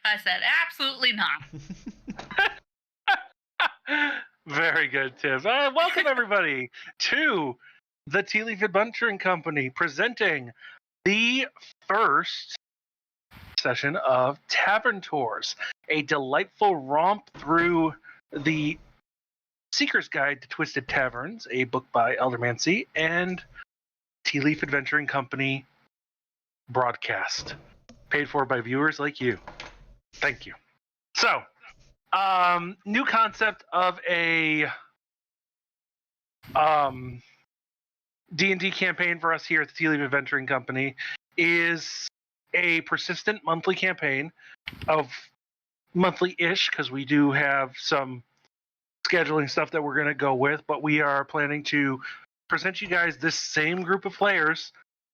I said, absolutely not. Very good, Tim. Welcome, everybody, to the Tea Leaf Adventuring Company presenting the first session of Tavern Tours, a delightful romp through the Seeker's Guide to Twisted Taverns, a book by Eldermancy, and Tea Leaf Adventuring Company broadcast, paid for by viewers like you. Thank you. So, new concept of a D&D campaign for us here at the Tea Leaf Adventuring Company is a persistent monthly campaign of monthly-ish, because we do have some scheduling stuff that we're going to go with, but we are planning to present you guys this same group of players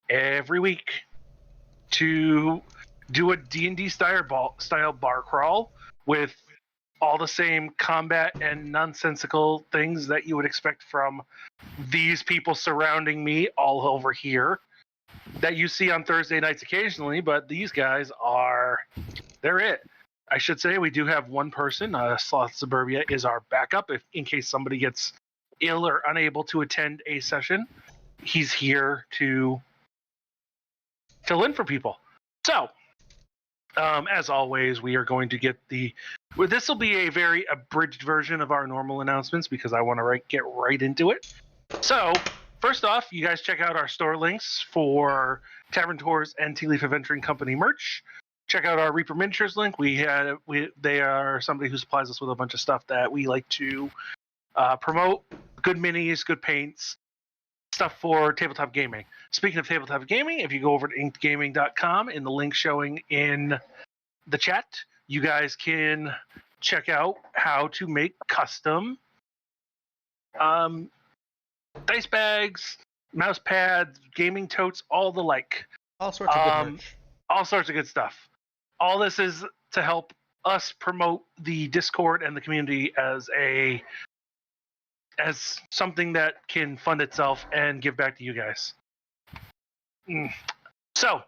every week to do a D&D style bar crawl with all the same combat and nonsensical things that you would expect from these people surrounding me all over here that you see on Thursday nights occasionally, but these guys they're it. I should say we do have one person, Sloth Suburbia is our backup in case somebody gets ill or unable to attend a session. He's here to fill in for people. So, as always, we are going to get this will be a very abridged version of our normal announcements because I want to get right into it. So, first off, you guys check out our store links for Tavern Tours and Tea Leaf Adventuring Company merch. Check out our Reaper Miniatures link. They are somebody who supplies us with a bunch of stuff that we like to promote. Good minis, good paints, stuff for tabletop gaming. Speaking of tabletop gaming, if you go over to inkedgaming.com in the link showing in the chat, you guys can check out how to make custom dice bags, mouse pads, gaming totes, all the like. All sorts of good merch. All sorts of good stuff. All this is to help us promote the Discord and the community as something that can fund itself and give back to you guys. So,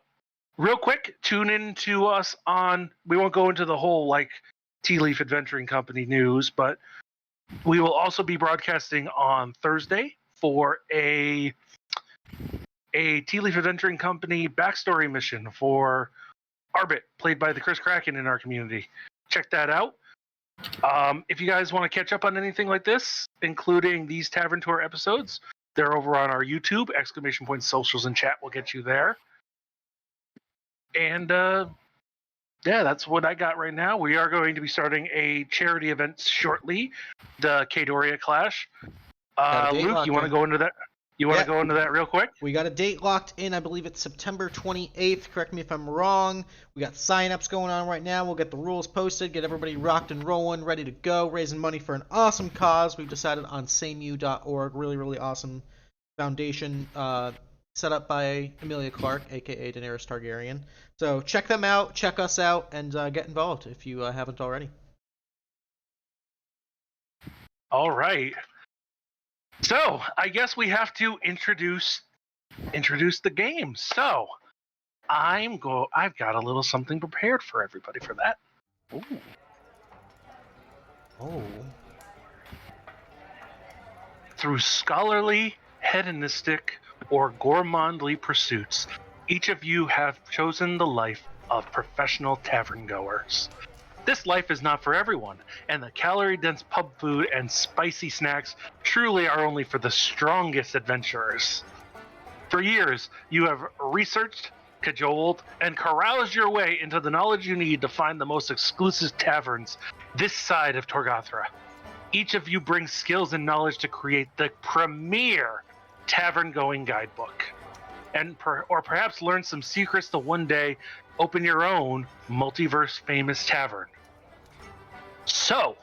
real quick, tune in to us we won't go into the whole Tea Leaf Adventuring Company news, but we will also be broadcasting on Thursday for a Tea Leaf Adventuring Company backstory mission for Arbit, played by the Chris Kraken in our community. Check that out. If you guys want to catch up on anything like this, including these Tavern Tour episodes, they're over on our YouTube, ! Socials and chat will get you there. And that's what I got right now. We are going to be starting a charity event shortly, the Killdeer Clash. Luke, you want to go into that? You want to go into that real quick? We got a date locked in. I believe it's September 28th. Correct me if I'm wrong. We got sign-ups going on right now. We'll get the rules posted, get everybody rocked and rolling, ready to go, raising money for an awesome cause. We've decided on sameu.org. Really, really awesome foundation set up by Emilia Clarke, a.k.a. Daenerys Targaryen. So check them out, check us out, and get involved if you haven't already. All right. So, I guess we have to introduce the game. So, I've got a little something prepared for everybody for that. Ooh. Oh. Through scholarly, hedonistic, or gourmandly pursuits, each of you have chosen the life of professional tavern goers. This life is not for everyone, and the calorie-dense pub food and spicy snacks truly are only for the strongest adventurers. For years, you have researched, cajoled, and caroused your way into the knowledge you need to find the most exclusive taverns this side of Torgothra. Each of you brings skills and knowledge to create the premier tavern-going guidebook, or perhaps learn some secrets to one day open your own multiverse-famous tavern. So,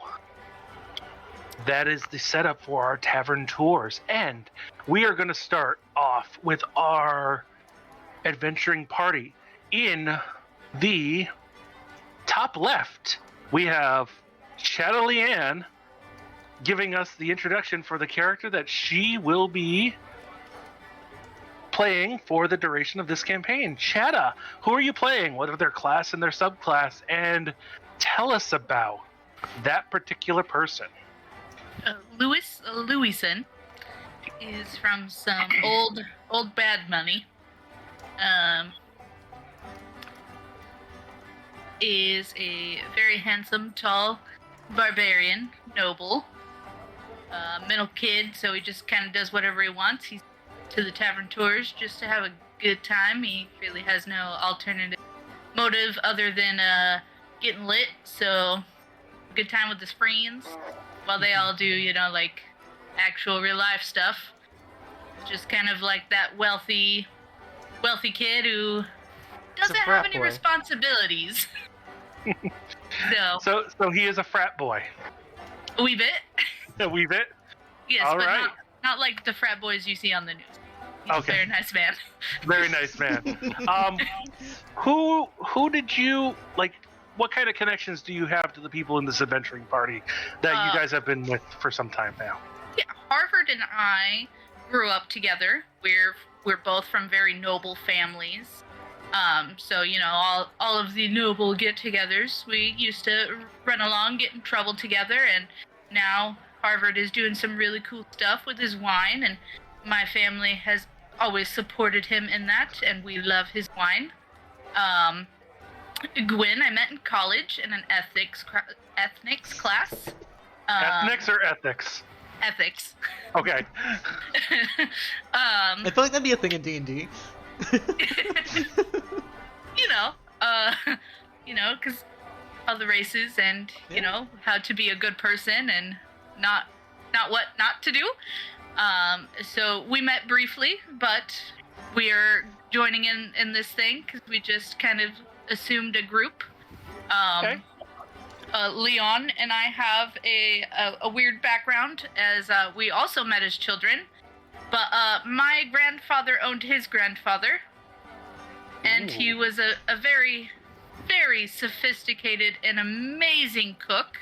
that is the setup for our tavern tours, and we are going to start off with our adventuring party. In the top left, we have Chattaleann giving us the introduction for the character that she will be playing for the duration of this campaign. Chatta, who are you playing? What are their class and their subclass? And tell us about that particular person. Louison is from some old bad money. Is a very handsome, tall barbarian noble. Middle kid, so he just kind of does whatever he wants. He's to the tavern tours just to have a good time. He really has no alternative motive other than getting lit. So, good time with his friends while they all do, like actual real life stuff. Just kind of like that wealthy kid who doesn't have any responsibilities. So he is a frat boy. A wee bit. A wee bit? Yes, all but right. not like the frat boys you see on the news. He's okay. a very nice man. Very nice man. Who did you, like, what kind of connections do you have to the people in this adventuring party that you guys have been with for some time now? Yeah, Harvard and I grew up together. We're both from very noble families. So, all of the noble get-togethers, we used to run along, get in trouble together, and now Harvard is doing some really cool stuff with his wine, and my family has always supported him in that, and we love his wine. Gwen, I met in college in an ethics class. Ethnics or ethics? Ethics. Okay. I feel like that'd be a thing in D&D. Because other races and, how to be a good person and not what not to do. So we met briefly, but we are joining in this thing because we just kind of assumed a group. Okay. Léon and I have a weird background as we also met as children, but my grandfather owned his grandfather, and he was a very, very sophisticated and amazing cook.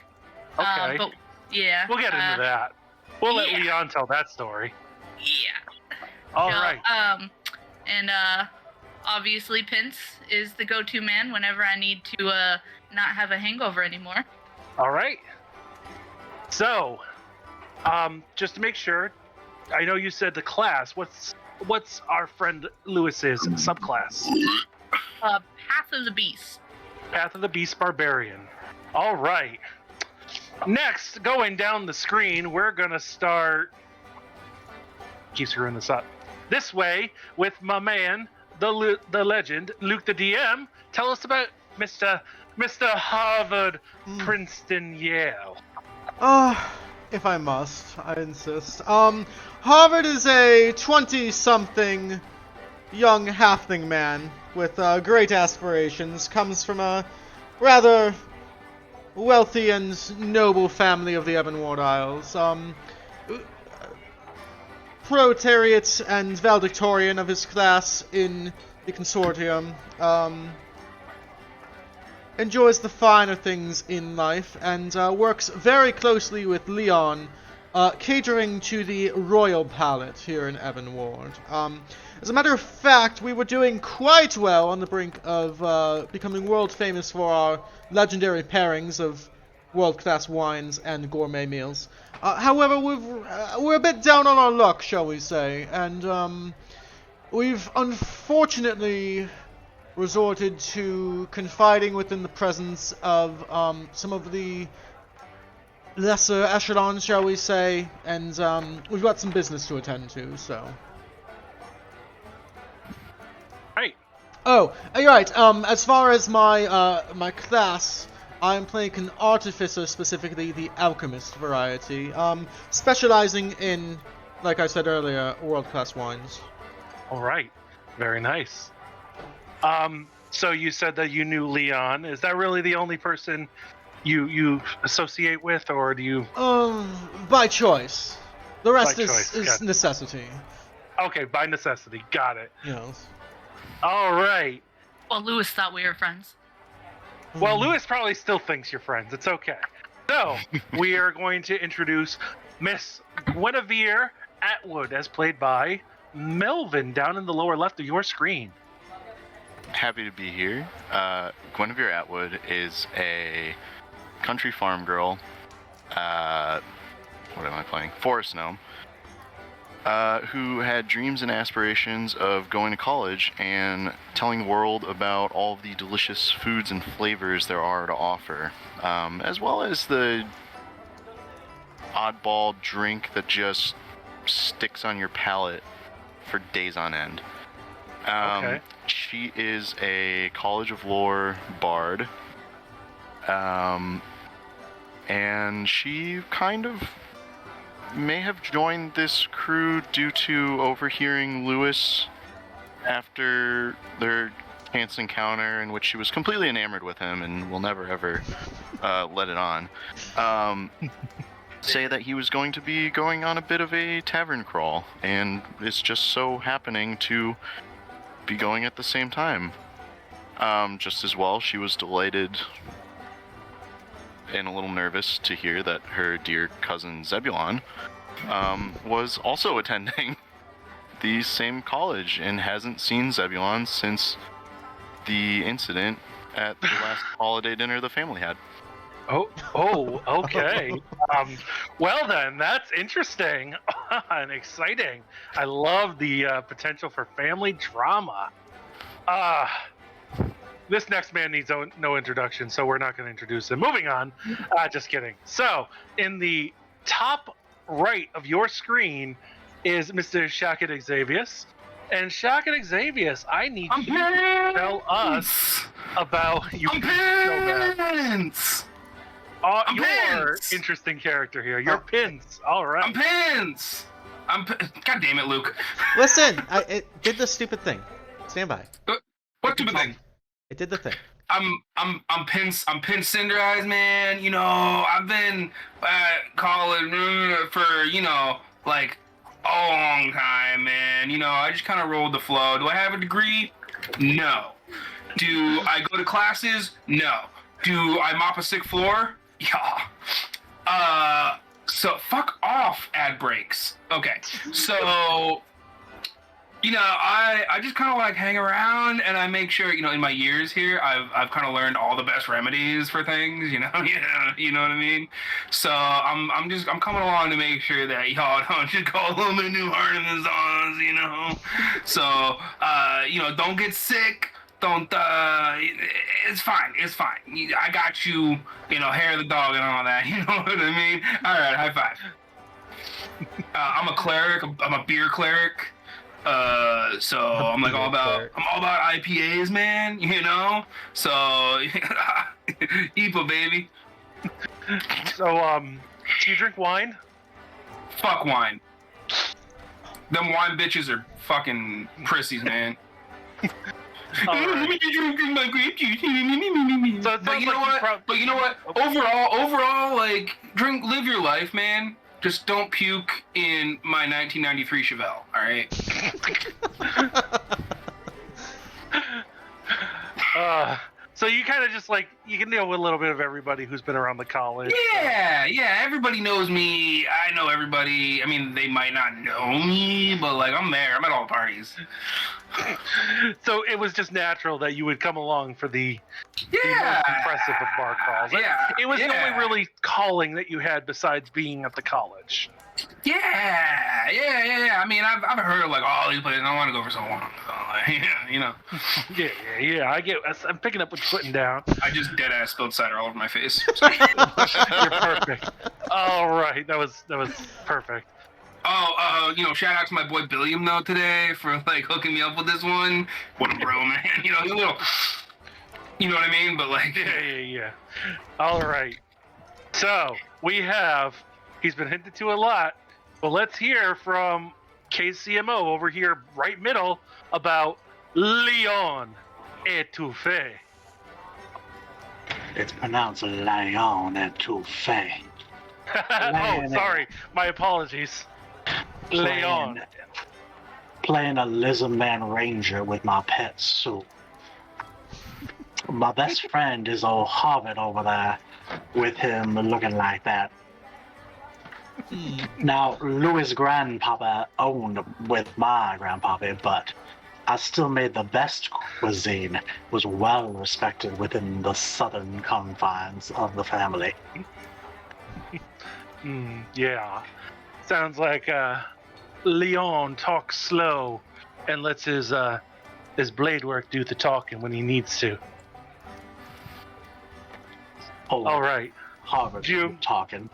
Okay. But yeah. We'll get into that. We'll let Léon tell that story. Yeah. All right. And obviously Pince is the go-to man whenever I need to not have a hangover anymore. All right. So, just to make sure, I know you said the class. What's our friend Lewis's subclass? Path of the Beast. Path of the Beast Barbarian. All right. Next, going down the screen, we're gonna start. Keep screwing this up. This way with my man, the legend, LukeTheDM. Tell us about Mr. Harvard, Princeton, Yale. If I must, I insist. Harvard is a 20-something young halfling man with great aspirations. Comes from a rather wealthy and noble family of the Evanward Isles. Proletariat and valedictorian of his class in the consortium. Enjoys the finer things in life and works very closely with Léon, catering to the royal palate here in Evanward. As a matter of fact, we were doing quite well on the brink of becoming world famous for our legendary pairings of world-class wines and gourmet meals. However, we're a bit down on our luck, shall we say, and we've unfortunately resorted to confiding within the presence of some of the lesser echelons, shall we say, and we've got some business to attend to, so. Right. Oh, you're right. As far as my class, I'm playing an artificer, specifically the alchemist variety, specializing in, like I said earlier, world-class wines. All right. Very nice. So you said that you knew Léon. Is that really the only person you associate with, or do you? By choice. The rest By is choice, necessity. Okay, by necessity. Got it. Yes. All right. Well, Louis thought we were friends. Well, Louis probably still thinks you're friends. It's okay. So, we are going to introduce Miss Gwenivyre Atwood, as played by Melvin down in the lower left of your screen. Happy to be here. Gwenivyre Atwood is a country farm girl. What am I playing? Forest gnome. Who had dreams and aspirations of going to college and telling the world about all of the delicious foods and flavors there are to offer, as well as the oddball drink that just sticks on your palate for days on end. Okay. She is a College of Lore bard, and she kind of may have joined this crew due to overhearing Louis after their chance encounter in which she was completely enamored with him and will never ever let it on. Say that he was going to be going on a bit of a tavern crawl, and it's just so happening to be going at the same time. Just as well, she was delighted and a little nervous to hear that her dear cousin Zebulon was also attending the same college and hasn't seen Zebulon since the incident at the last holiday dinner the family had. Oh, okay. Well then, that's interesting and exciting. I love the potential for family drama. This next man needs no introduction, so we're not going to introduce him. Moving on. Just kidding. So, in the top right of your screen is Mr. ShaketXavius. And ShaketXavius, I need you to tell us about your interesting character here. Your Pince. All right. I'm Pince. God damn it, Luke. Listen, it did the stupid thing. Stand by. What stupid thing? It did the thing. I'm Pince. I'm Pince Cindereyes, man. You know, I've been at college for like a long time, man. You know, I just kind of rolled the flow. Do I have a degree? No. Do I go to classes? No. Do I mop a sick floor? Yeah. So fuck off, ad breaks. Okay. So, I just kind of like hang around and I make sure, in my years here, I've kind of learned all the best remedies for things, you know what I mean? So I'm coming along to make sure that y'all don't just go a little bit too hard in the sauce, So, don't get sick. Don't, it's fine. I got you, hair of the dog and all that, you know what I mean? All right, high five. I'm a cleric. I'm a beer cleric. So I'm like all about IPAs, man, So, IPA, baby. So, do you drink wine? Fuck wine. Them wine bitches are fucking prissies, man. Right. My grape juice. So But you know what? Overall, like, live your life, man. Just don't puke in my 1993 Chevelle, all right? So you kind of just like, you can deal with a little bit of everybody who's been around the college. Yeah, everybody knows me. I know everybody. I mean, they might not know me, but like, I'm there. I'm at all the parties. So it was just natural that you would come along for the most impressive of bar calls. It was the only really calling that you had besides being at the college. Yeah. I mean, I've heard of like all these places. I don't want to go for so long. So, like, Yeah. I'm picking up what you're putting down. I just dead ass spilled cider all over my face. You're perfect. All right, that was perfect. Oh, shout out to my boy Billiam though today for like hooking me up with this one. What a bro, man. He's a little, you know what I mean? But like, yeah. All right. So he's been hinted to a lot, but let's hear from KCMO over here, right middle, about Léon Étouffée. It's pronounced Léon Étouffée. Oh, sorry. My apologies. Léon. Playing a lizard man ranger with my pet Sue. My best friend is old Harvard over there with him looking like that. Now, Louis' grandpapa owned with my grandpapa, but I still made the best cuisine. Was well respected within the southern confines of the family. Yeah. Sounds like Léon talks slow and lets his blade work do the talking when he needs to. Oh, All right. Harvard Jim. talking.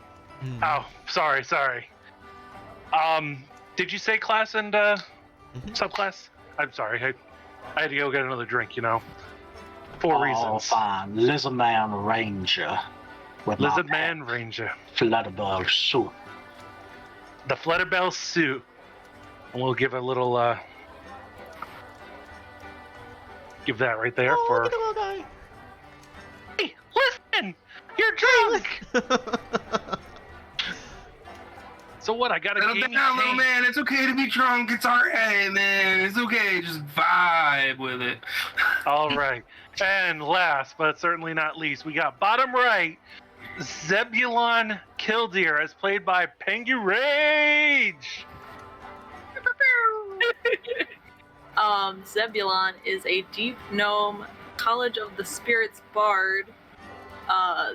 Oh, sorry. Did you say class and subclass? I'm sorry. I had to go get another drink, for Oh, reasons. fine. Lizardman Ranger. With my Lizardman Ranger. Flutterball suit. The Flutterbell suit. And we'll give a little, give that right there Oh, for... look at the little guy. Hey, listen! You're drunk! So what, I got a Settle gaming down, little cane? man. It's okay to be drunk. It's alright, man. It's okay. Just vibe with it. All right. And last, but certainly not least, we got bottom right, Zebulon Killdeer, as played by PengyRAGE. Zebulon is a deep gnome College of the Spirits bard.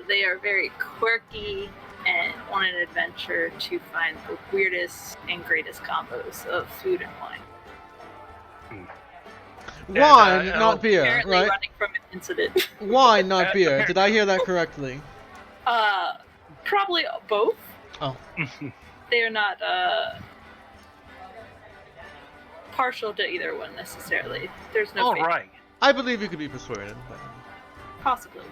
They are very quirky and on an adventure to find the weirdest and greatest combos of food and wine. Wine, And, not beer, Apparently right? running from an incident. Wine, not beer. Did I hear that correctly? Probably both. Oh. They are not partial to either one necessarily. There's no All fate. right. I believe you could be persuaded. But... Possibly.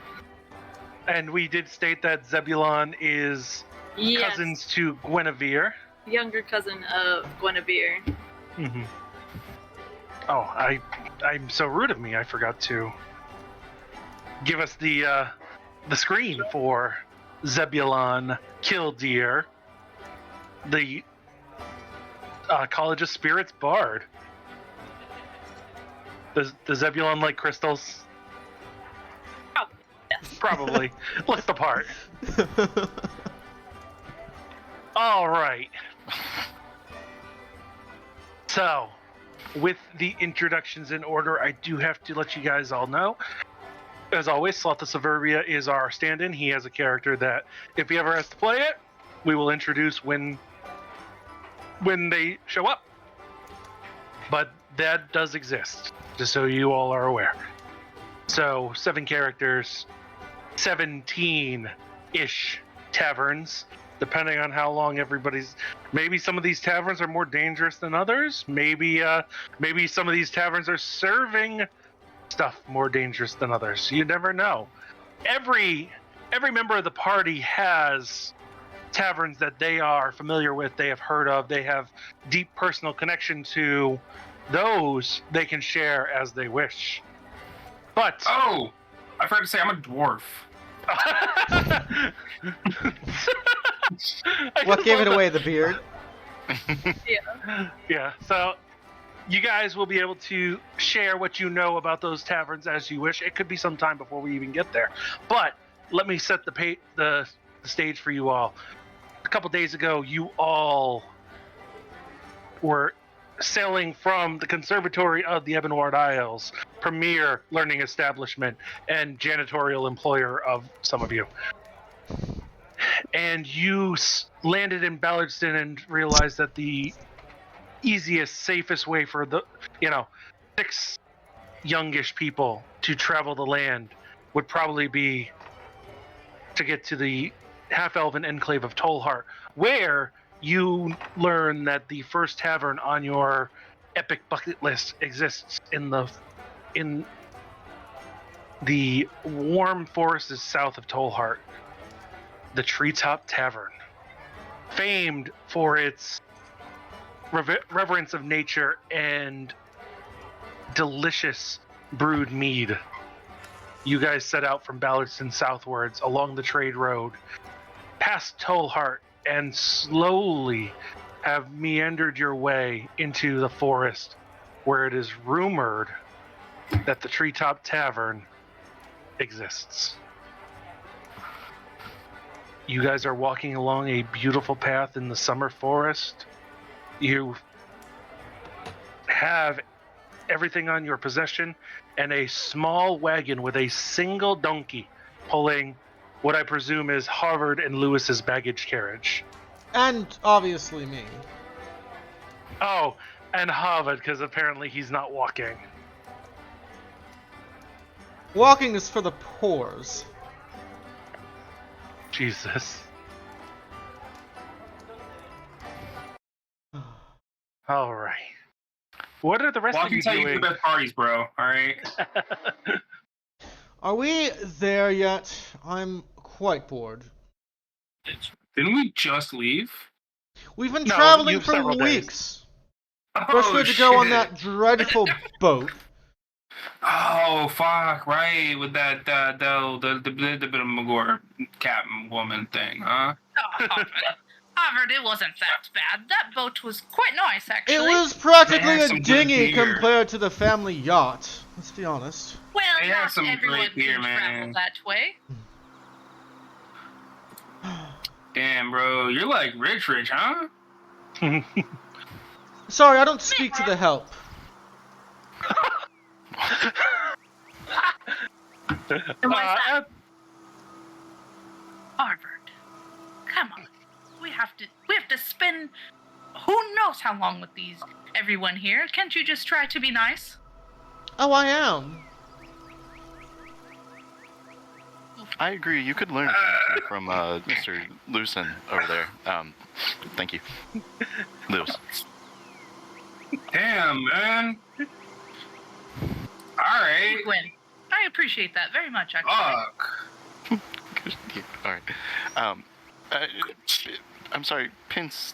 And we did state that Zebulon is Yes. cousins to Gwenivyre. Younger cousin of Gwenivyre. Mm-hmm. Oh, I'm so rude of me. I forgot to give us the screen for Zebulon Killdeer, the College of Spirits bard. Does Zebulon like crystals? Yes. Probably. Looks the part. All right. So, with the introductions in order, I do have to let you guys all know. As always, Sloth of Suburbia is our stand-in. He has a character that, if he ever has to play it, we will introduce when they show up. But that does exist, just so you all are aware. So, 7 characters, 17-ish taverns, depending on how long everybody's... Maybe some of these taverns are more dangerous than others. Maybe some of these taverns are serving stuff more dangerous than others. You never know. Every member of the party has taverns that they are familiar with, they have heard of, they have deep personal connection to. Those they can share as they wish. But Oh, I forgot to say I'm a dwarf. What gave it away, the beard? Yeah, so you guys will be able to share what you know about those taverns as you wish. It could be some time before we even get there. But let me set the stage for you all. A couple days ago, you all were sailing from the Conservatory of the Ebonward Isles, premier learning establishment and janitorial employer of some of you. And you landed in Ballardston and realized that the easiest, safest way for the 6 youngish people to travel the land would probably be to get to the half-elven enclave of Tollheart, where you learn that the first tavern on your epic bucket list exists in the warm forests south of Tollheart, the Treetop Tavern, famed for its reverence of nature and delicious brewed mead. You guys set out from Ballardston southwards along the trade road, past Tollheart, and slowly have meandered your way into the forest, where it is rumored that the Treetop Tavern exists. You guys are walking along a beautiful path in the summer forest. You have everything on your possession and a small wagon with a single donkey pulling what I presume is Harvard and Lewis's baggage carriage. And obviously me. Oh, and Harvard, because apparently he's not walking. Walking is for the pores. Jesus. All right. What are the rest of you Walking's how you do doing? the best parties, bro. All right. Are we there yet? I'm quite bored. Didn't we just leave? We've been No, traveling you've for several days. weeks. First we Oh had to go on shit. that dreadful boat. Oh fuck! Right, with that the Magor captain woman thing, huh? Oh, Harvard, it wasn't that bad. That boat was quite nice, actually. It was practically They had a some good dinghy beer. compared to the family yacht. Let's be honest. Well, They had not some everyone great beer, can travel man. that way. Damn, bro, you're like rich, huh? Sorry, I don't speak to the help. And why's that? Harvard, come on. We have to spend who knows how long with everyone here. Can't you just try to be nice? Oh, I am. I agree. You could learn from Mr. Louison over there. Thank you, Lewis. Damn, man. All right. Gwen, I appreciate that very much, actually. Fuck. Yeah, all right. I'm sorry, Pince.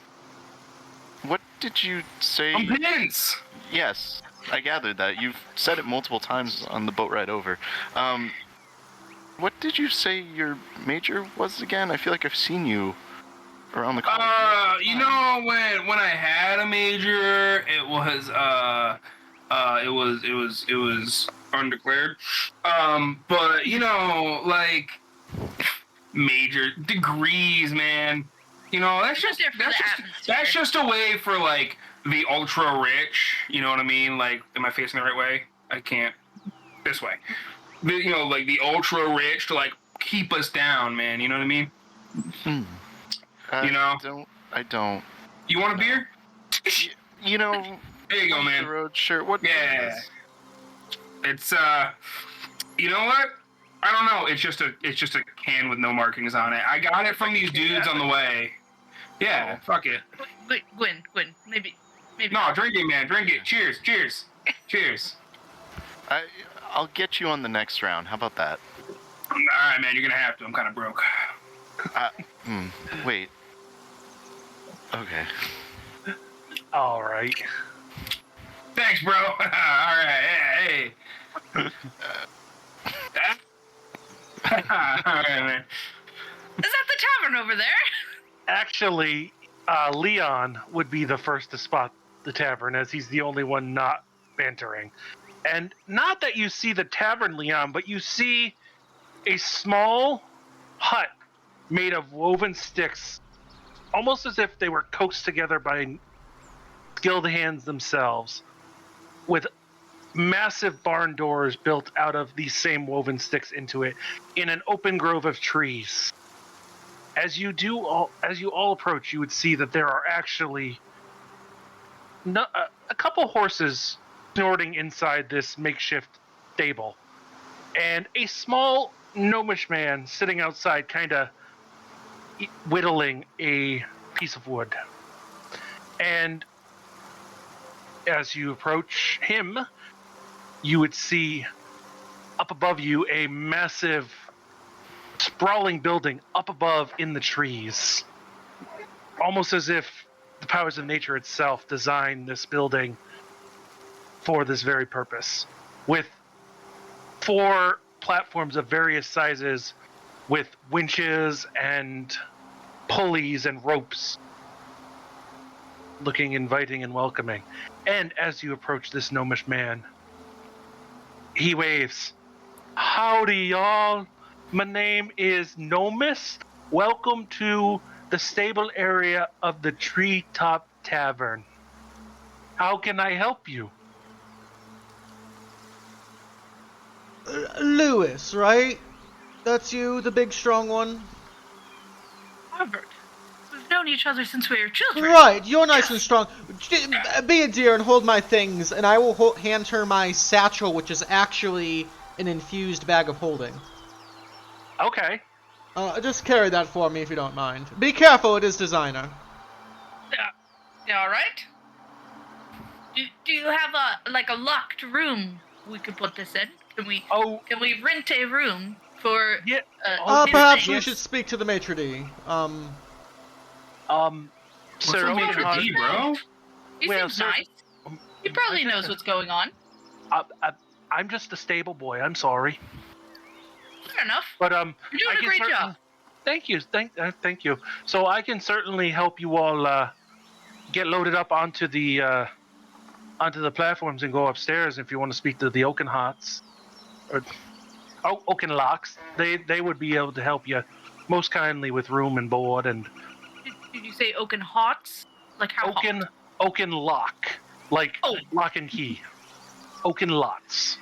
What did you say? I'm Pince. Yes, I gathered that. You've said it multiple times on the boat ride over. What did you say your major was again? I feel like I've seen you around the college. You know, when I had a major, it was it was undeclared. But you know, like major degrees, man. You know, that's just a way for like the ultra rich. You know what I mean? Like, am I facing the right way? I can't. This way. You know, like the ultra rich to like keep us down, man. You know what I mean? You know? I don't. You want a beer? You know. There you go, man. The road shirt. What? Yeah. It's you know what? I don't know. It's just a can with no markings on it. I got it from these dudes on the way. Yeah, fuck it. Gwen, maybe. No, drink it, man. Drink it. Cheers. Cheers. I'll get you on the next round. How about that? All right, man. You're gonna have to. I'm kind of broke. Wait. Okay. All right. Thanks, bro. All right. Hey. All right, man. Is that the tavern over there? Actually, Léon would be the first to spot the tavern, as he's the only one not bantering. And not that you see the tavern, Léon, but you see a small hut made of woven sticks, almost as if they were coaxed together by skilled hands themselves, with massive barn doors built out of these same woven sticks into it, in an open grove of trees. As you all approach, you would see that there are actually a couple horses snorting inside this makeshift stable, and a small gnomish man sitting outside, kind of whittling a piece of wood. And as you approach him, you would see up above you a massive sprawling building up above in the trees, almost as if the powers of nature itself designed this building for this very purpose, with 4 platforms of various sizes with winches and pulleys and ropes, looking inviting and welcoming. And as you approach this gnomish man, he waves, "Howdy, y'all. My name is Gnomis Welcome to the stable area of the Treetop Tavern. How can I help you? Louis, right? That's you, the big strong one? Harvard. We've known each other since we were children. Right, you're nice and strong. Be a dear and hold my things, and I will hand her my satchel, which is actually an infused bag of holding. Okay. Just carry that for me if you don't mind. Be careful, it is designer. All right. Do you have a locked room we could put this in? Can we rent a room for? Yeah. Perhaps we yes. should speak to the maitre d'. Sir, What's Oaken the Hart- D, bro? He Well, seems sir- nice. He probably knows what's going on. I'm just a stable boy. I'm sorry, Fair enough. but You're doing I a can great certain- job. Thank you, thank you. So I can certainly help you all get loaded up onto the platforms and go upstairs if you want to speak to the Oaken Hearts or Oaken Locks. They would be able to help you most kindly with room and board and Did you say Oaken Hots? Like how hot? Oaken Lock, like lock and key. Oaken Lots.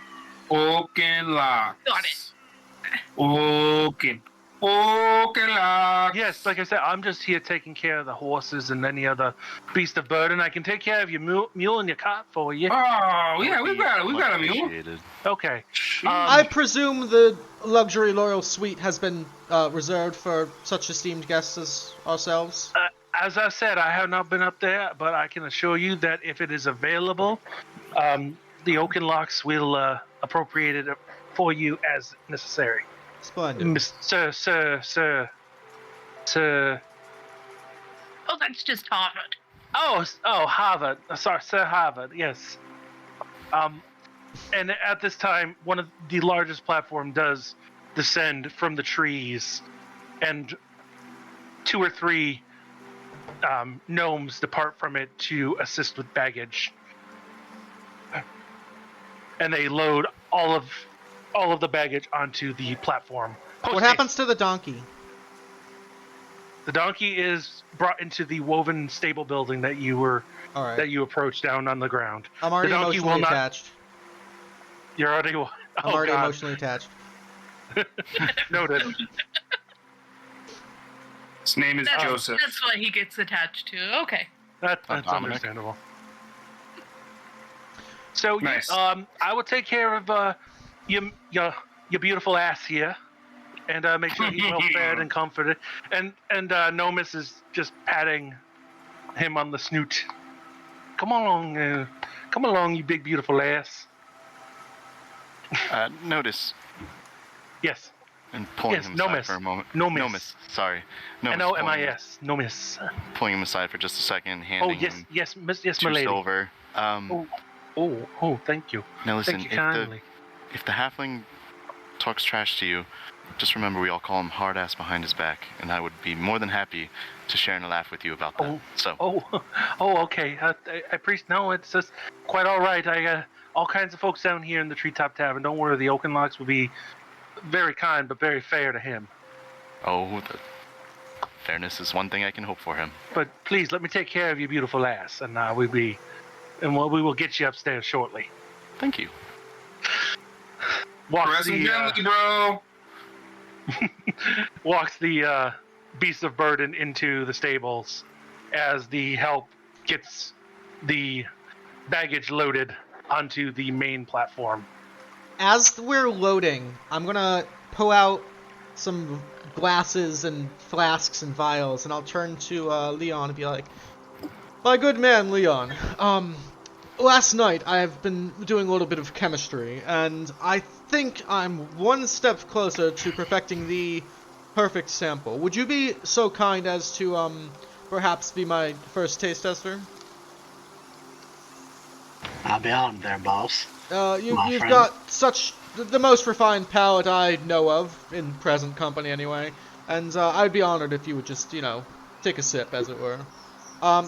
Oaken locks. Got it. Oaken locks. Yes, like I said, I'm just here taking care of the horses and any other beast of burden. I can take care of your mule and your cart for you. Oh yeah, we've got a mule. Appreciated. Okay. I presume the luxury loyal suite has been reserved for such esteemed guests as ourselves. As I said, I have not been up there, but I can assure you that if it is available, the Oaken Locks will appropriate it for you as necessary. Splendid. Sir. Oh, that's just Harvard. Oh, Harvard. Sorry, Sir Harvard. Yes. And at this time, one of the largest platform does descend from the trees, and 2 or 3 gnomes depart from it to assist with baggage, and they load all of the baggage onto the platform. What happens to the donkey? The donkey is brought into the woven stable building that you were All right. that you approached down on the ground. I'm already the donkey will emotionally not- attached. You're already. I'm already emotionally attached. Noted. His name is Joseph. That's what he gets attached to. Okay. That's Dominic. understandable. So Nice. I will take care of your beautiful ass here, and make sure he's well fed and comforted. And Nomis is just patting him on the snoot. Come along, you big beautiful ass. Notice, Yes. and pulling Yes, him aside Nomis. for a moment. Nomis. Sorry. Nomis. N-O-M-I-S. Nomis. Pulling him aside for just a second, Oh handing yes, him yes, yes, 2 my lady. silver. Oh, thank you. Now listen, Thank you kindly. if the halfling talks trash to you, just remember we all call him hard ass behind his back, and I would be more than happy to share and laugh with you about that. Okay. I appreciate. No, it's just quite all right. I got all kinds of folks down here in the Treetop Tavern. Don't worry, the Oaken Locks will be very kind, but very fair to him. The fairness is one thing I can hope for him. But please let me take care of your beautiful ass, and we will get you upstairs shortly. Thank you. Walks Pressing gently, bro. walks the beast of burden into the stables as the help gets the baggage loaded onto the main platform. As we're loading, I'm gonna pull out some glasses and flasks and vials, and I'll turn to Léon and be like, "My good man, Léon, last night I've been doing a little bit of chemistry, and I think I'm one step closer to perfecting the perfect sample. Would you be so kind as to, perhaps be my first taste tester?" I'll be on there, boss. My You've friend. got such the most refined palate I know of, in present company anyway, and I'd be honored if you would just, take a sip, as it were.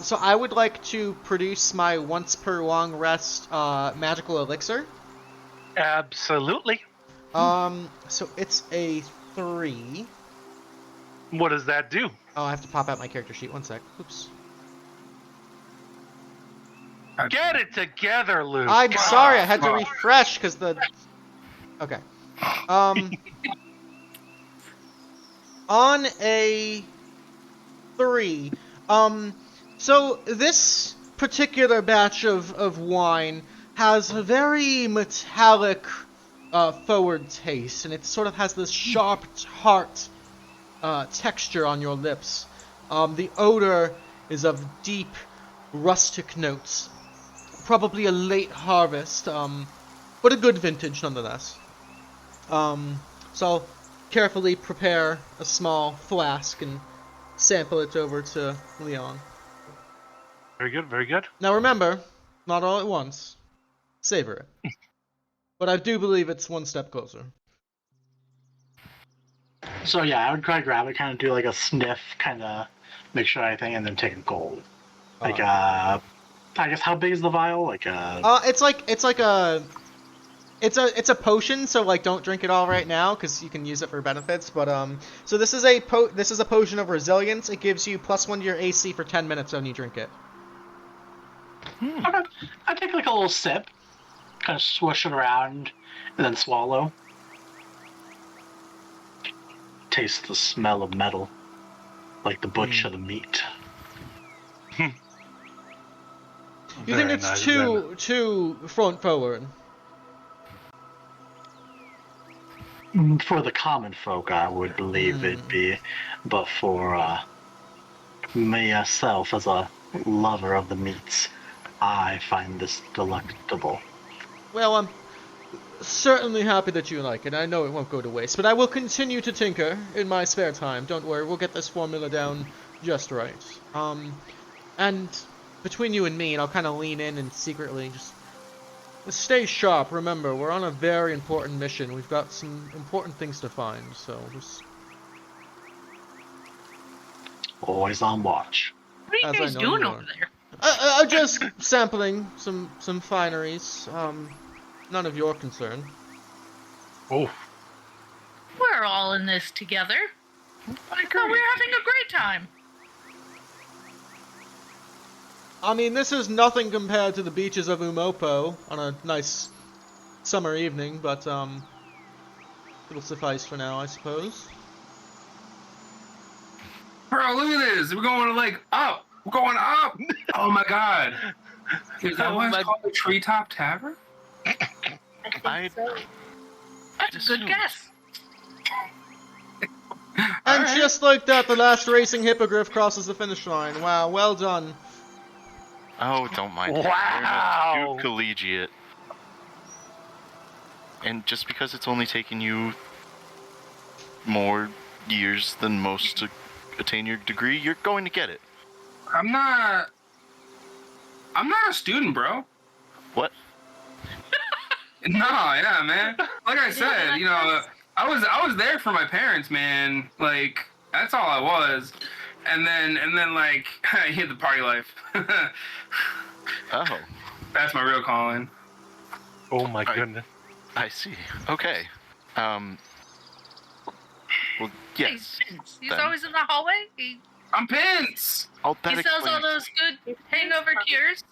So I would like to produce my once per long rest magical elixir. Absolutely. So it's a 3. What does that do? Oh, I have to pop out my character sheet. 1 sec. Oops. Get it together, Luke. I'm sorry, I had to fuck. refresh because the. Okay. On a 3. So this particular batch of wine has a very metallic forward taste, and it sort of has this sharp tart texture on your lips. The odor is of deep rustic notes. Probably a late harvest, but a good vintage nonetheless. So carefully prepare a small flask and sample it over to Léon. Very good, very good. Now remember, not all at once. Savor it. But I do believe it's one step closer. So yeah, I would try to grab it, kind of do like a sniff, kind of make sure anything, and then take a gulp. Like I guess how big is the vial? Like it's a potion, so like don't drink it all right now because you can use it for benefits. But so this is a potion of resilience. It gives you +1 to your AC for 10 minutes when you drink it. Okay. I take like a little sip, kind of swish it around, and then swallow. Taste the smell of metal, like the butch of the meat. You think it's too front forward? For the common folk, I would believe it'd be, but for myself, as a lover of the meats, I find this delectable. Well, I'm certainly happy that you like it. I know it won't go to waste, but I will continue to tinker in my spare time. Don't worry, we'll get this formula down just right. And between you and me, and I'll kind of lean in and secretly just stay sharp. Remember, we're on a very important mission. We've got some important things to find, so just Always on watch. What are you guys doing over there? I'm just sampling some fineries. None of your concern. Oh. We're all in this together. I thought we were having a great time. I mean, this is nothing compared to the beaches of Umopo on a nice summer evening, but it'll suffice for now, I suppose. Bro, look at this. We're going like up. We're going up. Oh my god. Is that why it's called the Treetop Tavern? I think so. That's a good guess. And just like that, the last racing hippogriff crosses the finish line. Wow, well done. Oh, don't mind it. Wow. We're not too collegiate. And just because it's only taken you more years than most to attain your degree, you're going to get it. I'm not a student, bro. What? No, yeah, man. Like I said, you know, I was there for my parents, man. Like, that's all I was. And then like I hit the party life. Oh. That's my real calling. Oh my goodness. I see. Okay. Well, yes. Hey, Pince. He's always in the hallway. I'm Pince. Oh, He sells all those good hangover cures.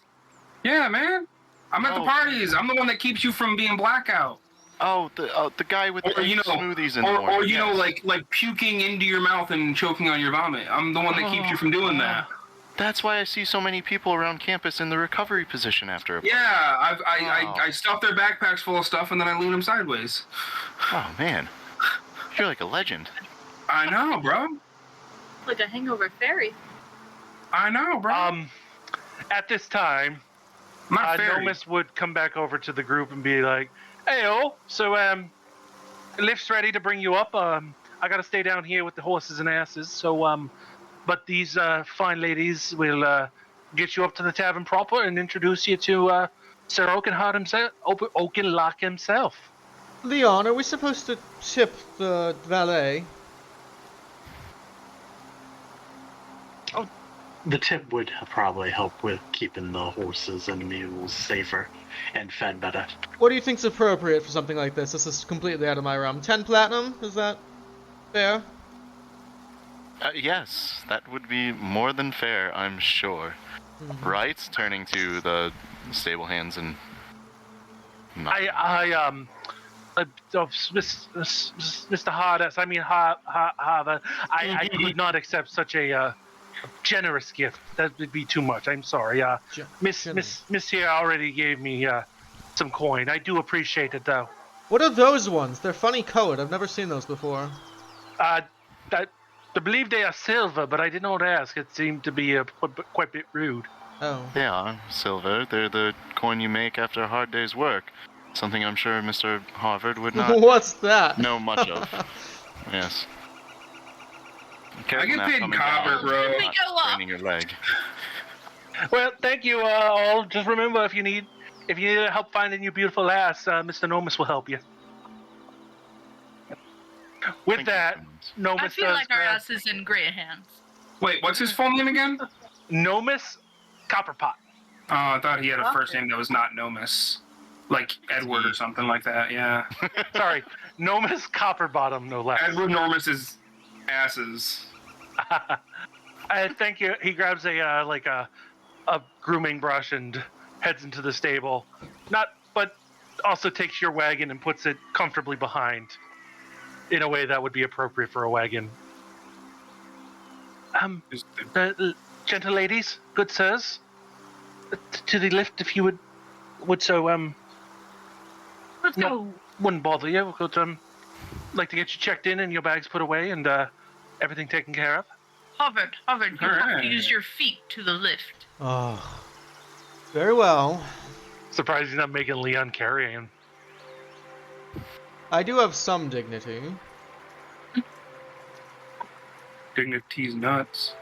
Yeah, man. I'm at the parties. I'm the one that keeps you from being blackout. Oh, the guy with the smoothies in the morning. Or you know, like puking into your mouth and choking on your vomit. I'm the one that keeps you from doing that. That's why I see so many people around campus in the recovery position after a Yeah, I stuff their backpacks full of stuff and then I lean them sideways. Oh man, you're like a legend. I know, bro. Like a hangover fairy. I know, bro. At this time, My fairy. Nomis would come back over to the group and be like, "Hey, so lift's ready to bring you up. I gotta stay down here with the horses and asses. So but these fine ladies will get you up to the tavern proper and introduce you to Sir Oakenheart himself, Oakenlock himself." Léon, are we supposed to tip the valet? The tip would probably help with keeping the horses and mules safer and fed better. What do you think's appropriate for something like this? This is completely out of my realm. 10 platinum? Is that fair? Yes, that would be more than fair, I'm sure. Mhm. Right? Turning to the stable hands and... Mr. Hardess, I mean Harder, I could not accept such a generous gift. That would be too much. I'm sorry. Miss here already gave me some coin. I do appreciate it though. What are those ones? They're funny colored. I've never seen those before. I believe they are silver, but I did not ask. It seemed to be quite a bit rude. Oh. They are silver. They're the coin you make after a hard day's work. Something I'm sure Mr. Harvard would not What's that? know much of. Yes. I get paid in copper, bro. We go up. Straining your leg. Well, thank you all. Just remember, if you need help finding your beautiful ass, Mr. Nomus will help you. With Thank that, you. Nomus I feel does like our grab ass is in great hands. Wait, what's his full name again? Nomus Copperpot. Oh, I thought he had a first name that was not Nomus. Like Edward or something like that, yeah. Sorry, Nomus Copperbottom, no less. Edward Normus's asses. Thank you. He grabs a grooming brush and heads into the stable. But also takes your wagon and puts it comfortably behind, in a way that would be appropriate for a wagon. Gentle ladies, good sirs, to the lift if you would so Let's go. wouldn't bother you. Would like to get you checked in and your bags put away and everything taken care of. Harvard, you have to Alright. use your feet to the lift. Oh. Very well. Surprised he's not making Léon carry him. I do have some dignity. Dignity's nuts.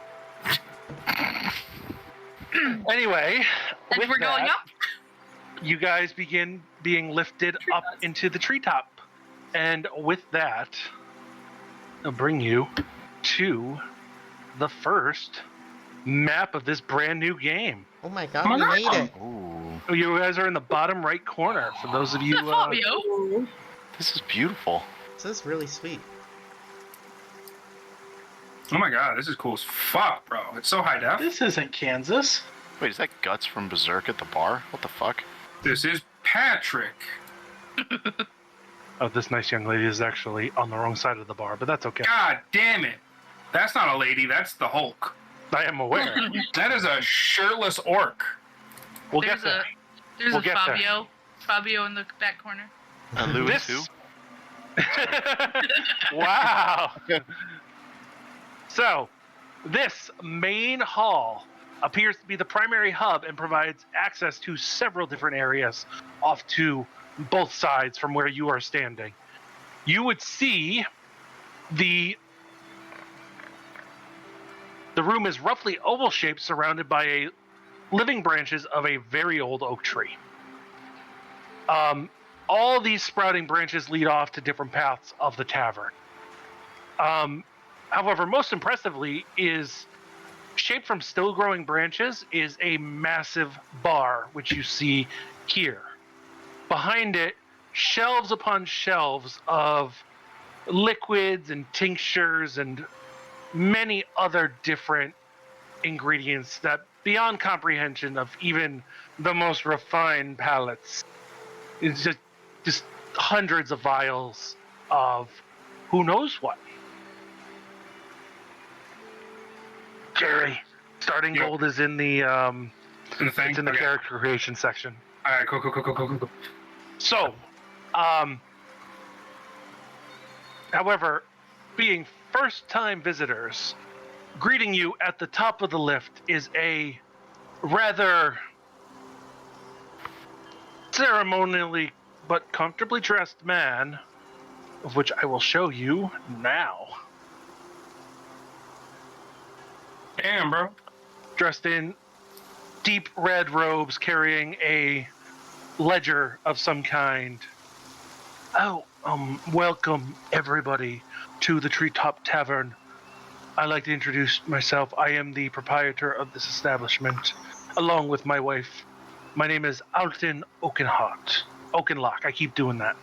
Anyway, And with we're going that, up. you guys begin being lifted up into the treetop. And with that, I'll bring you to the first map of this brand new game. Oh my god, Oh we my made God. it. Ooh, You guys are in the bottom right corner. For those of you, Fabio. this is beautiful. This is really sweet. Oh my god, this is cool as fuck, bro. It's so high def. This isn't Kansas. Wait, is that Guts from Berserk at the bar? What the fuck? This is Patrick. this nice young lady is actually on the wrong side of the bar, but that's okay. God damn it. That's not a lady, that's the Hulk. I am aware. That is a shirtless orc. We'll There's get there. There's We'll a get there. Fabio. Fabio in the back corner. Louis This- too? Wow. So, this main hall appears to be the primary hub and provides access to several different areas off to both sides from where you are standing. You would see the room is roughly oval shaped, surrounded by living branches of a very old oak tree. All these sprouting branches lead off to different paths of the tavern. However, most impressively is shaped from still growing branches is a massive bar, which you see here. Behind it, shelves upon shelves of liquids and tinctures and many other different ingredients that beyond comprehension of even the most refined palates. It's just hundreds of vials of who knows what. Jerry, starting Yo. gold is in the In the thing? it's in the Okay. character creation section. Alright, cool. So, however, being first-time visitors, greeting you at the top of the lift is a rather ceremonially but comfortably dressed man, of which I will show you now. Damn, bro. Dressed in deep red robes, carrying a ledger of some kind. Oh, welcome everybody to the Treetop Tavern. I'd like to introduce myself. I am the proprietor of this establishment, along with my wife. My name is Alton Oakenlock. I keep doing that.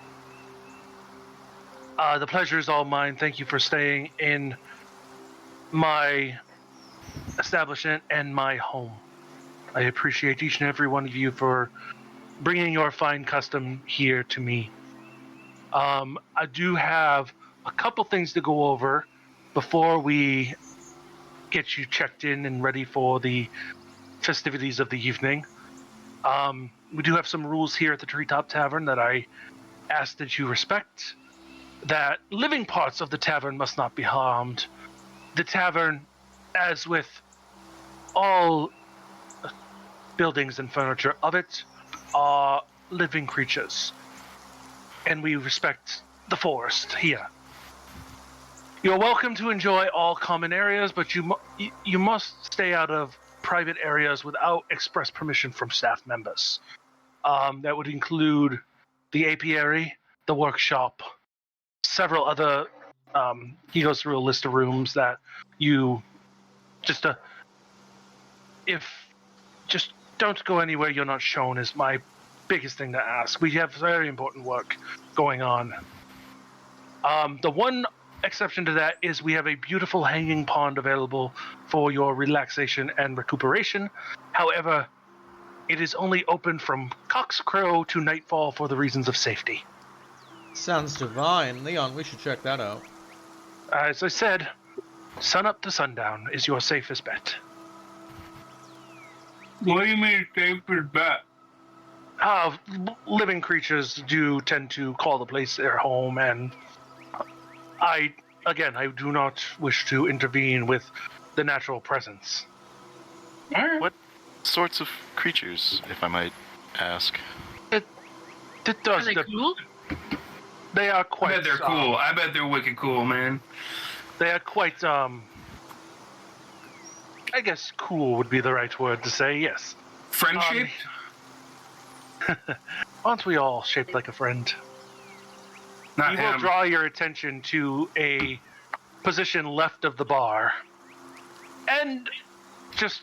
The pleasure is all mine. Thank you for staying in my establishment and my home. I appreciate each and every one of you for bringing your fine custom here to me. I do have a couple things to go over before we get you checked in and ready for the festivities of the evening. We do have some rules here at the Treetop Tavern that I ask that you respect. That living parts of the tavern must not be harmed. The tavern, as with all buildings and furniture of it, are living creatures. And we respect the forest here. You're welcome to enjoy all common areas, but you must stay out of private areas without express permission from staff members. That would include the apiary, the workshop, several other. He goes through a list of rooms that you just don't go anywhere you're not shown is my biggest thing to ask. We have very important work going on. The one exception to that is we have a beautiful hanging pond available for your relaxation and recuperation. However, it is only open from cock's crow to nightfall for the reasons of safety. Sounds divine. Léon, we should check that out. As I said, sun up to sundown is your safest bet. What do you mean safest bet? Living creatures do tend to call the place their home, and I do not wish to intervene with the natural presence. What sorts of creatures, if I might ask? It does. Are they cool? They are I quite. bet they're cool. I bet they're wicked cool, man. They are quite. I guess cool would be the right word to say. Yes. Friendship? Aren't we all shaped like a friend? Not We him. will draw your attention to a position left of the bar. And just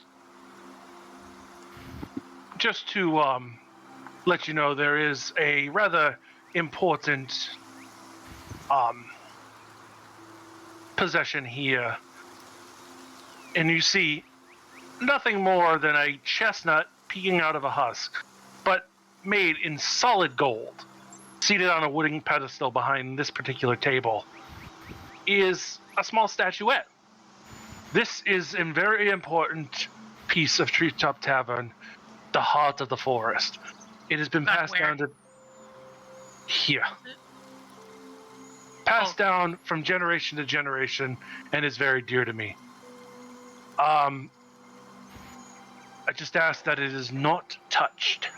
to let you know, there is a rather important possession here. And you see nothing more than a chestnut peeking out of a husk, but made in solid gold. Seated on a wooden pedestal behind this particular table is a small statuette. This is a very important piece of Treetop Tavern, the heart of the forest. It has been passed down to here. Passed down from generation to generation and is very dear to me. I just ask that it is not touched.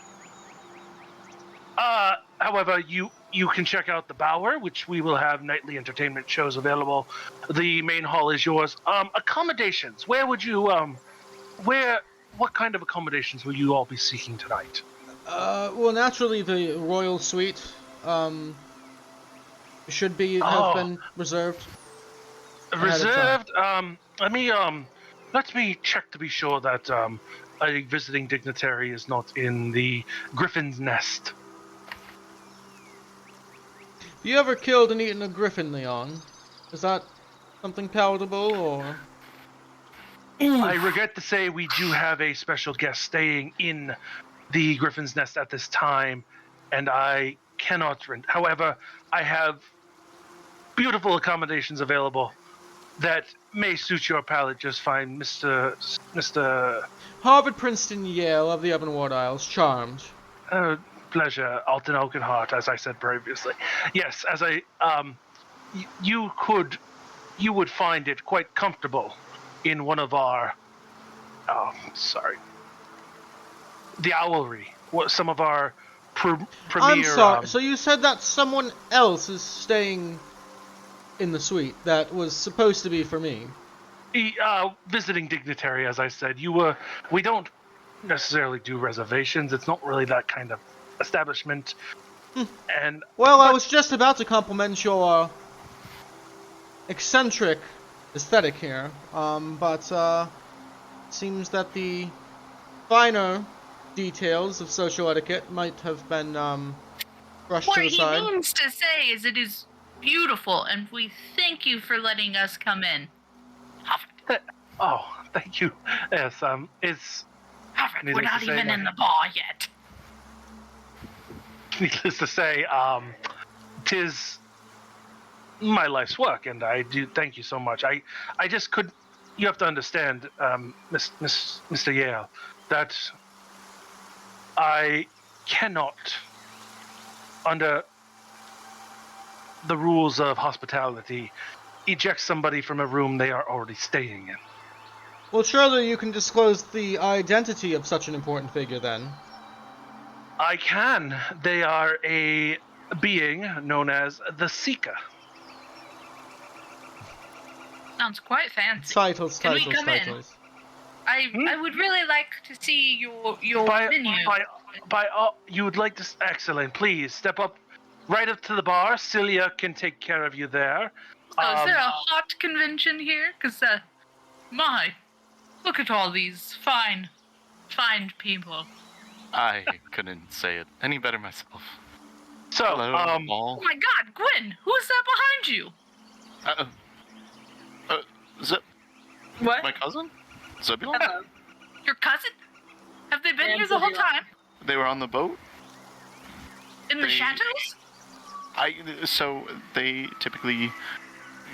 However, you can check out the Bower, which we will have nightly entertainment shows available. The main hall is yours. Accommodations. Where would you what kind of accommodations will you all be seeking tonight? Well, naturally, the royal suite, should be have been reserved. Reserved? Let me check to be sure that a visiting dignitary is not in the Griffin's Nest. Have you ever killed and eaten a griffin, Léon? Is that something palatable, or...? I regret to say we do have a special guest staying in the Griffin's Nest at this time, and I cannot rent. However, I have beautiful accommodations available that may suit your palate just fine, Mr. Harvard, Princeton, Yale of the Ebonwood Isles, charmed. Pleasure, Alton Oakenheart, as I said previously. Yes, as you would find it quite comfortable in one of our, the Owlry, some of our premier... I'm sorry, so you said that someone else is staying in the suite that was supposed to be for me? Visiting dignitary, as I said. We don't necessarily do reservations. It's not really that kind of establishment. I was just about to compliment your eccentric aesthetic here, but seems that the finer details of social etiquette might have been brushed to the side. What he means to say is it is beautiful, and we thank you for letting us come in. Thank you. Yes, it's Alfred, we're needless not to say even that- in the bar yet. needless to say, 'tis my life's work, and I do thank you so much. I just could. You have to understand, Mr. Yale, that I cannot, under the rules of hospitality, eject somebody from a room they are already staying in. Well, surely you can disclose the identity of such an important figure then. I can. They are a being known as the Seeker. Sounds quite fancy. Titles. Can we come in? I would really like to see your menu. By all, you would like to? Excellent. Please step up, right up to the bar. Celia can take care of you there. So is there a hot convention here? Because, look at all these fine people. I couldn't say it any better myself. So, Hello, Oh all. my god, Gwen, who's that behind you? What? My cousin? Zebulon? Hello. Your cousin? Have they been And here the whole Zebulon. time? They were on the boat? In the They- chateaus? So they typically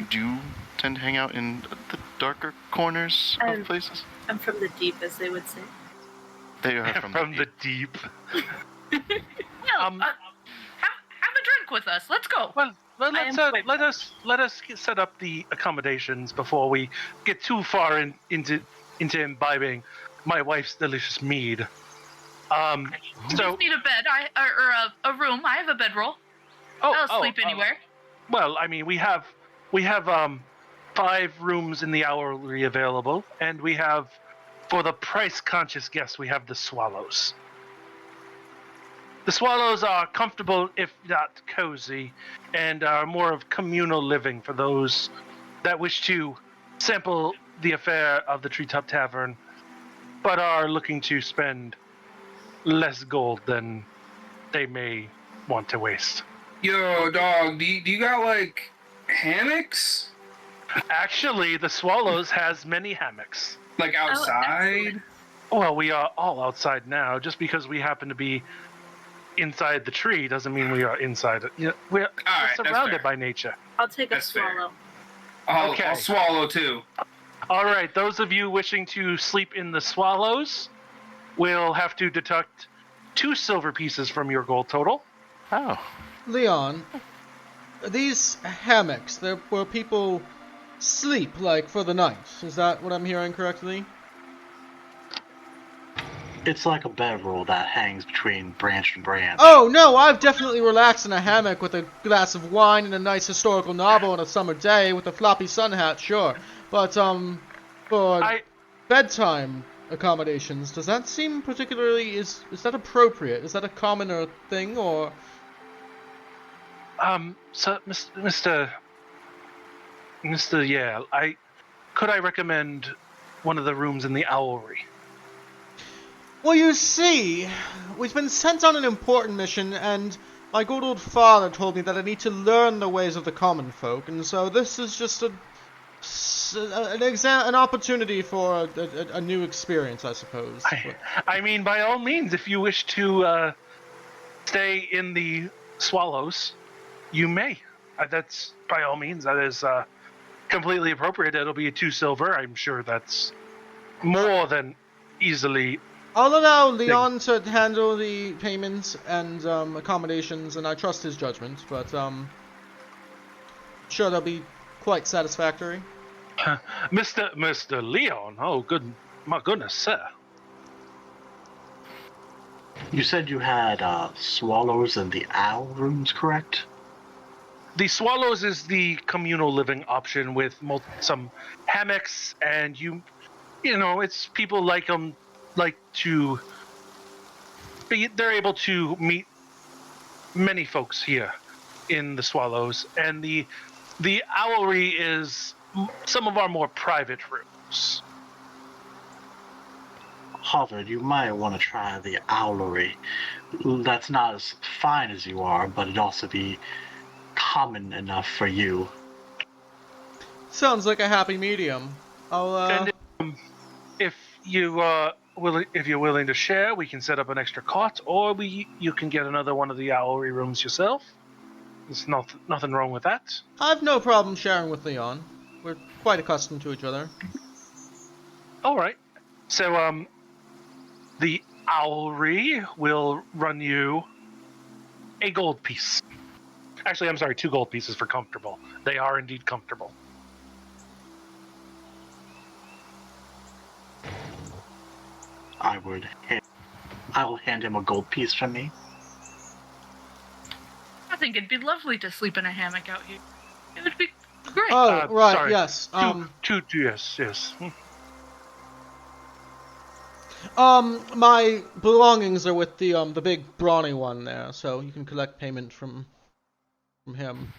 do tend to hang out in the darker corners of places? I'm from the deep, as they would say. They are from the deep. Well, have a drink with us. Let's go. Well, am quite let us set up the accommodations before we get too far into imbibing my wife's delicious mead. I So just need a bed, or a room. I have a bedroll. I'll sleep anywhere. Well, I mean, we have 5 rooms in the hourly available, and we have, for the price-conscious guests, we have the Swallows. The Swallows are comfortable, if not cozy, and are more of communal living for those that wish to sample the affair of the Treetop Tavern, but are looking to spend less gold than they may want to waste. Yo, dog, do you got, like, hammocks? Actually, the Swallows has many hammocks. Like, outside? Well, we are all outside now. Just because we happen to be inside the tree doesn't mean we are inside it. You know, we're right, that's surrounded fair. by nature. I'll take a That's fair. swallow. Okay. I'll swallow, too. All right, those of you wishing to sleep in the Swallows will have to deduct 2 silver pieces from your gold total. Oh. Léon, these hammocks, they're where people sleep, like, for the night. Is that what I'm hearing correctly? It's like a bedroll that hangs between branch and branch. Oh, no, I've definitely relaxed in a hammock with a glass of wine and a nice historical novel on a summer day with a floppy sun hat, sure. But, for bedtime accommodations, does that seem particularly, is that appropriate? Is that a commoner thing, or... So, Mr. Yale, could I recommend one of the rooms in the Owlry? Well, you see, we've been sent on an important mission, and my good old father told me that I need to learn the ways of the common folk, and so this is just an opportunity for a new experience, I suppose. I mean, by all means, if you wish to stay in the Swallows, you may. That's by all means. That is completely appropriate. It'll be 2 silver. I'm sure that's more than easily. I'll allow Léon to handle the payments and accommodations, and I trust his judgment, but sure they'll be quite satisfactory. Mr. Léon. Oh, my goodness, sir. You said you had swallows in the owl rooms, correct? The Swallows is the communal living option with some hammocks, and you know, it's people like to. They're able to meet many folks here in the Swallows, and the Owlry is some of our more private rooms. Harvard, you might want to try the owlery. That's not as fine as you are, but it'd also be common enough for you. Sounds like a happy medium. I'll And if you're willing to share, we can set up an extra cot, or you can get another one of the owlery rooms yourself. There's nothing wrong with that. I've no problem sharing with Léon. We're quite accustomed to each other. All right. So the owlery will run you a gold piece. Actually, I'm sorry, 2 gold pieces for comfortable. They are indeed comfortable. I will hand him a gold piece from me. I think it'd be lovely to sleep in a hammock out here. It would be great. Oh, right, sorry. yes. Yes. My belongings are with the big brawny one there, so you can collect payment from him.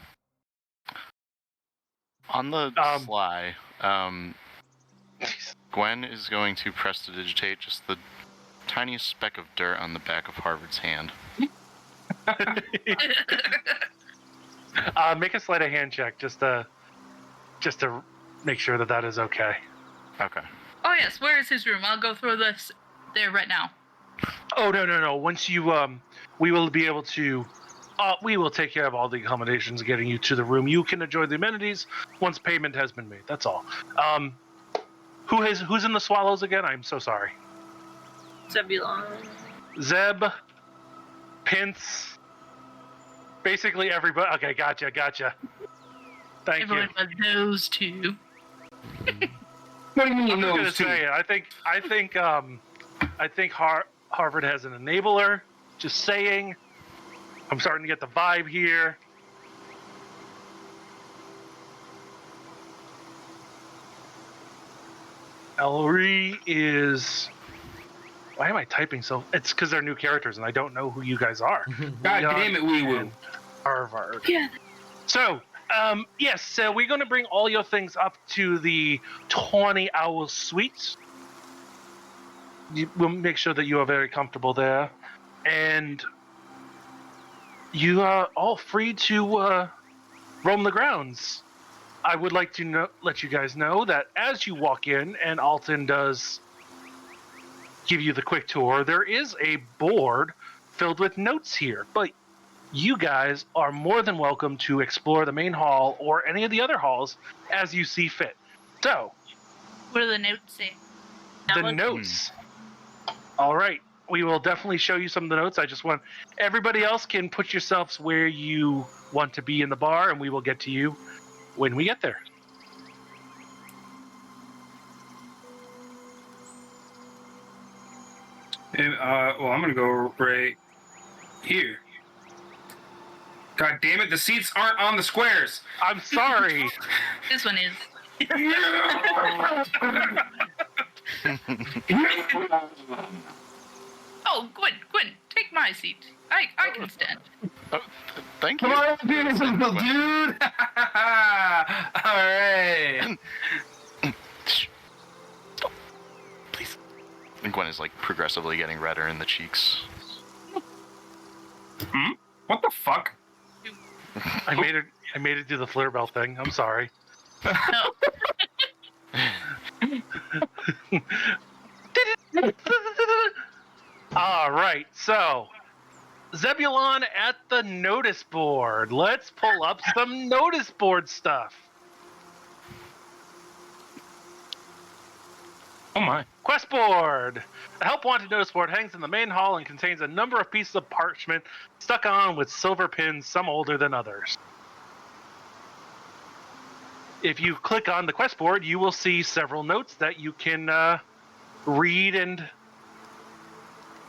On the sly, Gwen is going to prestidigitate just the tiniest speck of dirt on the back of Harvard's hand. Make a sleight of hand check just to make sure that is okay. Okay. Oh yes, where is his room? I'll go throw this there right now. Oh no! Once you we will be able to. We will take care of all the accommodations getting you to the room. You can enjoy the amenities once payment has been made. That's all. Who's in the swallows again? I'm so sorry. Zebulon. Zeb, Pince, basically everybody. Okay, gotcha. Thank Everyone you. but those two. What do you mean I'm just gonna those two? say, I think Harvard has an enabler. Just saying. I'm starting to get the vibe here. Ellery is. Why am I typing so? It's because they're new characters and I don't know who you guys are. God Leon damn it, WeeWoo. and Harvard. Yeah. So, yes, so we're going to bring all your things up to the 20-hour suite. We'll make sure that you are very comfortable there. And you are all free to roam the grounds. I would like to let you guys know that as you walk in and Alton does give you the quick tour, there is a board filled with notes here, but you guys are more than welcome to explore the main hall or any of the other halls as you see fit. So, What do the notes say? the notes. All right. We will definitely show you some of the notes. I just want everybody else can put yourselves where you want to be in the bar, and we will get to you when we get there. And, well, I'm gonna go right here. God damn it, the seats aren't on the squares. I'm sorry. This one is. Oh, Gwen, take my seat. I can stand. Thank you. Come on, dude. All right. Please. And Gwen is like progressively getting redder in the cheeks. What the fuck? I made it do the flare bell thing. I'm sorry. No. All right, so Zebulon at the notice board. Let's pull up some notice board stuff. Oh my. Quest board. A help wanted notice board hangs in the main hall and contains a number of pieces of parchment stuck on with silver pins, some older than others. If you click on the quest board, you will see several notes that you can read, and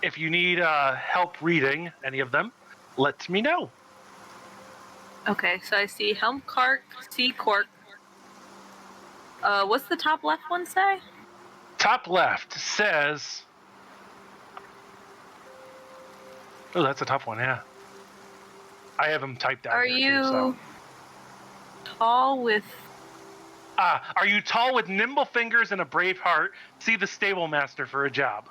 if you need help reading any of them, let me know. Okay, so I see Helm Clark, Sea Cork. What's the top left one say? Top left says... Oh, that's a tough one, yeah. I have them typed down Are here, you too, so. tall with... Are you tall with nimble fingers and a brave heart? See the stable master for a job.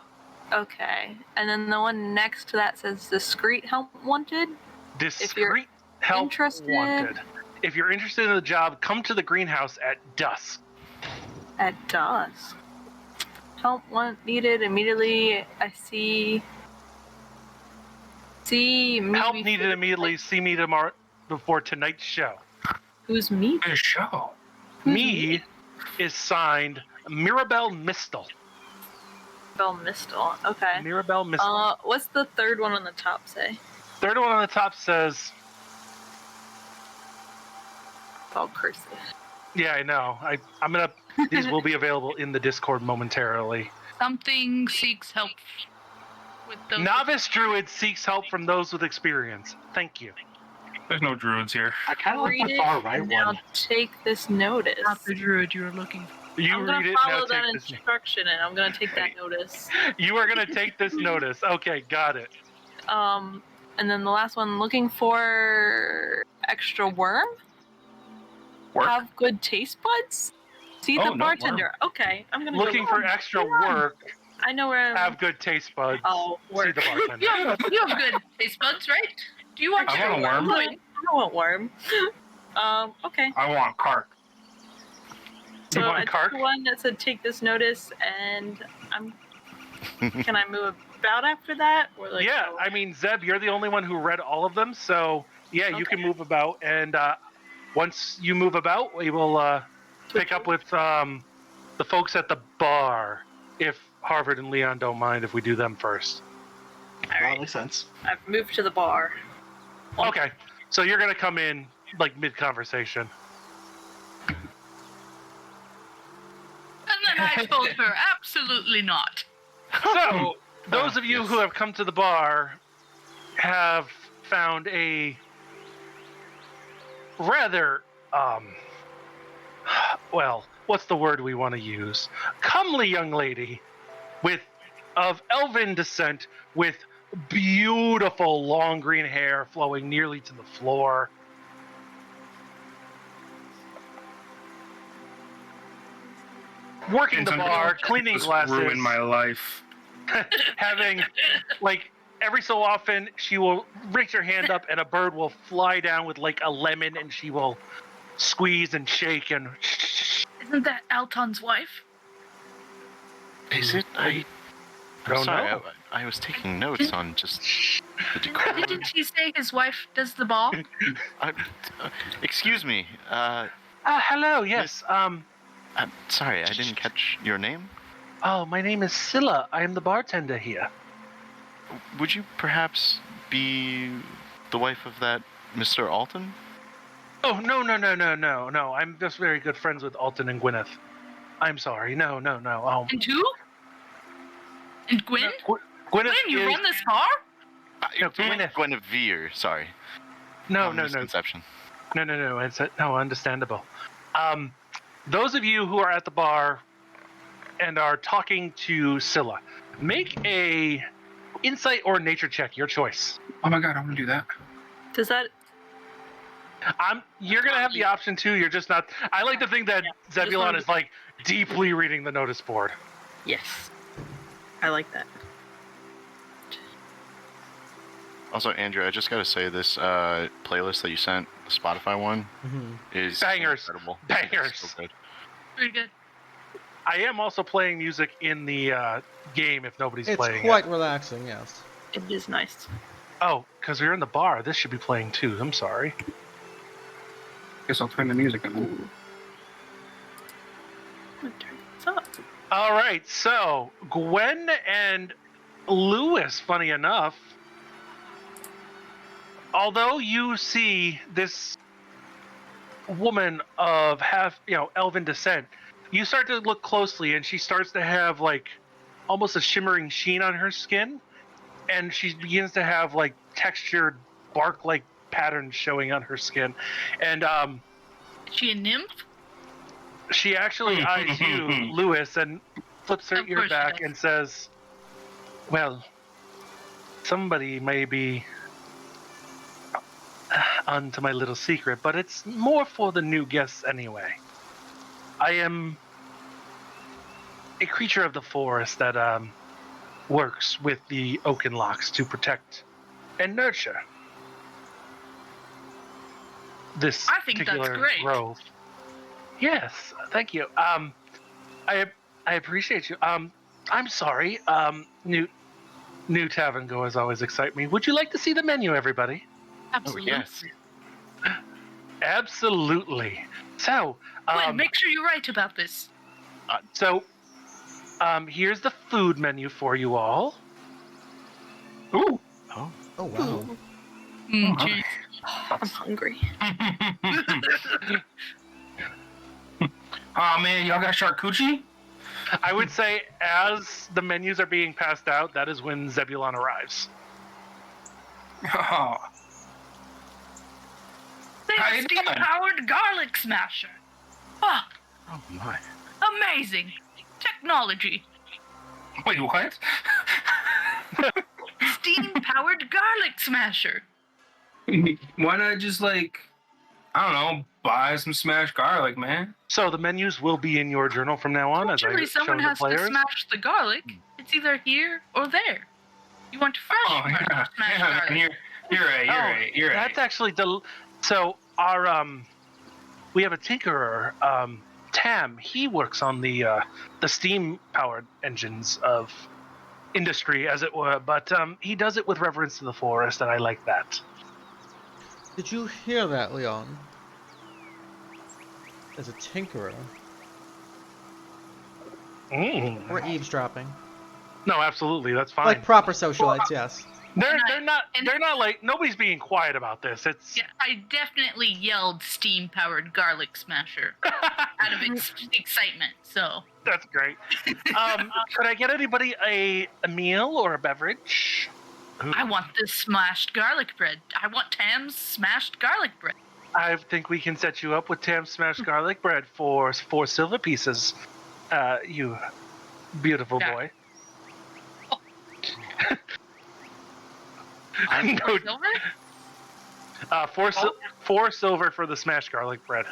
Okay, and then the one next to that says discreet help wanted. Discreet help interested- wanted. If you're interested in the job, come to the greenhouse at dusk. At dusk. Help needed immediately. I see. See me. Help needed immediately. See me tomorrow before tonight's show. Who's me? A show. Me is signed Mirabelle Mistel. Bell Mistel. Okay. Mirabelle Mistel. What's the third one on the top say? Third one on the top says, All cursive. yeah, I know. I'm gonna. These will be available in the Discord momentarily. Something seeks help with those. Novice druid seeks help from those with experience. Thank you. There's no druids here. I kind of like Read the it. far right Now one. take this notice. Not the druid you're looking for. You I'm read gonna it follow now. that Take this. instruction, and I'm gonna take that notice. You are gonna take this notice. Okay, got it. And then the last one, looking for extra worm. Work. Have good taste buds. See Oh, the no, bartender. Okay, I'm gonna Looking go for extra work. I know where. I'm... Have good taste buds. Oh, See work. the bartender. You have good taste buds, right? Do you want I want a worm. I want worm. Okay. I want Kark. So want I took Kark? the one that said take this notice, and Can I move about after that, or like? Yeah, oh, I mean, Zeb, you're the only one who read all of them, so yeah, you can Okay. move about, and once you move about, we will pick up with the folks at the bar, if Harvard and Léon don't mind if we do them first. That makes sense. I've moved to the bar. Okay, so you're gonna come in like mid-conversation. And then I told her, absolutely not. So, those of you who have come to the bar have found a rather, well, what's the word we want to use? Comely young lady of elven descent with beautiful long green hair flowing nearly to the floor. Working the bar, cleaning glasses. Ruin my life. Having, like, every so often she will reach her hand up and a bird will fly down with like a lemon and she will squeeze and shake and Isn't that Alton's wife? Is it? I'm don't sorry, know. I was taking notes on just the decorum. Didn't she say his wife does the ball? Excuse me. Hello, yes. I'm sorry, I didn't catch your name. Oh, my name is Scylla. I am the bartender here. Would you perhaps be the wife of that Mr. Alton? Oh, no. I'm just very good friends with Alton and Gwyneth. I'm sorry. No. Oh, And who? And Gwen? Gwyneth Gwen, you is... run this bar? No, Gwyneth. Gwenivyre, sorry. No. Misconception. No. It's understandable. Those of you who are at the bar and are talking to Scylla, make a insight or nature check, your choice. Oh my god, I'm gonna do that. Does that? You're gonna have the option too. You're just not. I like to think that Zebulon is like deeply reading the notice board. Yes. I like that. Also, Andrew, I just gotta say this playlist that you sent, the Spotify one, is Bangers. incredible. Bangers. It's so good. Pretty good. I am also playing music in the game if nobody's It's playing quite it. relaxing, yes. It is nice. Oh, because we're in the bar. This should be playing too. I'm sorry. Guess I'll turn the music on. I'm gonna turn this up. All right, so Gwen and Louis, funny enough, although you see this woman of elven descent, you start to look closely and she starts to have like almost a shimmering sheen on her skin, and she begins to have like textured bark-like patterns showing on her skin, and Is she a nymph? she actually eyes you, Louis, and flips her Of ear course she back does. and says, well, somebody may be onto my little secret, but it's more for the new guests anyway. I am a creature of the forest that works with the oaken locks to protect and nurture this I think that's particular great. grove. Yes, thank you. I appreciate you. I'm sorry. New tavern goers always excite me. Would you like to see the menu, everybody? Absolutely. Oh, yes. Absolutely. So, Gwen, make sure you write about this. Here's the food menu for you all. Ooh. Oh wow. Jeez. I'm hungry. Oh man, y'all got charcuterie? I would say as the menus are being passed out, that is when Zebulon arrives. Oh. They How have you doing? steam-powered garlic smasher. Oh, Oh my. amazing. Technology. Wait, what? Steam-powered garlic smasher. Why not just like, I don't know, buy some smashed garlic, man? So the menus will be in your journal from now on, as I Actually, show someone the has to players. smash the garlic. It's either here or there. You want fresh Oh yeah, smashed yeah, garlic. man, you're right. That's actually so our we have a tinkerer, Tam. He works on the steam powered engines of industry, as it were, but he does it with reverence to the forest, and I like that. Did you hear that, Léon? As a tinkerer. We're eavesdropping. No, absolutely, that's fine. Like proper socialites, yes. They're not like, nobody's being quiet about this. It's Yeah, I definitely yelled steam-powered garlic smasher out of excitement. So that's great. Could I get anybody a meal or a beverage? I want this smashed garlic bread. I want Tam's smashed garlic bread. I think we can set you up with Tam's smashed garlic bread for 4 silver pieces. You beautiful boy. No, Silver? 4 silver for the smashed garlic bread.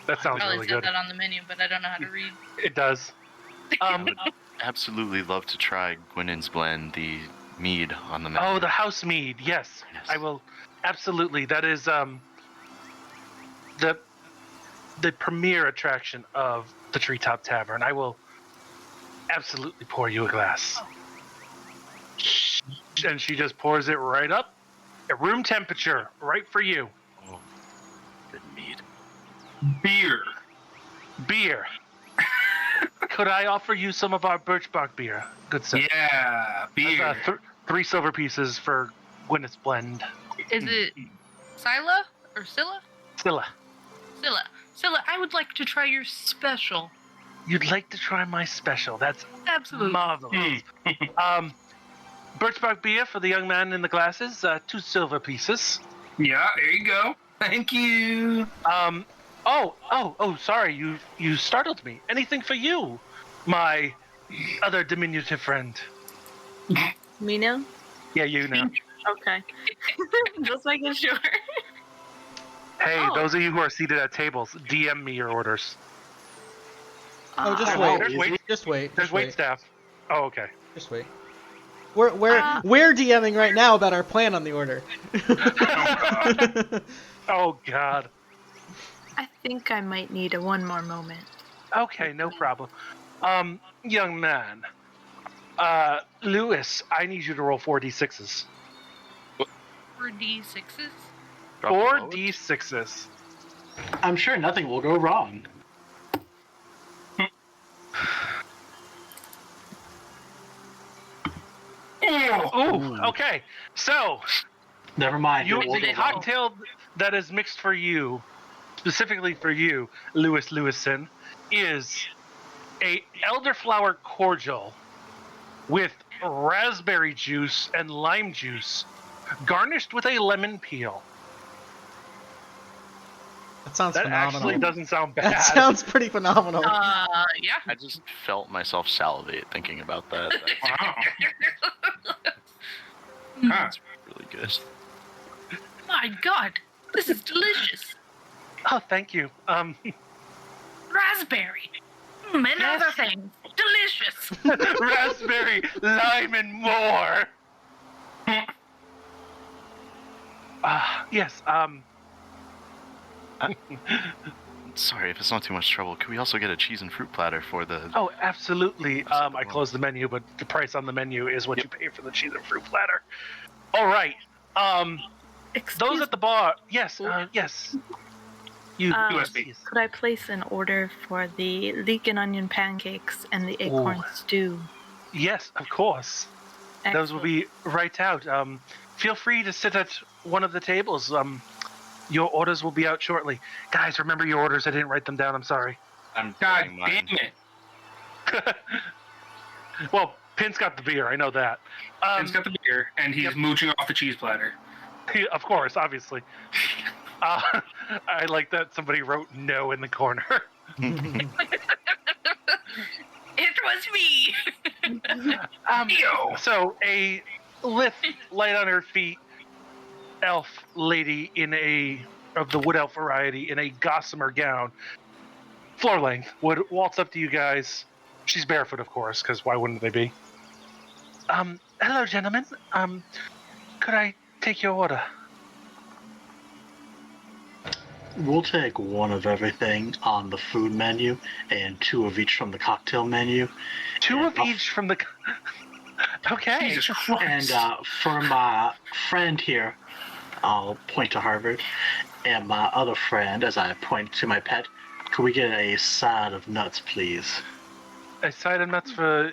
That sounds Probably really said good. that on the menu, but I don't know how to read. It does. Absolutely love to try Gwynyn's blend, the mead on the menu. Oh, the house mead. Yes, I will. Absolutely. That is the premier attraction of the Treetop Tavern. I will absolutely pour you a glass. And she just pours it right up at room temperature, right for you. Oh, good mead. Beer. Could I offer you some of our birch bark beer? Good sir. Yeah, beer. 3 silver pieces for Gwyneth's blend. Is it Scylla or Scylla? Scylla, Scylla, I would like to try your special. you'd like to try my special. That's Absolutely. marvelous. Birch bark beer for the young man in the glasses, 2 silver pieces. Yeah, there you go. Thank you. Sorry, you startled me. Anything for you, my other diminutive friend? Me now? Yeah, you know. Okay. Just making sure. Hey, Oh. those of you who are seated at tables, DM me your orders. Oh, just Oh, wait. there's wait. Just wait. There's Just wait wait. staff. Oh, okay. Just wait. We're DMing right now about our plan on the order. Oh, God. I think I might need one more moment. Okay, no problem. Young man. Lewis, I need you to roll 4d6s. 4d6s? 4d6s. I'm sure nothing will go wrong. Ooh, okay. So, Never mind. you it will the go wrong. cocktail that is mixed for you, specifically for you, Louison, is a elderflower cordial with raspberry juice and lime juice, garnished with a lemon peel. That sounds That phenomenal. actually doesn't sound bad. That sounds pretty phenomenal. Yeah. I just felt myself salivate thinking about that. Wow. That's really good. My God, this is delicious. Oh, thank you. Raspberry. And other things. Delicious. Raspberry, lime, and more. Yes. sorry, if it's not too much trouble, could we also get a cheese and fruit platter for the... Oh, absolutely. I closed the menu, but the price on the menu is what you pay for the cheese and fruit platter. All right. Those at the bar. Yes. Yes. You. USB. Could I place an order for the leek and onion pancakes and the acorn stew? Yes, of course. Those will be right out. Feel free to sit at one of the tables. Your orders will be out shortly. Guys, remember your orders. I didn't write them down. I'm sorry. God damn it. Well, Pince got the beer. I know that. Pince got the beer, and he's mooching off the cheese platter. Of course, obviously. I like that somebody wrote no in the corner. It was me. So a lithe, light on her feet elf lady of the wood elf variety in a gossamer gown, floor length, would waltz up to you guys. She's barefoot, of course, because why wouldn't they be? Hello, gentlemen. Could I take your order? We'll take one of everything on the food menu and two of each from the cocktail menu. Two of each from the... Okay. Jesus Christ. And for my friend here, I'll point to Harvard, and my other friend, as I point to my pet, could we get a side of nuts, please? A side of nuts for...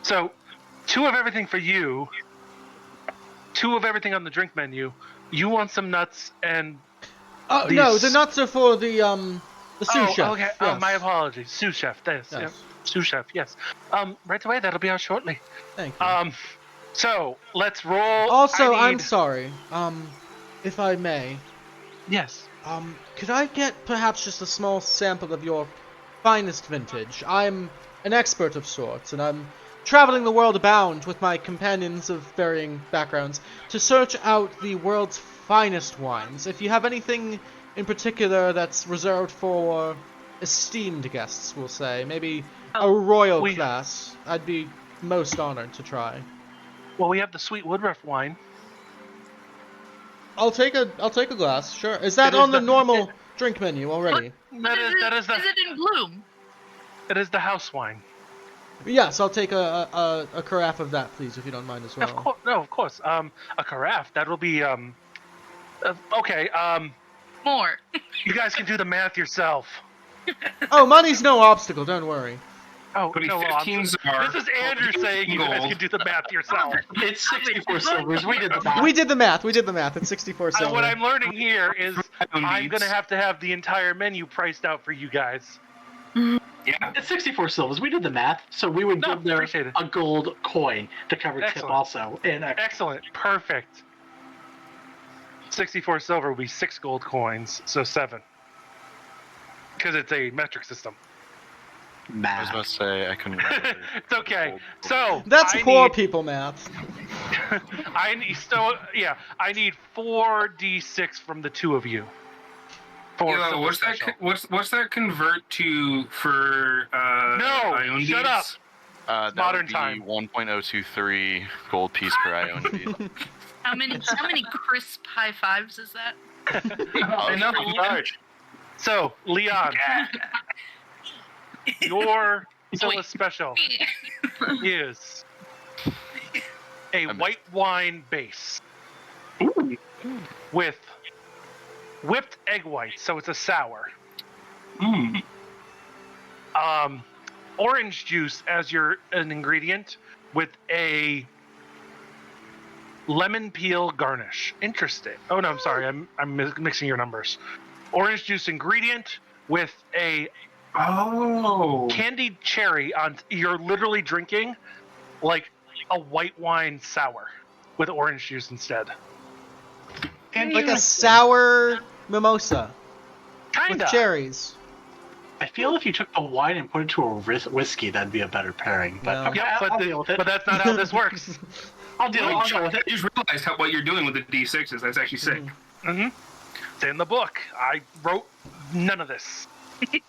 So, two of everything for you, two of everything on the drink menu. You want some nuts and... Oh, no, the nuts are for the sous chef. Okay. Yes. My apologies. Sous chef. Yes. Yes. Yep. Sous chef. Yes. Right away. That'll be out shortly. Thank you. So let's roll. Also, I'm sorry. If I may. Yes. Could I get perhaps just a small sample of your finest vintage? I'm an expert of sorts, and I'm traveling the world abound with my companions of varying backgrounds to search out the world's finest wines. If you have anything in particular that's reserved for esteemed guests, we'll say, maybe a royal class, I'd be most honored to try. Well, we have the sweet woodruff wine. I'll take a glass, sure. Is that on the normal drink menu already? That is Is it in bloom? It is the house wine. Yes, I'll take a carafe of that, please, if you don't mind as well. Of course. A carafe. That will be okay. More. You guys can do the math yourself. Oh, money's no obstacle. Don't worry. Oh, Putting no, 15 czar. this is Andrew saying you guys can do the math yourself. It's 64 silvers. We did the math. We did the math. It's 64 silver. What I'm learning here is I'm going to have the entire menu priced out for you guys. Yeah. It's 64 silvers. We did the math, so we would give there appreciate it. a gold coin to cover tip Excellent. also. And Excellent. Perfect. 64 silver will be 6 gold coins, so 7. Because it's a metric system. I was math. about to say, I couldn't remember. It's okay. So That's I poor need- people math. I need 4d6 from the two of you. Yo, what's that convert to for No, Ion shut beads? up. That Modern would be time. 1.023 gold piece per ion bead. How many crisp high fives is that? Enough. large. So, Léon, your Zilla special is a white wine base with whipped egg whites, so it's a sour. Mm. Orange juice as an ingredient with a lemon peel garnish. Interesting. Oh no, I'm sorry. I'm mixing your numbers. Orange juice ingredient with a candied cherry on. You're literally drinking like a white wine sour with orange juice instead. Like a sour mimosa Kinda. with cherries. I feel if you took the wine and put it to a whiskey, that'd be a better pairing. But No. okay, Yep, I'll deal with it. but that's not how this works. I'll deal with it. I just realized what you're doing with the D6s. That's actually sick. Mm-hmm. It's in the book. I wrote none of this. He's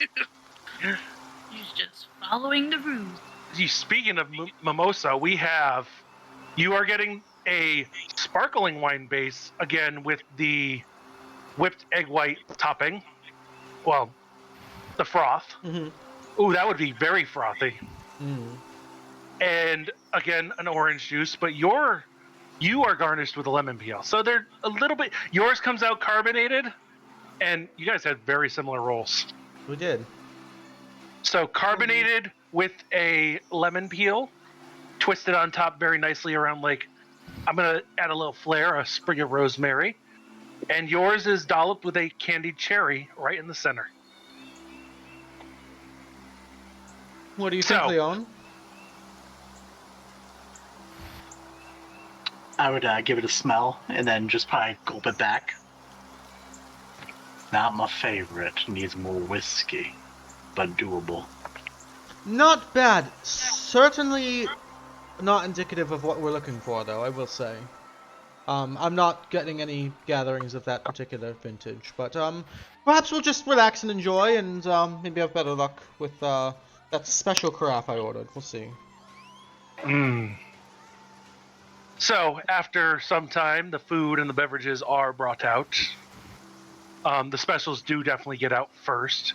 just following the rules. Speaking of mimosa, you are getting a sparkling wine base again with the whipped egg white topping. Well, the froth. Mm-hmm. Ooh, that would be very frothy. Mm. And again, an orange juice, but you are garnished with a lemon peel. So they're a little bit. Yours comes out carbonated, and you guys had very similar rolls. We did. So carbonated with a lemon peel, twisted on top very nicely around like. I'm gonna add a little flair, a sprig of rosemary, and yours is dolloped with a candied cherry right in the center. What do you think, Léon? I would give it a smell and then just probably gulp it back. Not my favorite. Needs more whiskey, but doable. Not bad. Certainly not indicative of what we're looking for, though, I will say. I'm not getting any gatherings of that particular vintage, but perhaps we'll just relax and enjoy, and maybe have better luck with that special carafe I ordered. We'll see. So, after some time, the food and the beverages are brought out. The specials do definitely get out first,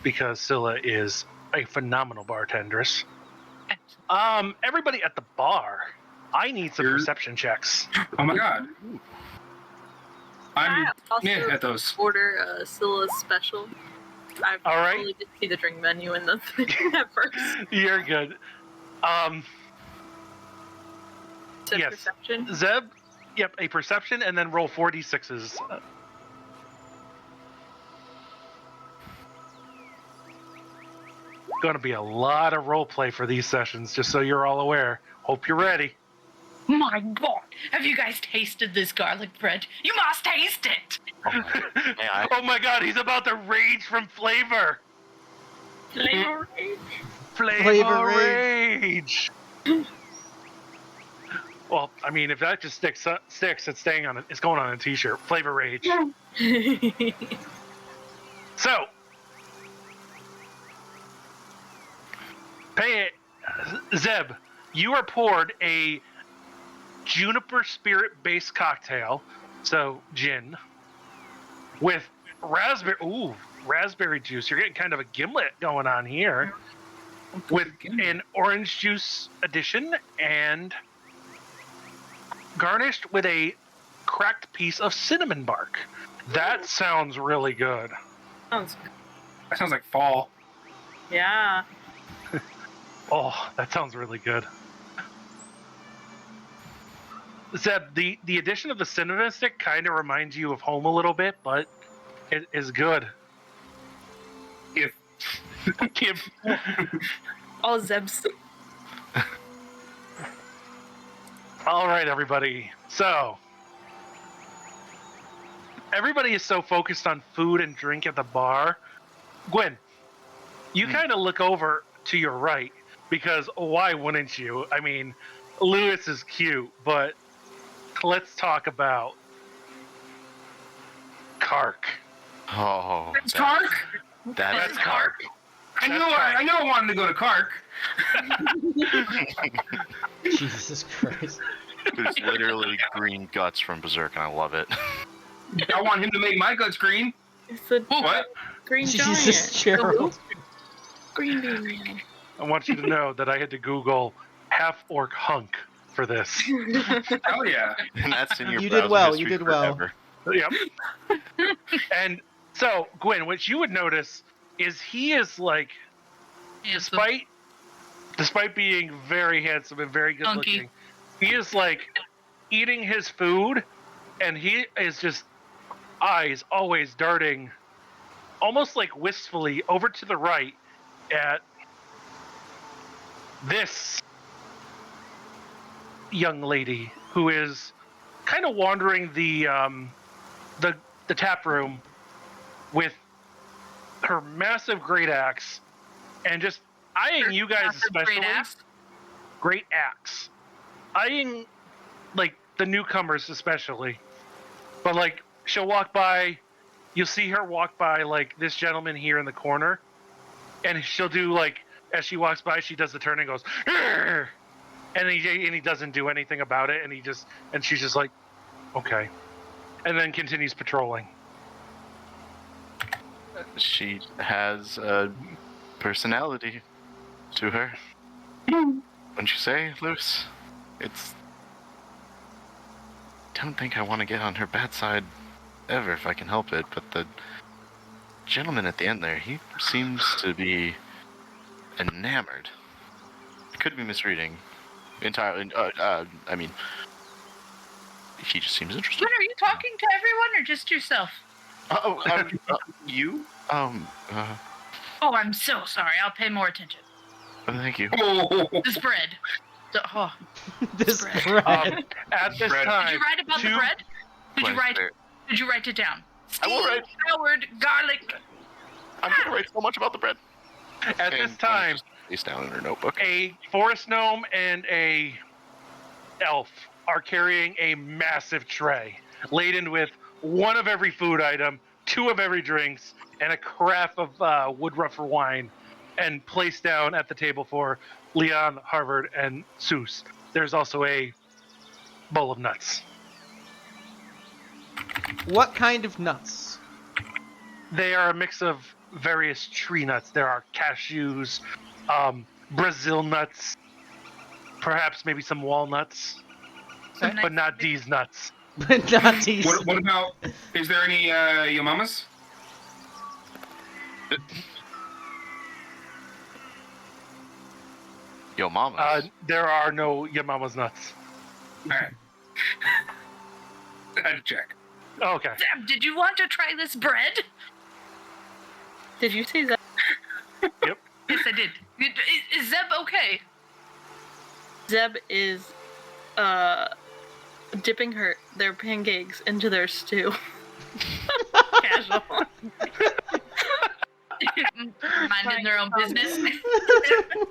because Scylla is a phenomenal bartendress. Everybody at the bar, I need some perception checks. Oh my god. I'm I also at those. order Scylla's special. I All right. only did see the drink menu in the thing at first. You're good. To Yes. perception. Zeb, yep, a perception, and then roll 4d6s. Going to be a lot of role play for these sessions, just so you're all aware. Hope you're ready. My God, have you guys tasted this garlic bread? You must taste it. Oh my god, he's about to rage from flavor. Flavor rage. Flavor rage. rage. Well, I mean, if that just sticks, it's staying on it. It's going on a t-shirt. Flavor rage. So, pay it, Zeb. You are poured a juniper spirit-based cocktail, so gin, with raspberry juice. You're getting kind of a gimlet going on here, with an orange juice addition and garnished with a cracked piece of cinnamon bark. That sounds really good. Sounds That sounds like fall. yeah. Oh, that sounds really good. Zeb, the addition of the cinnamon stick kind of reminds you of home a little bit, but it is good. If All Zeb's. All right, everybody. So, everybody is so focused on food and drink at the bar. Gwen, you kind of look over to your right, because why wouldn't you? I mean, Louis is cute, but let's talk about Kark. Oh, it's Kark. That's Kark. I knew I wanted to go to Kark. Jesus Christ. There's literally green guts from Berserk, and I love it. I want him to make my guts green. It's a What? green Jesus, giant. Gerald. Green bean. I want you to know that I had to Google half-orc hunk for this. Hell yeah. And that's in your You did browser well, history you did well. forever. Yep. And so, Gwen, what you would notice is he is like, despite being very handsome and very good Hunky. looking, he is like eating his food, and he is just eyes always darting almost like wistfully over to the right at this young lady who is kind of wandering the tap room with her massive great axe and just eyeing you guys Massive especially. great axe? Great axe. Eyeing like the newcomers especially. But like she'll walk by, you'll see her walk by like this gentleman here in the corner, and she'll do like as she walks by, she does the turn and goes, "Arr!" and he doesn't do anything about it, and she's just like, okay, and then continues patrolling. She has a personality to her. Wouldn't you say, Luce? Don't think I want to get on her bad side ever if I can help it, but the gentleman at the end there, he seems to be enamored. Could be misreading entirely. I mean, he just seems interested. What, are you talking to everyone or just yourself? You? Oh, I'm so sorry. I'll pay more attention. Thank you. This bread. This bread. bread. At this Bread. time, Did you write about the bread? Did you write it down? I will write. Howard, garlic. I'm gonna write so much about the bread. At this time, Face down in her notebook. a forest gnome and a elf are carrying a massive tray laden with one of every food item, two of every drinks, and a carafe of woodruffer wine, and placed down at the table for Léon, Harvard, and Seuss. There's also a bowl of nuts. What kind of nuts? They are a mix of various tree nuts. There are cashews, Brazil nuts, perhaps maybe some walnuts, Some but nice not these nuts. But not these. What about? Is there any Yamamas? Yo, mama. There are no Yamama's nuts. All right. I had to check. Okay. Sam, did you want to try this bread? Did you say that? Yep. Yes, I did. Is Zeb okay? Zeb is dipping their pancakes into their stew. Casual. Minding their own business.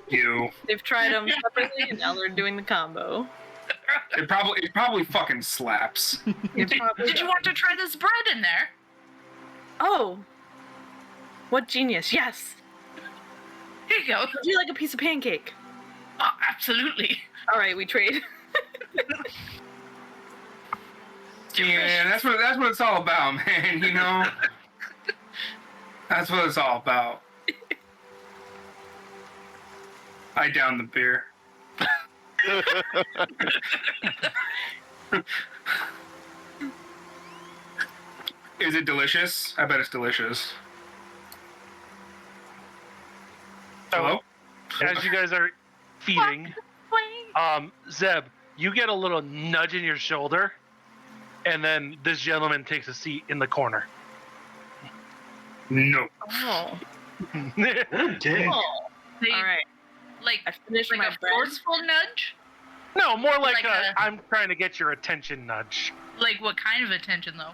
You. They've tried them separately and now they're doing the combo. It probably fucking slaps. Did you want to try this bread in there? Oh! What genius, yes! Here you go. Would you like a piece of pancake? Oh, absolutely. Alright, we trade. Yeah, that's what it's all about, man. You know, that's what it's all about. I down the beer. Is it delicious? I bet it's delicious. Hello? As you guys are feeding, Zeb, you get a little nudge in your shoulder, and then this gentleman takes a seat in the corner. No. Oh. Dick. They, Alright. Like, I finished like my a bread. forceful nudge? No, more like, Like a- I'm trying to get your attention nudge. Like, what kind of attention, though?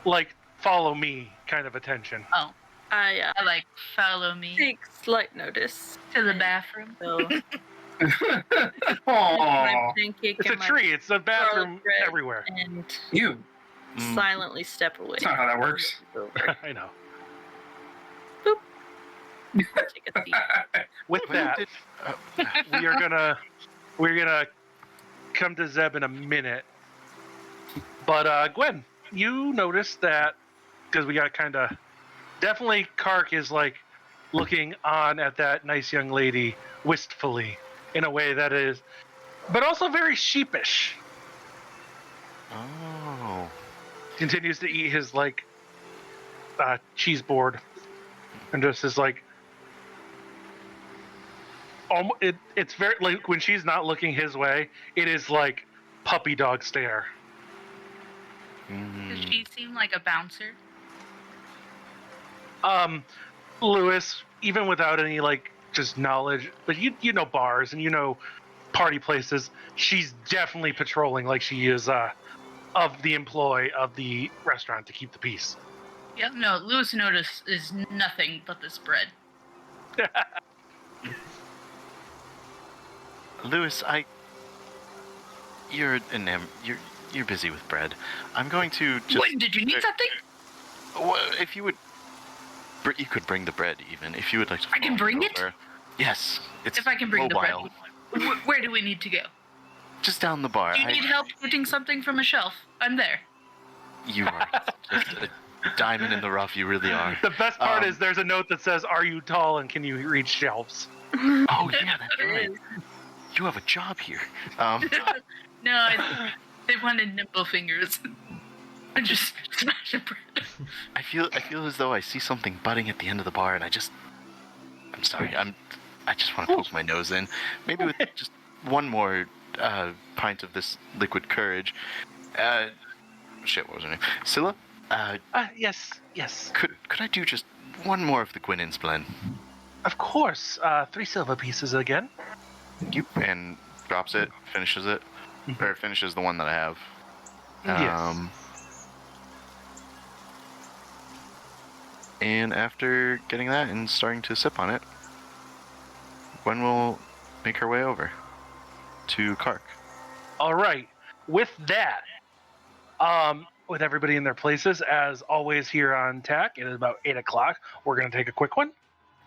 Like follow me kind of attention. Oh, I I like, follow me take slight notice. to the bathroom. So, Aww. my pancake It's a and my tree. It's a bathroom bread. everywhere. and You. silently step away. That's not how that works. Over. I know. Take a seat. With that, we're gonna come to Zeb in a minute. But Gwen, you noticed that because we got kind of definitely Kark is like looking on at that nice young lady wistfully in a way that is, but also very sheepish. Oh. Continues to eat his like cheese board and just is like. It's very like when she's not looking his way, it is like puppy dog stare. Does she seem like a bouncer? Lewis, even without any like just knowledge, but you know bars and you know party places, she's definitely patrolling like she is of the employee of the restaurant to keep the peace. Yeah, no, Louis notice is nothing but this bread. Lewis, you're busy with bread. I'm going to just. What, did you need something? Well, if you would, you could bring the bread even. If you would like to. I can follow me bring it? over. Yes, it's If I can bring mobile. the bread. Where do we need to go? Just down the bar. Do you need help getting something from a shelf? I'm there. You are just a diamond in the rough, you really are. The best part is there's a note that says, "Are you tall and can you reach shelves?" Oh yeah, that's There right. is. You have a job here. No, they wanted nimble fingers. And just smash a bread. I feel as though I see something budding at the end of the bar, and I'm sorry, I just want to poke my nose in. Maybe with just one more pint of this liquid courage. Shit, what was her name? Scylla? Yes. Could I do just one more of the Gwynyn's blend? Of course. 3 silver pieces again. Thank you. And drops it, finishes it, or finishes the one that I have. Yes. And after getting that and starting to sip on it, Gwen will make her way over to Kark. All right. With that, with everybody in their places, as always here on TAC, it is about 8 o'clock. We're going to take a quick one,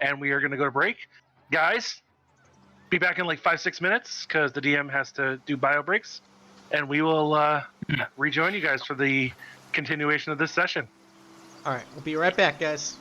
and we are going to go to break. Guys, be back in like 5-6 minutes, because the DM has to do bio breaks, and we will rejoin you guys for the continuation of this session. All right, we'll be right back, guys.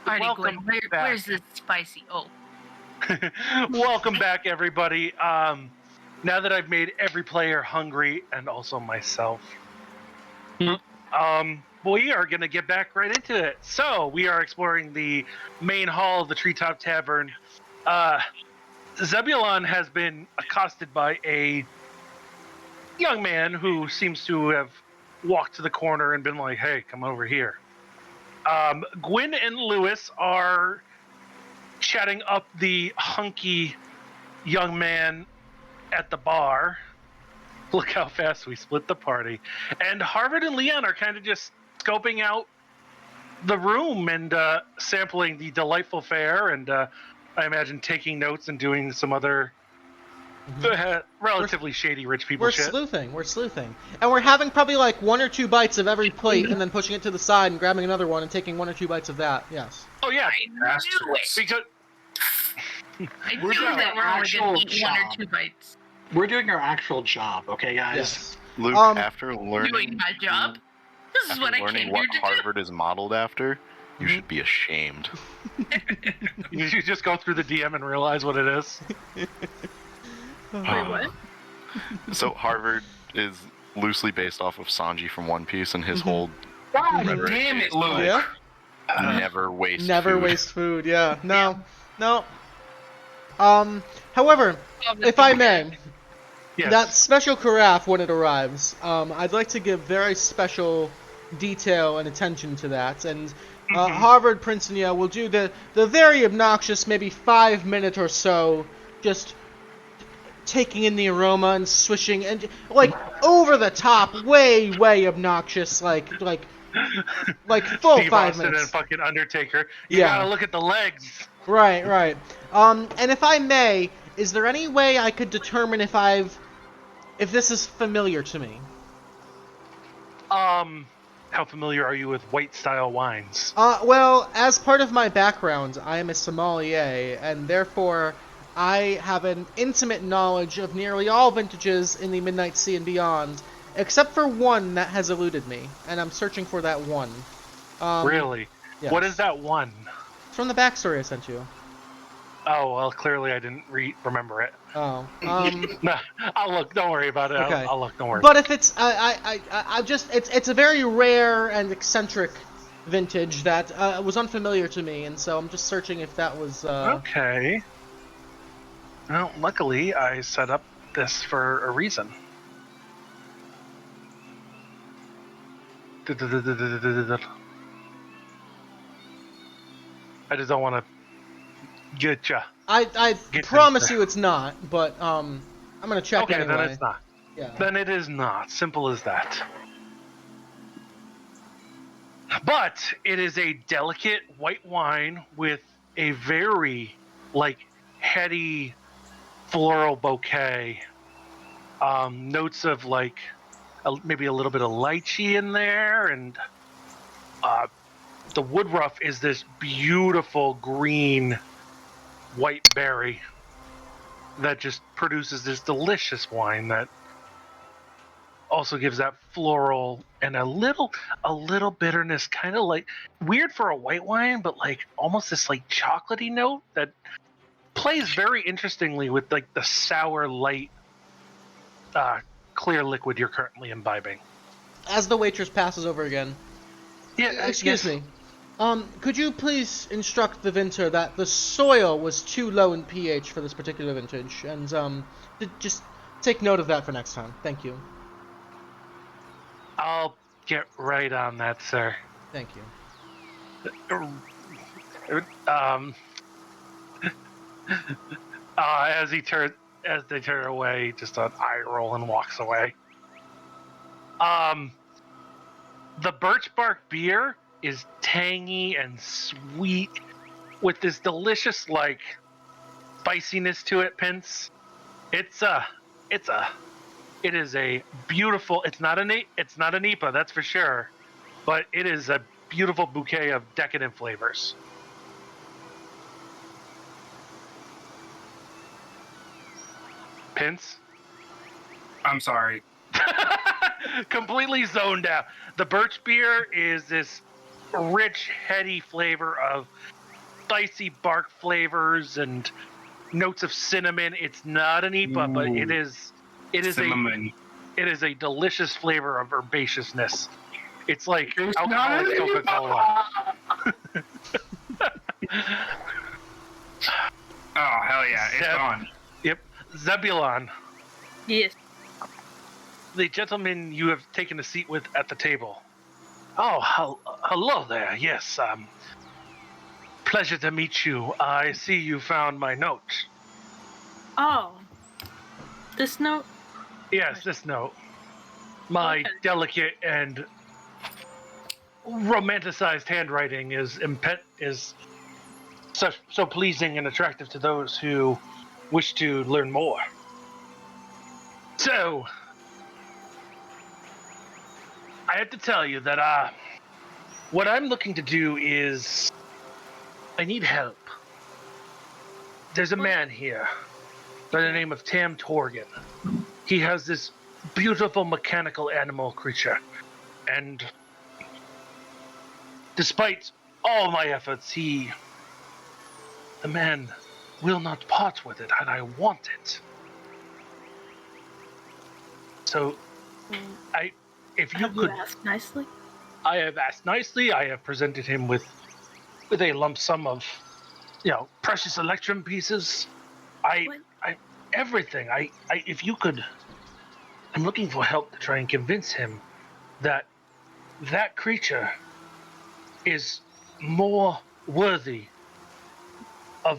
Alrighty, Welcome Gwen, back. where's this spicy? Oh, Welcome back, everybody. Now that I've made every player hungry and also myself, we are going to get back right into it. So we are exploring the main hall of the Treetop Tavern. Zebulon has been accosted by a young man who seems to have walked to the corner and been like, "Hey, come over here." Gwen and Louis are chatting up the hunky young man at the bar. Look how fast we split the party. And Harvard and Léon are kind of just scoping out the room and sampling the delightful fare, and I imagine taking notes and doing some other relatively shady rich people We're shit. sleuthing. And we're having probably like 1 or 2 bites of every plate and then pushing it to the side and grabbing another one and taking 1 or 2 bites of that. Yes. Oh yeah, Bastards. because I We're knew doing that an we're only actual gonna eat 1 or job. 2 bites. We're doing our actual job, okay, guys? Yes. Luke, after Doing learning my job. This is after what I learning came what here to do. Harvard is modeled after, you Mhm. should be ashamed. you just go through the DM and realize what it is. Wait, what? So Harvard is loosely based off of Sanji from One Piece, and his Mhm. whole God rhetoric damn it, is Luke. Yeah. never waste Never food. waste food. Yeah. No. However, if I may, Yes. that special carafe when it arrives, I'd like to give very special detail and attention to that. And Harvard, Princeton, Yale will do the very obnoxious, maybe 5-minute or so, just taking in the aroma and swishing and like over the top, way obnoxious, like full Steve 5 Austin minutes. and fucking Undertaker. You Yeah. gotta look at the legs. Right. And if I may, is there any way I could determine if this is familiar to me? How familiar are you with white style wines? Well, as part of my background, I am a sommelier, and therefore I have an intimate knowledge of nearly all vintages in the Midnight Sea and beyond, except for one that has eluded me, and I'm searching for that one. Really? Yes. What is that one? It's from the backstory I sent you. Oh, well, clearly I didn't remember it. Oh. No, I'll look. Don't worry about it. Okay. I'll look. Don't worry. But if it's, I just, it's a very rare and eccentric vintage that was unfamiliar to me, and so I'm just searching if that was. Okay. Well, luckily I set up this for a reason. I just don't want to get ya. I Get promise them. you it's not, but I'm gonna check Okay, anyway. then it's not. Yeah. Then it is not. Simple as that. But it is a delicate white wine with a very, heady floral bouquet. Notes of, maybe a little bit of lychee in there, and the woodruff is this beautiful green white berry that just produces this delicious wine that also gives that floral and a little bitterness, kind of like weird for a white wine, but almost this chocolatey note that plays very interestingly with the sour light clear liquid you're currently imbibing. As the waitress passes over again. Yeah, Excuse yes. me. Could you please instruct the vintner that the soil was too low in pH for this particular vintage, and just take note of that for next time. Thank you. I'll get right on that, sir. Thank you. As they turn away, just an eye roll and walks away. The birch bark beer is tangy and sweet with this delicious spiciness to it, Pince. It is a beautiful. It's not an IPA, that's for sure, but it is a beautiful bouquet of decadent flavors. Pince? I'm sorry. Completely zoned out. The birch beer is this rich, heady flavor of spicy bark flavors and notes of cinnamon. It's not an IPA, but it is Cinnamon. a delicious flavor of herbaceousness. It's like It's alcoholic not an Coca-Cola. Oh, hell yeah. It's gone. Yep. Zebulon, Yes. the gentleman you have taken a seat with at the table. Oh, hello there. Yes, pleasure to meet you. I see you found my note. Oh. This note? Yes, this note. My Okay. delicate and romanticized handwriting is so pleasing and attractive to those who wish to learn more. So, I have to tell you that what I'm looking to do is I need help. There's a man here by the name of Tam Torgan. He has this beautiful mechanical animal creature, and despite all my efforts, the man will not part with it, and I want it. So, if you Have could, you asked nicely? I have asked nicely. I have presented him with a lump sum of, precious electrum pieces. Everything. If you could, I'm looking for help to try and convince him that creature is more worthy of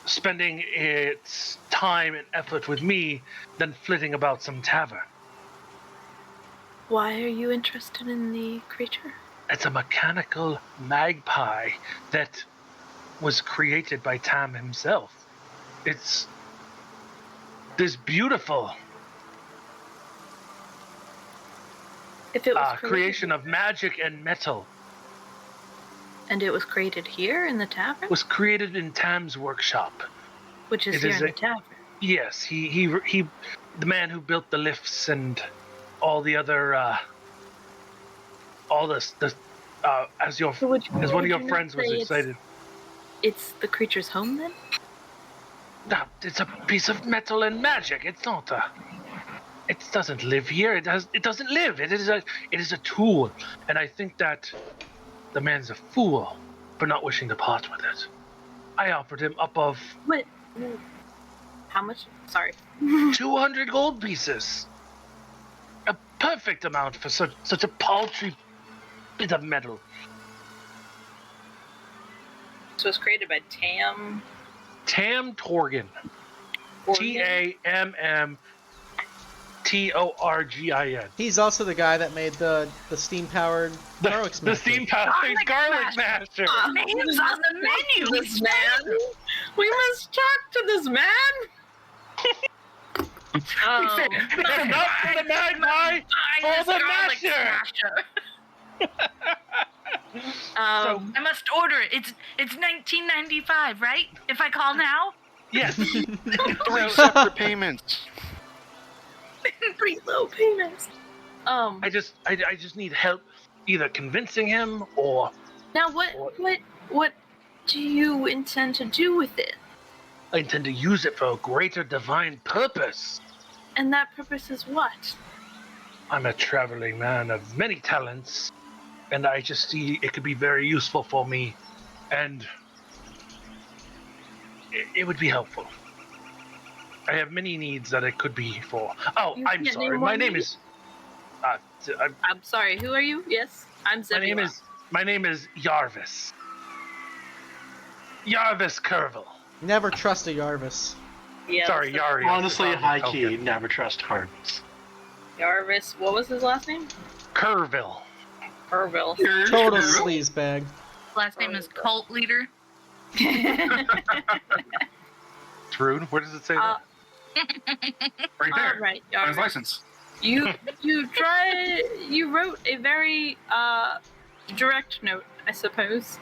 spending its time and effort with me than flitting about some tavern. Why are you interested in the creature? It's a mechanical magpie that was created by Tam himself. It's this beautiful If it was creation of magic and metal. And it was created here in the tavern? Was created in Tam's workshop. Which is it here is in the tavern. Yes, he the man who built the lifts and all the other all this as one of your friends was excited. It's the creature's home then? No, it's a piece of metal and magic. It's not it doesn't live here. It doesn't live. It is a tool, and I think that the man's a fool for not wishing to part with it. I offered him up of What? How much? Sorry. 200 gold pieces. A perfect amount for such a paltry bit of metal. So it's created by Tam Torgan. TAMMTORGIN. He's also the guy that made the steam-powered garlic The smasher. steam-powered garlic smasher. Name's on the menu. This man. We must talk to this man. Oh. Stand up for the magpie for the masher. I must order it. It's $19.95, right? If I call now? Yes. 3 separate payments. 3 low payments. I just need help either convincing him or Now what do you intend to do with it? I intend to use it for a greater divine purpose. And that purpose is what? I'm a traveling man of many talents, and I just see it could be very useful for me, and it would be helpful. I have many needs that it could be for. Oh, You I'm can't sorry. name My one name need? is. I'm sorry, who are you? Yes, I'm Zebulon. My name is Yarvis. Yarvis Curville. Never trust a Yarvis. Yeah, Sorry, that's Yari. Honestly, high key, Okay. never trust cards. Yarvis. What was his last name? Curville. Irville. Total sleazebag. Last name is Cult Leader. It's rude. Where does it say that? Right there. All right, On his Yarvis. license. You wrote a very direct note, I suppose.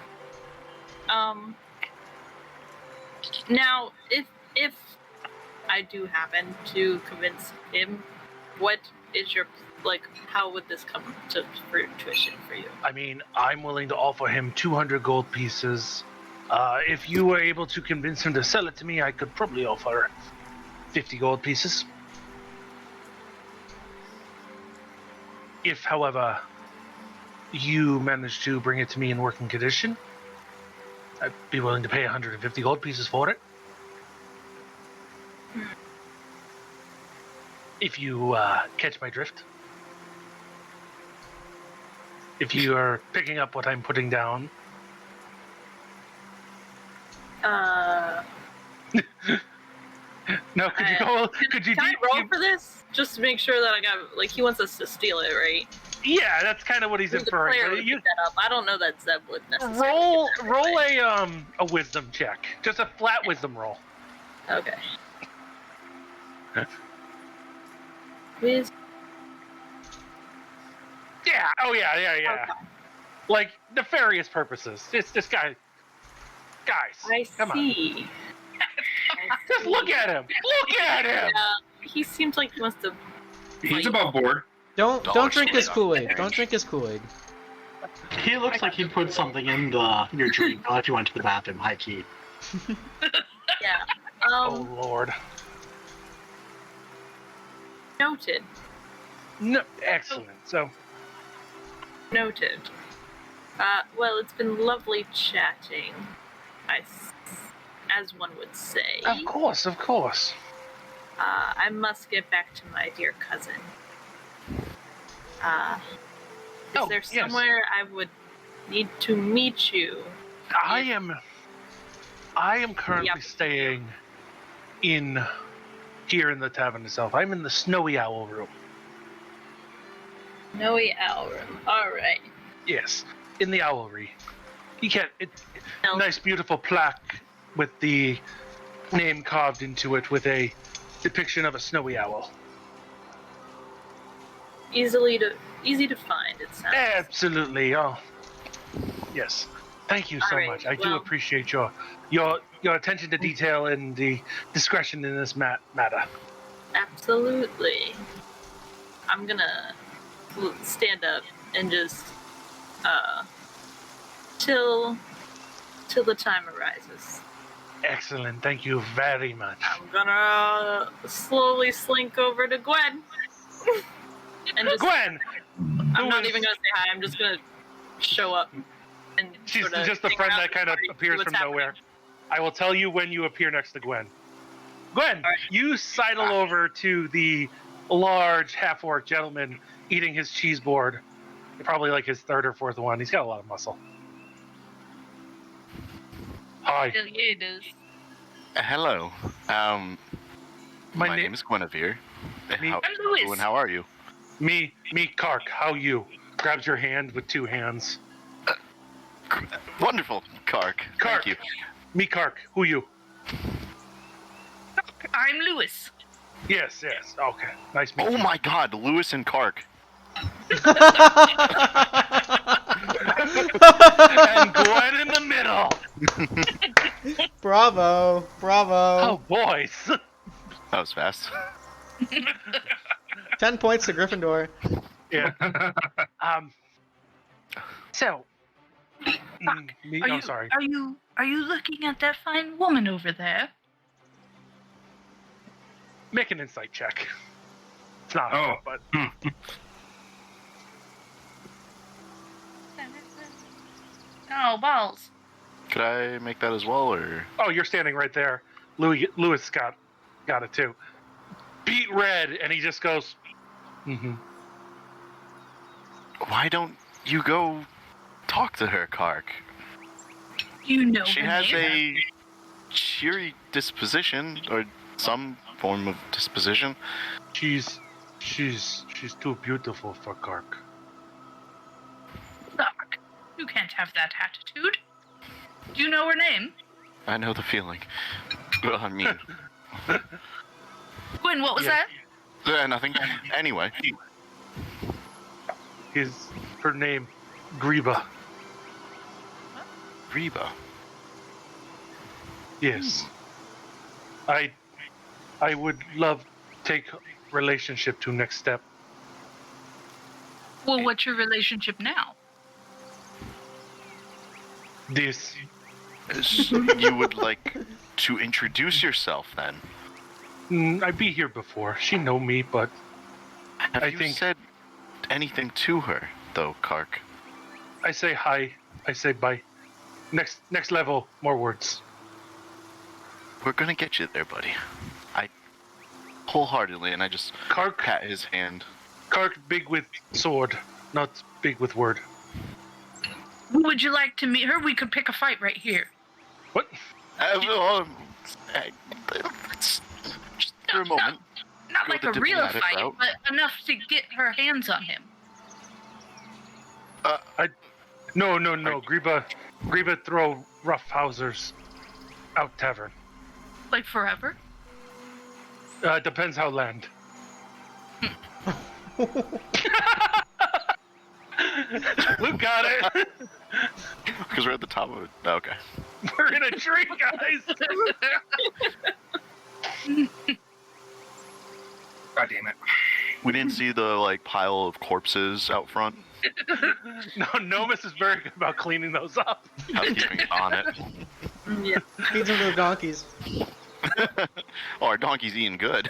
Now, if I do happen to convince him, what is your how would this come to fruition for you? I mean, I'm willing to offer him 200 gold pieces. If you were able to convince him to sell it to me, I could probably offer 50 gold pieces. If, however, you manage to bring it to me in working condition, I'd be willing to pay 150 gold pieces for it. If you catch my drift. If you are picking up what I'm putting down. No, could you go? Can I roll for this? Just to make sure that I got he wants us to steal it, right? Yeah, that's kind of what he's inferring. I don't know that Zeb would necessarily. Roll a wisdom check, just a flat wisdom roll. Okay. Huh? Wisdom. Yeah. Oh yeah. Okay. Like nefarious purposes. It's this guy. Guys, come on. Just look at him. Look at him. He seems like he wants to. He's above board. Don't drink his Kool-Aid. Don't drink his Kool-Aid. He looks like he'd put something in your drink if you went to the bathroom, high key. Yeah. Oh Lord. Noted. No, excellent. So. Noted. Well, it's been lovely chatting. As one would say. Of course. I must get back to my dear cousin. Is there somewhere I would need to meet you? I am currently staying here in the tavern itself. I'm in the Snowy Owl room. Snowy Owl room. All right. Yes, in the owlery. You can't. Nice, beautiful plaque with the name carved into it with a depiction of a snowy owl. Easy to find, it sounds. Absolutely. Oh, yes. Thank you so much. I do appreciate your attention to detail and the discretion in this matter. Absolutely. I'm gonna stand up and just till the time arises. Excellent. Thank you very much. I'm gonna slowly slink over to Gwen. And just, Gwen! I'm not even gonna say hi. I'm just gonna show up. And she's sort of just the friend that kind of appears from nowhere. I will tell you when you appear next to Gwen. Gwen, you sidle over to the large half-orc gentleman eating his cheese board. Probably like his third or fourth one. He's got a lot of muscle. Hi. Hell yeah, it does. Hello. My name is Gwenivyre. I'm Louis. How are you? Me, Kark. How you? Grabs your hand with two hands. Wonderful, Kark. Thank you. Me, Kark. Who you? I'm Louis. Yes. Okay. Nice meeting you. Oh my God, Louis and Kark. And Gwen in the middle. Bravo. Oh, boys. That was fast. 10 points to Gryffindor. Yeah. So. Sorry. Are you looking at that fine woman over there? Make an insight check. It's not. Oh. But. Oh, balls. Could I make that as well, or? Oh, you're standing right there. Louis got it too. Beat red, and he just goes. Mm-hmm. Why don't you go talk to her, Kark? You know she her has name. a cheery disposition, or some form of disposition. She's too beautiful for Kark. Look, you can't have that attitude. Do you know her name? I know the feeling. Well, I mean, Gwen, what was that? Nothing. Anyway. Her name, Greba. Reba. Yes. I would love to take relationship to next step. Well, what's your relationship now? This. You would like to introduce yourself then? I be here before. She know me, but Have you said anything to her, though, Kark? I say hi. I say bye. Next level, more words. We're gonna get you there, buddy. I wholeheartedly, and I just pat his hand. Kark big with sword, not big with word. Would you like to meet her? We could pick a fight right here. What? Just for a moment. Not Go like the a real diplomatic fight, route. but enough to get her hands on him. No. Greba throw rough housers out tavern. Like forever? Depends how land. Luke got it. Because we're at the top of it. Okay. We're in a tree, guys. God damn it. We didn't see the pile of corpses out front. No, Nomus is very good about cleaning those up. Housekeeping on it. Yeah. Feeds them to the donkeys. Oh, our donkey's eating good.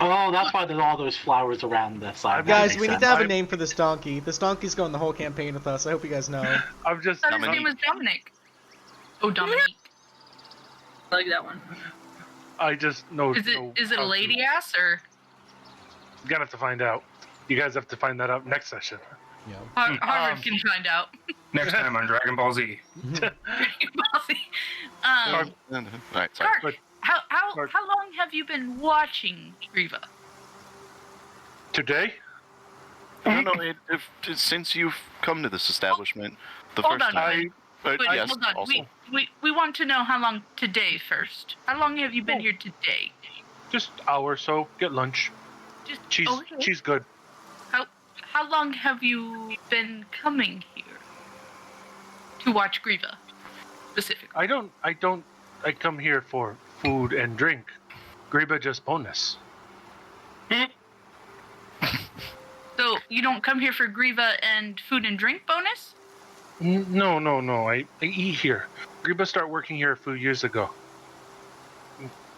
Oh, that's why there's all those flowers around the side. That Guys, makes we need sense. to have a name for this donkey. This donkey's going the whole campaign with us. I hope you guys know. I'm just. I thought his name was Dominic. Oh, Dominique. I like that one. I just know. Is it a lady ass or? You gotta have to find out. You guys have to find that out next session. Yeah. Harvard can find out. Next time on Dragon Ball Z. Alright, sorry. Kark, how long have you been watching Greba? Today? No, since you've come to this establishment, the Hold first on, time. But Yes, hold on. also. We want to know how long today first. How long have you been here today? Just hour or so. Get lunch. Just okay. She's good. How long have you been coming here to watch Greba specifically? I come here for food and drink. Greba just bonus. So you don't come here for Greba and food and drink bonus? No. I eat here. Greba started working here a few years ago.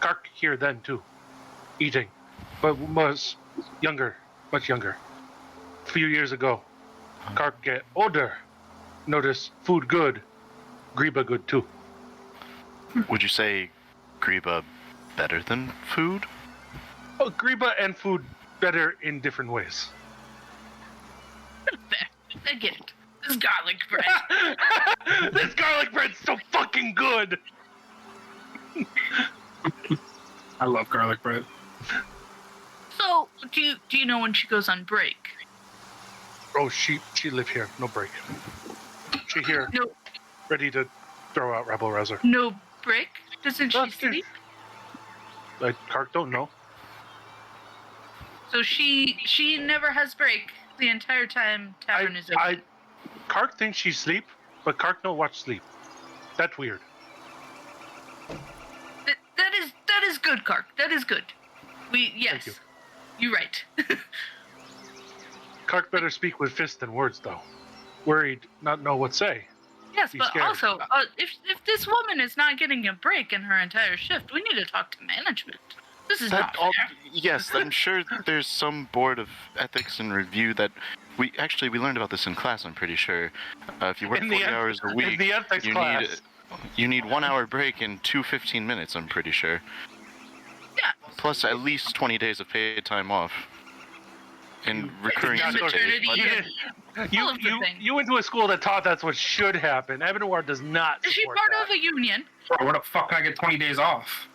Kark here then too. Eating. But was younger. Much younger. A few years ago. Kark get older. Notice food good. Greba good too. Would you say Greba better than food? Oh, Greba and food better in different ways. I get it. This garlic bread. This garlic bread's so fucking good. I love garlic bread. So, do you know when she goes on break? Oh, she live here. No break. She here. No. Ready to throw out rabble rouser. No break? Doesn't she That's sleep? Kark don't know. So she never has break the entire time tavern is open. Kark thinks she sleep, but Kark no watch sleep. That's weird. That is good, Kark. That is good. Yes. Thank you. You're right. Kark better speak with fists than words, though. Worried, not know what say. Yes, He's but scared. also, if this woman is not getting a break in her entire shift, we need to talk to management. This is not fair. Yes, I'm sure there's some board of ethics and review that we learned about this in class. I'm pretty sure. If you work In 40 the hours a week, in the ethics class. you need 1 hour break and 2 15 minutes. I'm pretty sure. Yeah. Plus at least 20 days of paid time off. And recurring And sick days. maternity but- all of the things. You went to a school that taught that's what should happen. Avonwar does not Is she support part that. of a union? Bro, where the fuck can I get 20 days off?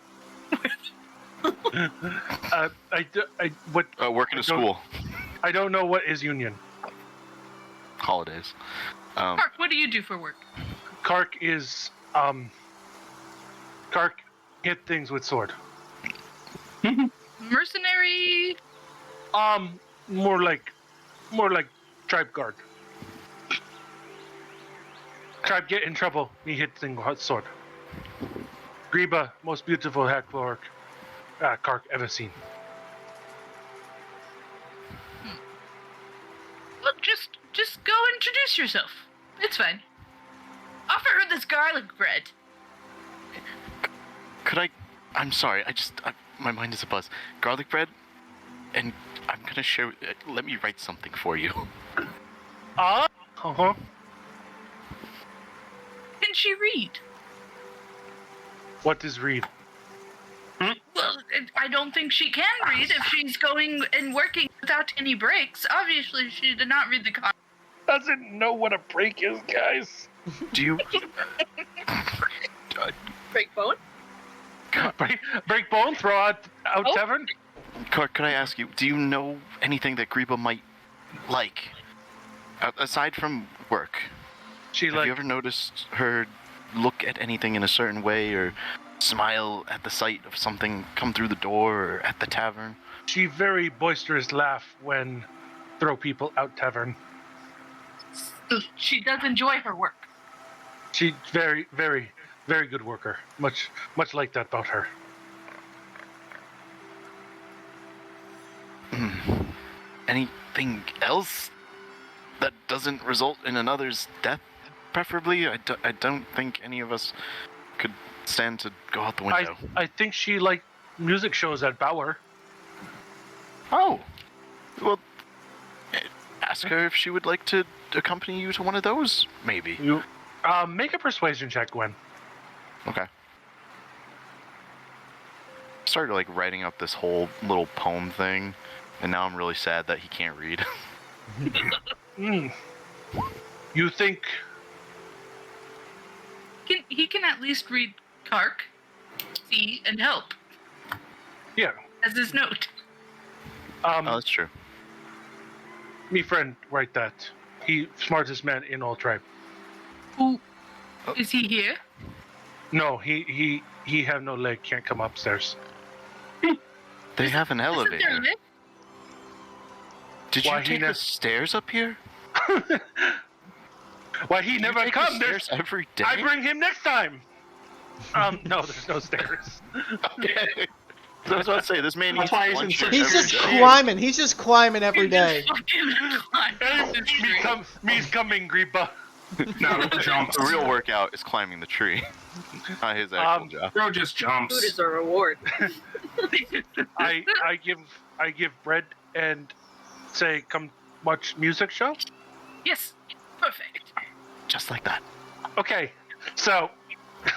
work in a school. I don't know what is union. Holidays. Kark, what do you do for work? Kark is Kark hit things with sword. Mercenary More like tribe guard. Tribe get in trouble. Me hit thing hot sword. Greba, most beautiful hack Kark ever seen. Well, just go introduce yourself. It's fine. Offer her this garlic bread. Could I? I'm sorry. My mind is a buzz. Garlic bread, and I'm gonna show. Let me write something for you. Uh-huh. Can she read? What is read? Well, I don't think she can read if she's going and working without any breaks. Obviously, she did not read the contract. Doesn't know what a break is, guys. Do you? Break bone? break bone, throw out tavern. Could I ask you? Do you know anything that Greba might like, aside from work? Have you ever noticed her look at anything in a certain way, or smile at the sight of something come through the door, or at the tavern? She very boisterous laugh when throw people out tavern. She does enjoy her work. She's very, very, very good worker. Much like that about her. Anything else that doesn't result in another's death, preferably? I don't think any of us could stand to go out the window. I think she liked music shows at Bauer. Oh. Well, ask her if she would like to accompany you to one of those, maybe. You make a persuasion check, Gwen. Okay. Started like writing up this whole little poem thing, and now I'm really sad that he can't read. You think He can at least read Kark, see, and help. Yeah. As his note. Oh, that's true. Me friend write that. He smartest man in all tribe. Who is he here? No, he have no leg, can't come upstairs. They have an Isn't there elevator. a lift? Did you take the stairs up here? Why he never take come? the stairs every day? I bring him next time. No, there's no stairs. Okay. I was about to say, this man needs That's why he's lunch in every He's just day. climbing. He's just climbing every day. Me's coming, Greba. No, Ro jumps. The real workout is climbing the tree. Not his actual job. Ro just jumps. Food is a reward. I give bread and say, come watch music show. Yes, perfect. Just like that. Okay, so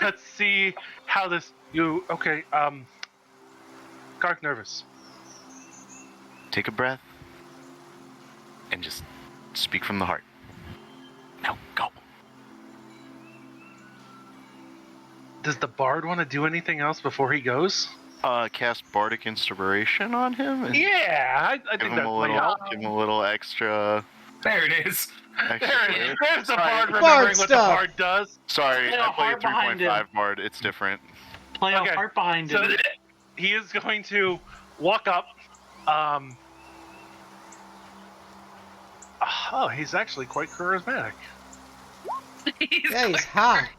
let's see how this Kark nervous. Take a breath and just speak from the heart. Now, go. Does the bard want to do anything else before he goes? Cast Bardic Inspiration on him? And Yeah, I give think him that a might little, help. give him a little extra. There it is. There's the bard Bard remembering what the stuff. bard does. Sorry, Play a I played heart behind 3.5 Bard. It's different. Play a Okay, heart behind So it. he is going to walk up. Oh, he's actually quite charismatic. Yeah, he's hot.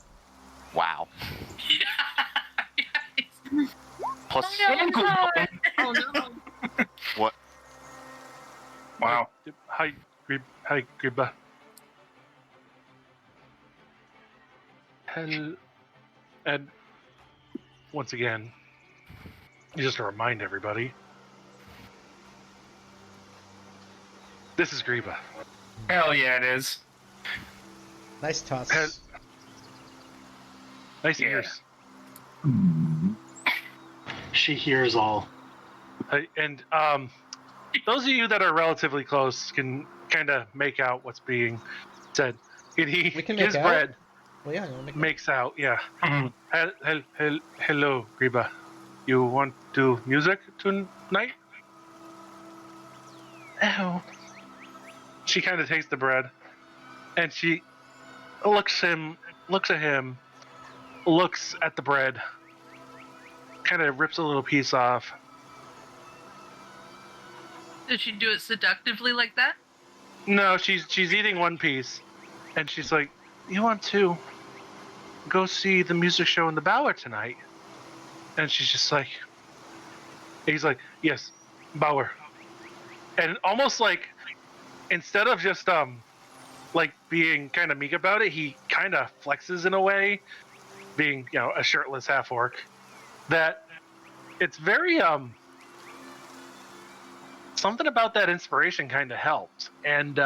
Wow. Plus, Oh no. what? Wow. Hi, Greba. And once again, just to remind everybody, this is Greba. Hell yeah, it is. Nice toss. Nice Yeah. ears. She hears all. And those of you that are relatively close can kind of make out what's being said. And he, We can make his out? bread Well, yeah, no, make makes out, yeah. Mhm. Hello, Greba. You want to music tonight? Oh. She kind of takes the bread, and she looks at him, looks at the bread, kind of rips a little piece off, Does she do it seductively like that? No, she's eating one piece, and she's like, "You want to go see the music show in the Bower tonight?" And she's just like, he's like, "Yes, Bower." And almost like, instead of just like being kind of meek about it, he kind of flexes in a way, being a shirtless half orc, that it's very something about that inspiration kind of helped. And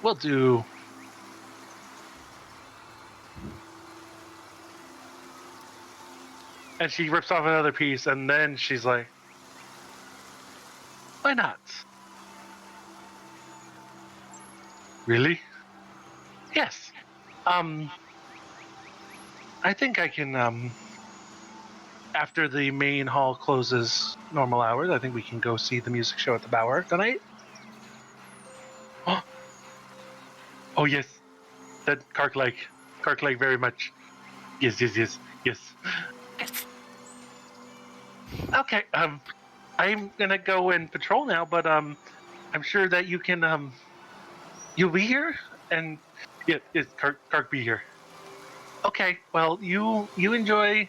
we'll do. And she rips off another piece, and then she's like, "Why not?" Really? Yes. I think I can, after the main hall closes normal hours, I think we can go see the music show at the Bower tonight. Oh, yes. That Kark like very much. Yes. Okay, I'm gonna go and patrol now, but, I'm sure that you can, you'll be here? And, yes, Kark be here. Okay, well, you enjoy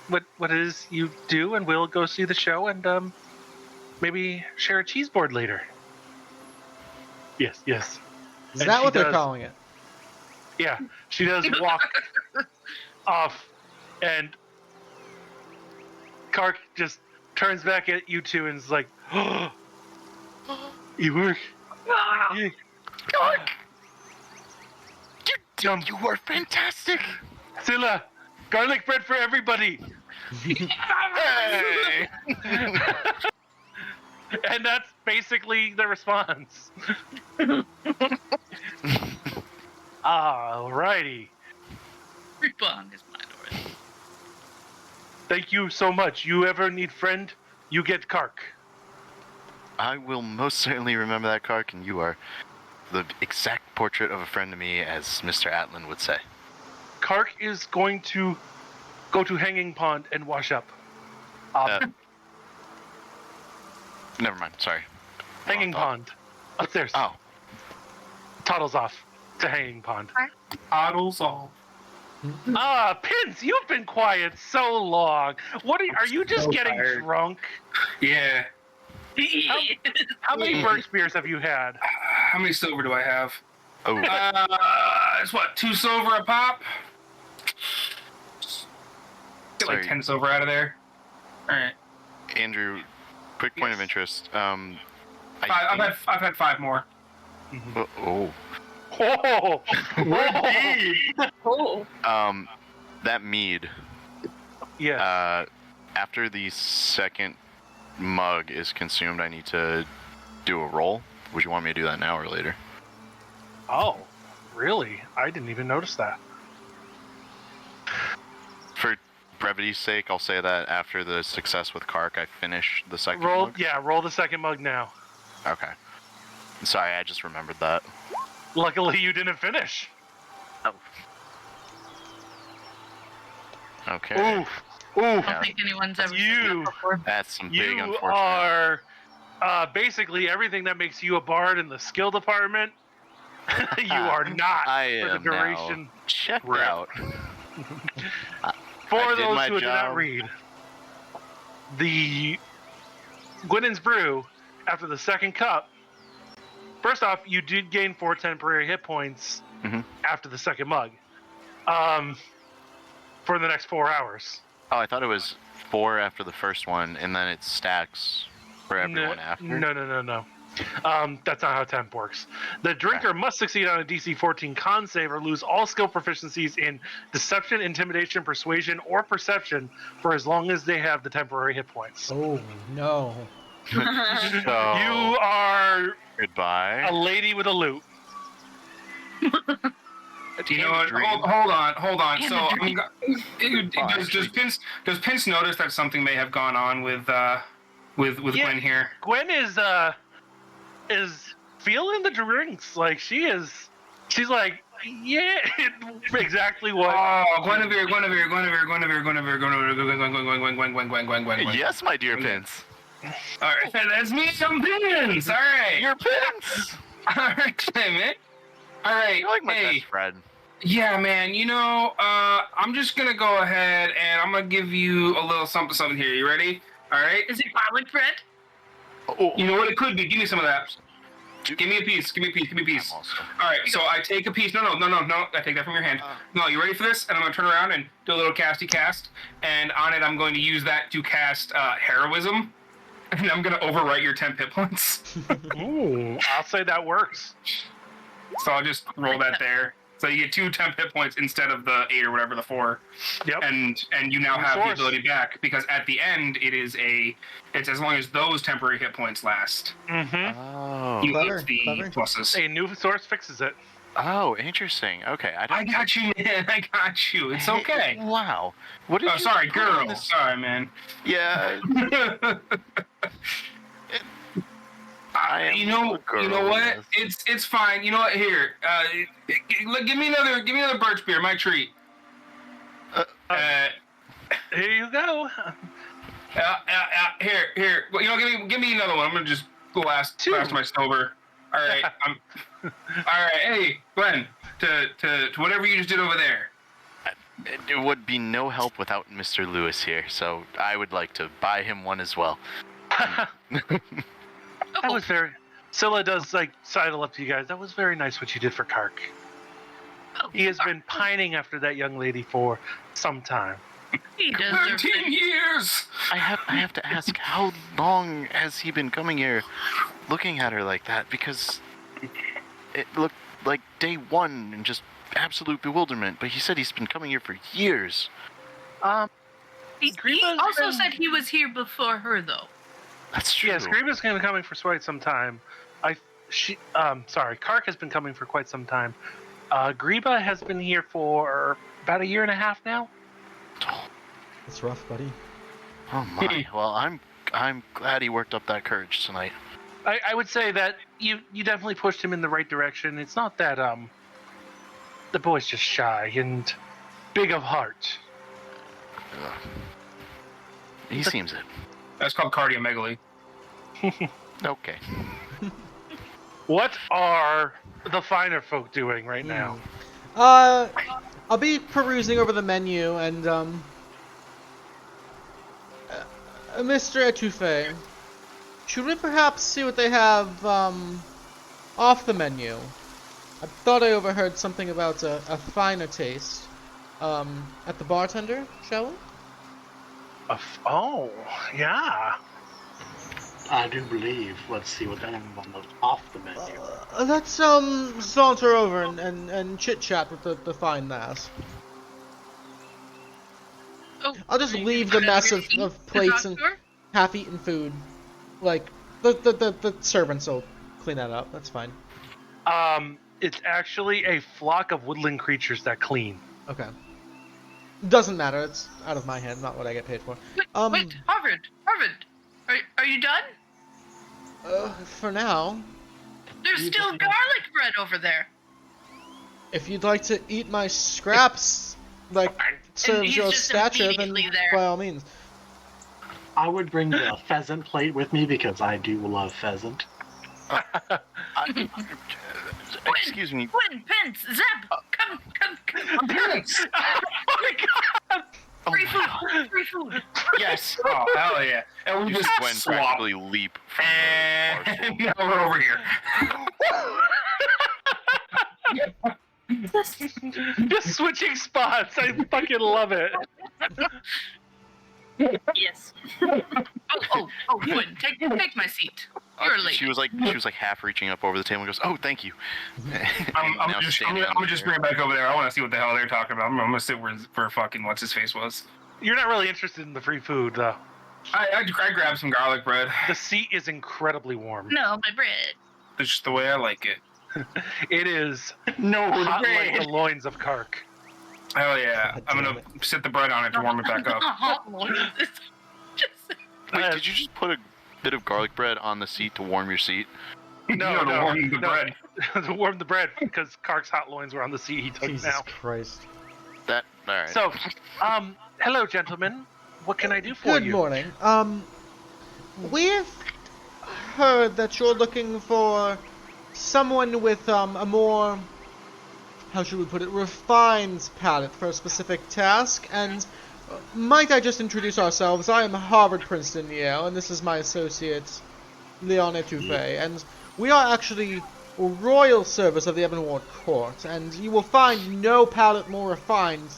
what it is you do, and we'll go see the show, and, maybe share a cheese board later. Yes. Is And that she what they're does- calling it? Yeah, she does walk off, and Kark just turns back at you two and is like, "Oh, you work. Yeah. You were fantastic. Scylla, garlic bread for everybody." Hey! And that's basically the response. Alrighty. Rebound is mine already. Thank you so much. You ever need friend, you get Kark. I will most certainly remember that, Kark, and you are the exact portrait of a friend to me, as Mr. Atlan would say. Kark is going to go to Hanging Pond and wash up. Never mind, sorry. Hanging Pond. Upstairs. Oh, Toddles off to Hanging Pond. Toddles all. Pince, you've been quiet so long. Are you just so getting tired. drunk? Yeah. How many Birch beers have you had? How many silver do I have? oh, It's what, 2 silver a pop? Get like Sorry. 10 silver out of there. Alright. Andrew, quick point of interest. I've had 5 more. Oh. Oh, Oh. That mead. yes. After the second mug is consumed, I need to do a roll. Would you want me to do that now or later? Oh, really? I didn't even notice that. For brevity's sake, I'll say that after the success with Kark, I finish the second mug. Roll the second mug now. Okay. Sorry, I just remembered that. Luckily, you didn't finish. Okay. Oof. I don't think anyone's ever seen You- that before. That's some big You unfortunate. are basically everything that makes you a bard in the skill department. You are not I for the am duration. now checked Right. out. For I did those my who did not job. read, the Gwynen's Brew, after the second cup, first off, you did gain 4 temporary hit points Mhm. after the second mug for the next 4 hours. Oh, I thought it was 4 after the first one, and then it stacks for everyone after. No. That's not how temp works. The drinker must succeed on a DC 14 con save or lose all skill proficiencies in deception, intimidation, persuasion, or perception for as long as they have the temporary hit points. Oh no. So, You are goodbye. a lady with a loot. You know what? Hold on. And So, does Pince notice that something may have gone on with Yeah. Gwen here? Gwen is feeling the drinks. Like she's like, Yeah, exactly what. Oh, Gwenivyre. Yes, my dear Pince. All right, that's me. Some Pince. All right. Your Pince. All right, man. All right. You're like my hey. best friend. Yeah, man. I'm just gonna go ahead and I'm gonna give you a little something here. You ready? All right. Is it garlic bread? Oh, You know what it could be? Give me some of that. Give me a piece. Give me a piece. All right. So I take a piece. No. I take that from your hand. No, you ready for this? And I'm gonna turn around and do a little casty cast. And on it, I'm going to use that to cast heroism. And I'm gonna overwrite your 10 hit points. Ooh, I'll say that works. So I'll just roll that there. So you get 2 temp hit points instead of the 8 or whatever, the 4. Yep. And you now have the ability back, because at the end it's as long as those temporary hit points last. Mm-hmm. Oh. You Clever, get the clever. pluses. A new source fixes it. Oh, interesting. Okay, I got you, man. I got you. It's okay. Wow. What did Oh, you sorry, put on girl. this- Sorry, man. Yeah. I am You know a girl, what? yes. It's fine. You know what? Here, give me another birch beer. My treat. Here you go. Here. Well, give me another one. I'm gonna just last my sober. All right. All right. Hey, Glenn. To whatever you just did over there. It would be no help without Mr. Lewis here, so I would like to buy him one as well. That was very. Scylla does sidle up to you guys. That was very nice what you did for Kark. He has been pining after that young lady for some time. He does. 13 years. I have to ask, how long has he been coming here, looking at her like that? Because it looked like day one and just absolute bewilderment. But he said he's been coming here for years. He also said he was here before her, though. That's true. Yes, Grima's been coming for quite some time. Kark has been coming for quite some time. Griba has been here for about a year and a half now. That's rough, buddy. Oh my. Well, I'm glad he worked up that courage tonight. I would say that you definitely pushed him in the right direction. It's not that the boy's just shy and big of heart. He seems it. That's called cardiomegaly. Okay. What are the finer folk doing right now? I'll be perusing over the menu and Mr. Étouffée, should we perhaps see what they have off the menu? I thought I overheard something about a finer taste at the bartender, shall we? Oh, yeah. I do believe. Let's see what they have on the off the menu. Let's saunter over and chit chat with the fine lass. Oh, I'll just leave the mess of plates and half-eaten food. Like the servants will clean that up. That's fine. It's actually a flock of woodland creatures that clean. Okay. Doesn't matter. It's out of my hand, not what I get paid for. Wait, Harvard, are you done? For now. There's still garlic bread over there. If you'd like to eat my scraps, serves he's your just stature, then immediately there. by all means. I would bring the pheasant plate with me because I do love pheasant. Excuse me. Gwyn, Pince, Zeb, come. Pince! Oh my god! Free food. Yes. Oh, hell yeah. And we just Gwen swap. practically leap from the And now we're over here. Just switching spots. I fucking love it. Yes. Oh, Gwyn, take my seat. You're late. She was like half reaching up over the table and goes, "Oh, thank you." I'm Now gonna standing on just the bring it back over there. I want to see what the hell they're talking about. I'm gonna sit where fucking what's his face was. You're not really interested in the free food, though. I grabbed some garlic bread. The seat is incredibly warm. No, my bread. That's just the way I like it. It is No, hot like the loins of Kark. Hell yeah. God I'm damn gonna sit the bread on it to warm it back up. Wait, did you just put a bit of garlic bread on the seat to warm your seat? No, to warm the bread. To warm the bread, because Kark's hot loins were on the seat he took Jesus now. Christ. That all right. So, hello, gentlemen. What can I do for Good you? morning. We've heard that you're looking for someone with a more, how should we put it, refined palate for a specific task, and might I just introduce ourselves? I am Harvard, Princeton, Yale, and this is my associate, Léon Étouffée, and we are actually royal service of the Ebenward Court, and you will find no palate more refined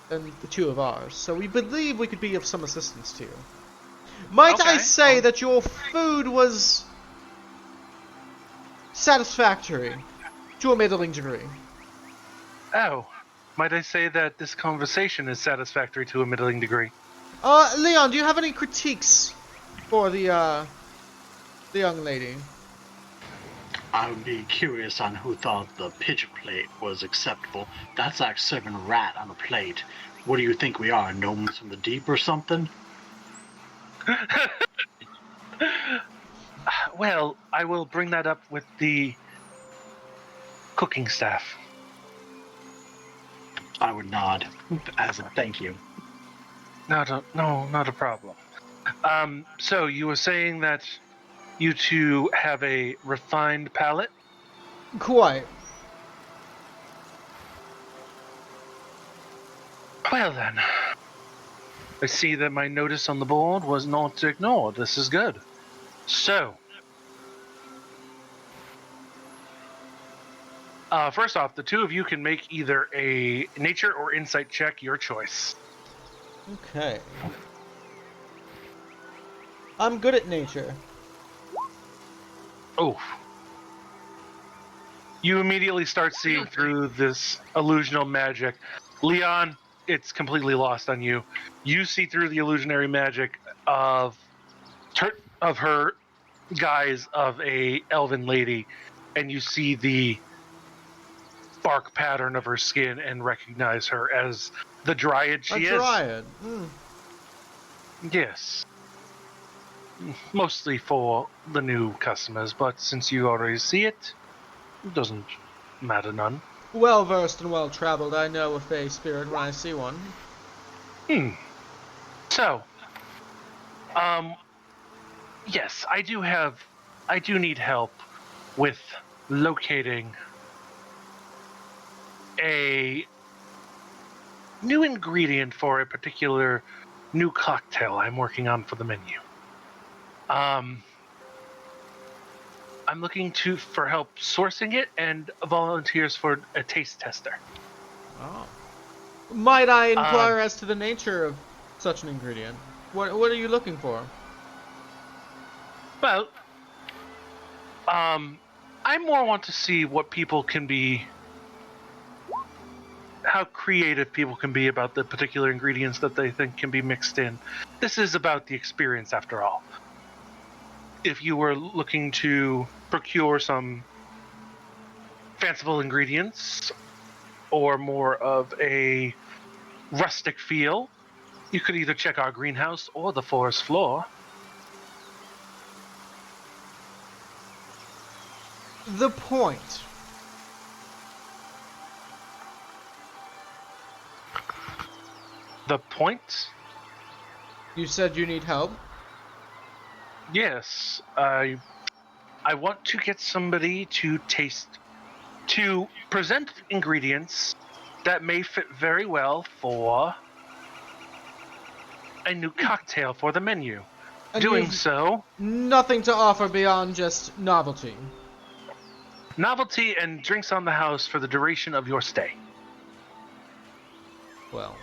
than the two of ours, so we believe we could be of some assistance to you. Might I say that your food was satisfactory to a middling degree? Oh, might I say that this conversation is satisfactory to a middling degree? Léon, do you have any critiques for the young lady? I would be curious on who thought the pigeon plate was acceptable. That's like serving a rat on a plate. What do you think we are, gnomes from the deep or something? Well, I will bring that up with the cooking staff. I would nod as a thank you. Not a problem. So you were saying that you two have a refined palate? Quite. Well then, I see that my notice on the board was not ignored. This is good. So, first off, the two of you can make either a nature or insight check, your choice. Okay. I'm good at nature. Oh. You immediately start seeing through this illusional magic. Léon, it's completely lost on you. You see through the illusionary magic of her guise of a elven lady, and you see the bark pattern of her skin and recognize her as the dryad she is. A dryad. Mm. Yes. Mostly for the new customers, but since you already see it, it doesn't matter none. Well versed and well traveled, I know a fey spirit when I see one. So, yes, I do need help with locating a new ingredient for a particular new cocktail I'm working on for the menu. I'm looking for help sourcing it and volunteers for a taste tester. Oh. Might I inquire as to the nature of such an ingredient? What are you looking for? Well, I more want to see what people can be, how creative people can be about the particular ingredients that they think can be mixed in. This is about the experience after all. If you were looking to procure some fanciful ingredients or more of a rustic feel, you could either check our greenhouse or the forest floor. The point. The point? You said you need help? Yes, I want to get somebody to present ingredients that may fit very well for a new cocktail for the menu. And Doing you've so, nothing to offer beyond just novelty. novelty and drinks on the house for the duration of your stay. Well,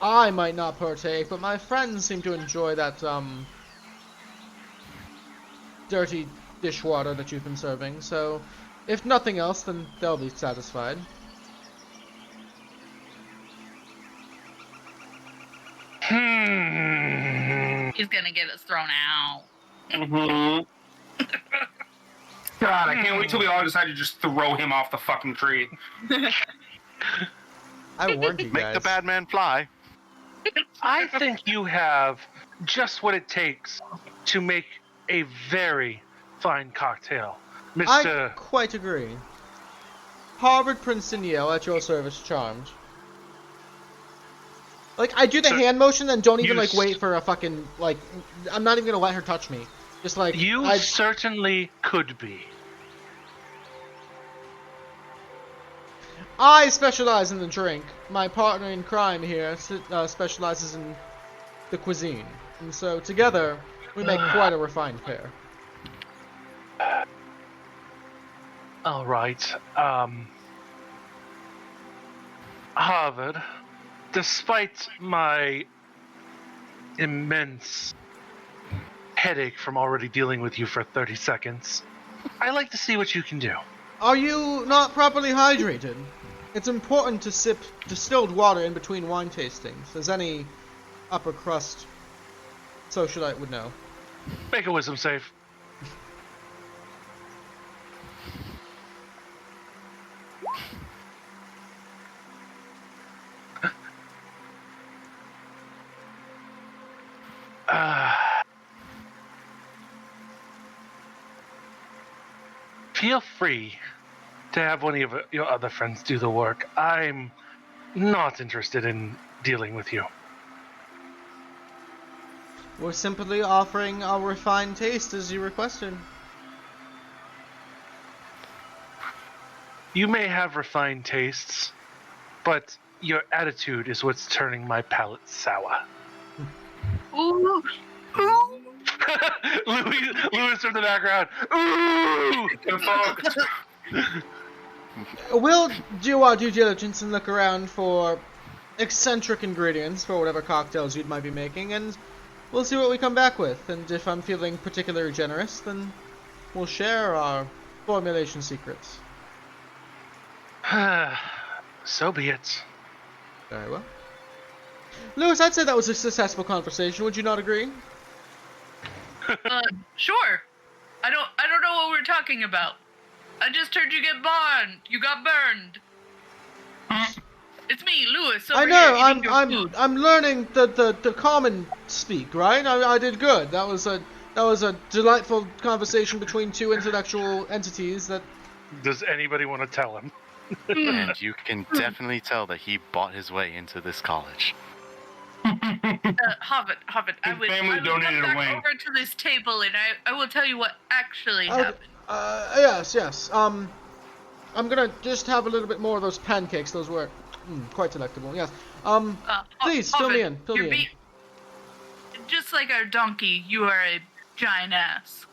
I might not partake, but my friends seem to enjoy that, dirty dishwater that you've been serving, so if nothing else, then they'll be satisfied. He's gonna get us thrown out. God, I can't wait till we all decide to just throw him off the fucking tree. I warned you guys. Make the bad man fly. I think you have just what it takes to make a very fine cocktail. I Mr. quite agree. Harvard, Princeton, Yale, at your service, charmed. Like, I do the So, hand motion and don't even, you like, wait for a fucking, like, I'm not even gonna let her touch me. Just, like, You certainly could be. I specialize in the drink. My partner in crime here specializes in the cuisine. And so, together, we make quite a refined pair. All right. Harvard, despite my immense headache from already dealing with you for 30 seconds, I like to see what you can do. Are you not properly hydrated? It's important to sip distilled water in between wine tastings, as any upper crust socialite would know. Make a wisdom save. Feel free to have one of your other friends do the work. I'm not interested in dealing with you. We're simply offering our refined taste as you requested. You may have refined tastes, but your attitude is what's turning my palate sour. Ooh. Ooh. Louis from the background. Ooh! We'll do our due diligence and look around for eccentric ingredients for whatever cocktails you might be making, and we'll see what we come back with. And if I'm feeling particularly generous, then we'll share our formulation secrets. So be it. Very well. Louis, I'd say that was a successful conversation. Would you not agree? Sure. I don't know what we're talking about. I just heard you get burned. You got burned. It's me, Louis. Over I know. Here, eating your food. I'm learning the common speak, right? I did good. That was a delightful conversation between two intellectual entities. That. Does anybody want to tell him? And you can definitely tell that he bought his way into this college. Harvard, I would come back over to this table and I will tell you what actually happened. Yes. I'm gonna just have a little bit more of those pancakes. Those were quite delectable. Yes. Please fill me in. Fill me in. Just like our donkey, you are a giant ass.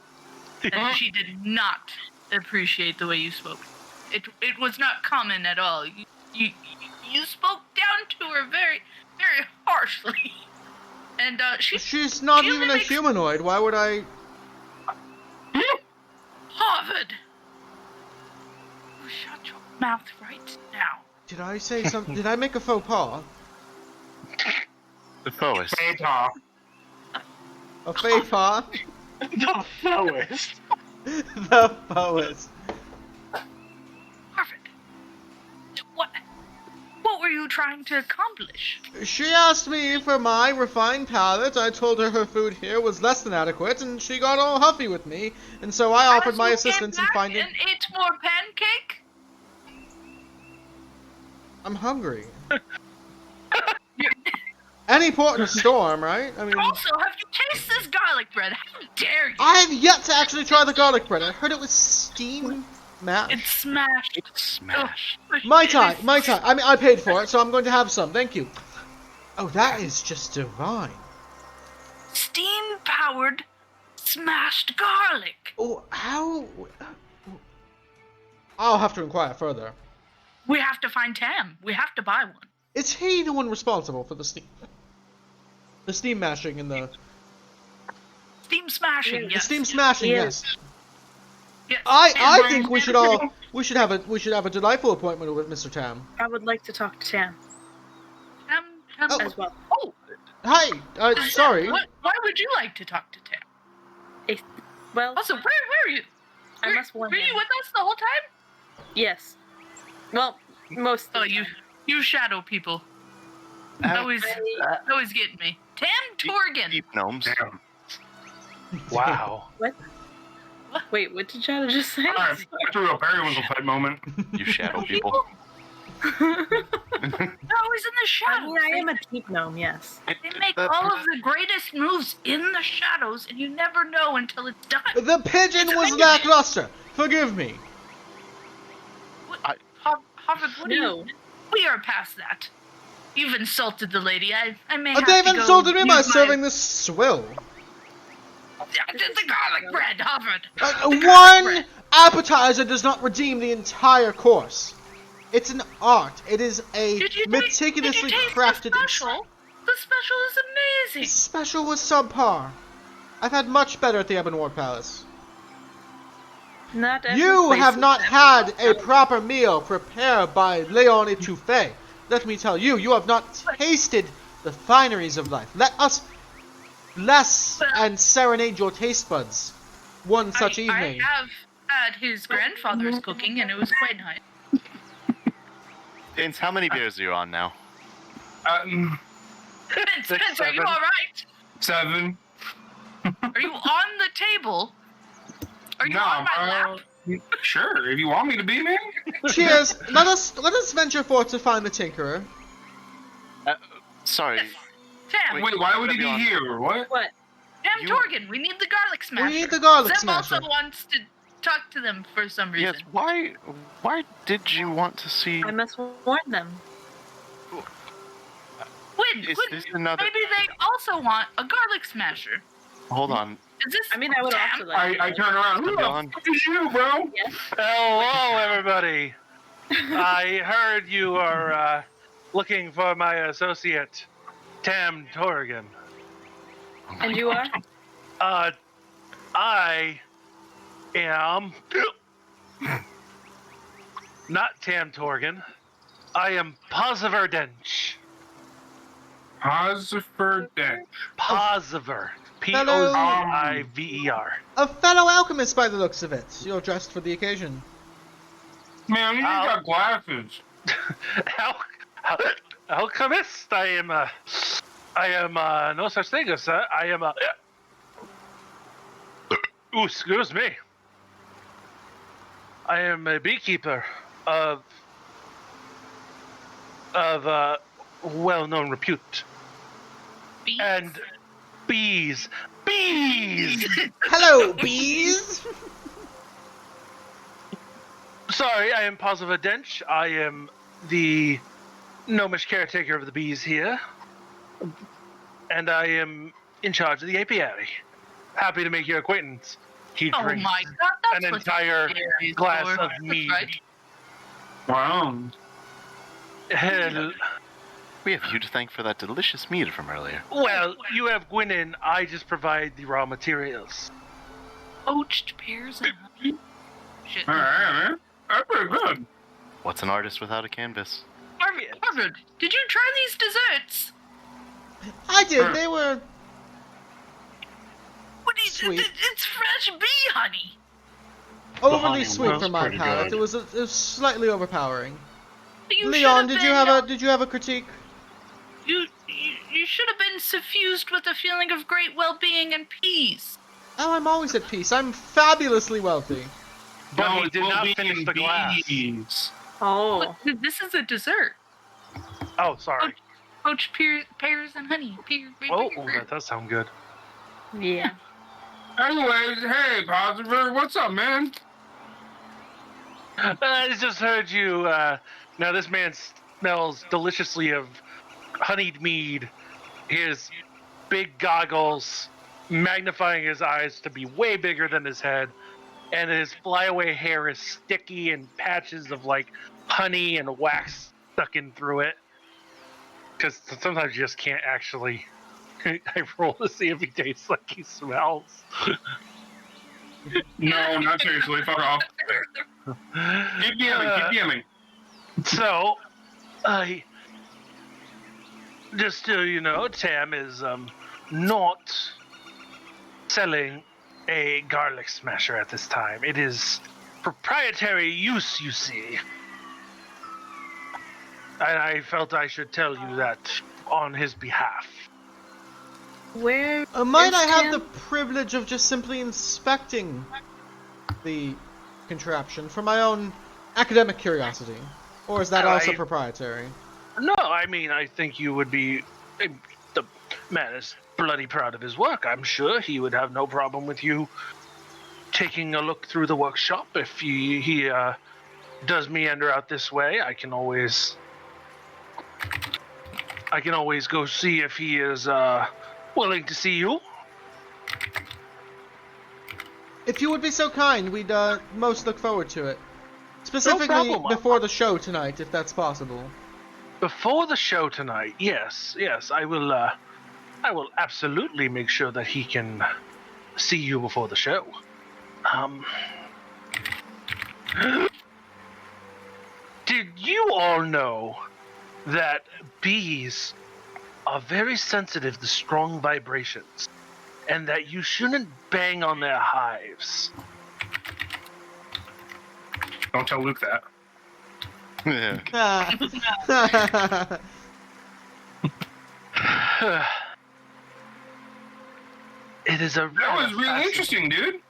And she did not appreciate the way you spoke. It was not common at all. You spoke down to her very, very harshly. And she's not even a humanoid. Why would I? Harvard! You shut your mouth right now. Did I say something? Did I make a faux pas? The faux. A faux pas? The faux. The faux. Harvard, what were you trying to accomplish? She asked me for my refined palate. I told her her food here was less than adequate, and she got all huffy with me. And so I offered my assistance in finding. And ate more pancake? I'm hungry. Any port in a storm, right? I mean. Also, have you tasted this garlic bread? How dare you? I have yet to actually try the garlic bread. I heard it was steam mashed. It's smashed. It's smashed. My time. I mean, I paid for it, so I'm going to have some. Thank you. Oh, that is just divine. Steam-powered smashed garlic. Oh, how? I'll have to inquire further. We have to find Tam. We have to buy one. Is he the one responsible for the steam mashing and the Steam smashing, yes. the steam smashing? Yes. Yes. I think we should have a delightful appointment with Mr. Tam. I would like to talk to Tam Tam as well. Oh, Hi. Sorry. why would you like to talk to Tam? Well, Also, where are you? I must warn Were you him. with us the whole time? Yes. Well, most of Oh, the time. you shadow people. Always getting me. Tam Torgan. Deep gnomes. Wow. Wait, what did Shadow just say? Alright, that's a real periwinkle type moment. You shadow people. They're always in the I shadows. mean, I am a keep gnome, yes. They make all of the greatest moves in the shadows, and you never know until it's done. The pigeon was lackluster. Forgive me. Harvard, what do you... We are past that. You've insulted the lady. I may have They've to go insulted me by use my- serving this swill. The garlic bread, Harvard. One appetizer does not redeem the entire course. It's an art. It is a Did you meticulously taste crafted. The special? The special is The amazing. special was subpar. I've had much better at the Ebon Ward Palace. Not every You place have is not better. had a proper meal prepared by Léon Étouffée. Let me tell you, you have not tasted the fineries of life. Let us bless and serenade your taste buds one such evening. I have had his grandfather's cooking, and it was quite nice. Vince, how many beers are you on now? Pince, are you 7. all right? 7. Are you on the table? Are you No, on my lap? Sure, if you want me to be, man. Cheers. Let us venture forth to find the Tinkerer. Sorry. Tam, Wait, why would he be Beyond. here? What? What? Tam you- Torgan, we need the garlic smasher. We need the garlic Zeb smasher. also wants to talk to them for some reason. Yes, why did you want to see... I must warn them. Gwyn, Is Gwyn, this another... maybe they also want a garlic smasher. Hold on. Is this I mean, I would Tam? also like. I turn around. Who the Beyond. fuck is you, bro? Yes. Hello, everybody. I heard you are looking for my associate, Tam Torgan. And you are? I am not Tam Torgan. I am Posiver Dench. Posiver Dench. Posiver. Hello. P-O-Z-I-V-E-R. A fellow alchemist by the looks of it. You're dressed for the occasion. Man, you Ow. got glasses. Alchemist? I am no such thing as that. I am a... Ooh, excuse me. I am a beekeeper of well-known repute. Bees? And bees. Hello, bees. Sorry, I am Posiver Dench. I am the gnomish caretaker of the bees here. And I am in charge of the apiary. Happy to make your acquaintance. He Oh drinks my god, that's an what entire the apiary is glass for. of That's mead. right. Wow. Hell, We have you to thank for that delicious mead from earlier. well, you have Gwynin. I just provide the raw materials. Poached pears and honey. Shit. Alright, man. That's pretty good. What's an artist without a canvas? Harvard, did you try these desserts? I did. They were. What is Sweet. It's fresh bee honey. Overly honey sweet was for my pretty palate. good. It was slightly overpowering. You Leon, should did you have a critique? You should have been suffused with a feeling of great well-being and peace. Oh, I'm always at peace. I'm fabulously wealthy. But No, he it did will not be finish the glass. bees. Oh. But this is a dessert. Oh, sorry. Poached pears and honey. Oh, that does sound good. Yeah. Anyways, hey, Posiver, what's up, man? I just heard you. Now, this man smells deliciously of honeyed mead. His big goggles, magnifying his eyes to be way bigger than his head, and his flyaway hair is sticky and patches of like honey and wax stuck in through it. Because sometimes you just can't actually. I roll to see if he tastes like he smells. No, not seriously. Fuck off. Keep DMing. So, I just so you know, Tam is not selling a garlic smasher at this time. It is proprietary use, you see. And I felt I should tell you that on his behalf. Where Might is I have Tim? the privilege of just simply inspecting the contraption for my own academic curiosity? Or is that also proprietary? No, I mean, I think you would be. The man is bloody proud of his work. I'm sure he would have no problem with you taking a look through the workshop. If he does meander out this way, I can always go see if he is willing to see you. If you would be so kind, we'd most look forward to it. Specifically problem. before the show tonight, if that's possible. Before the show tonight, yes, I will absolutely make sure that he can see you before the show. Did you all know that bees are very sensitive to strong vibrations, and that you shouldn't bang on their hives? Don't tell Luke that. Yeah. It is a That was really interesting, dude.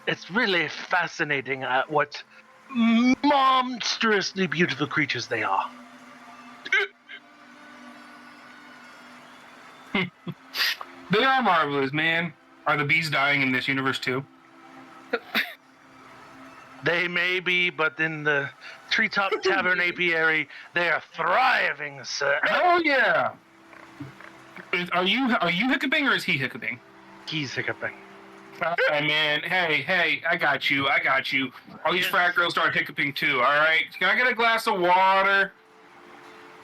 It's really fascinating what monstrously beautiful creatures they are. They are marvelous, man. Are the bees dying in this universe too? They may be, but in the Treetop Tavern apiary, they are thriving, sir. Oh yeah. Are you hiccuping or is he hiccuping? He's hiccuping. Hey man, hey, I got you. All these frat girls start hiccuping too, alright? Can I get a glass of water?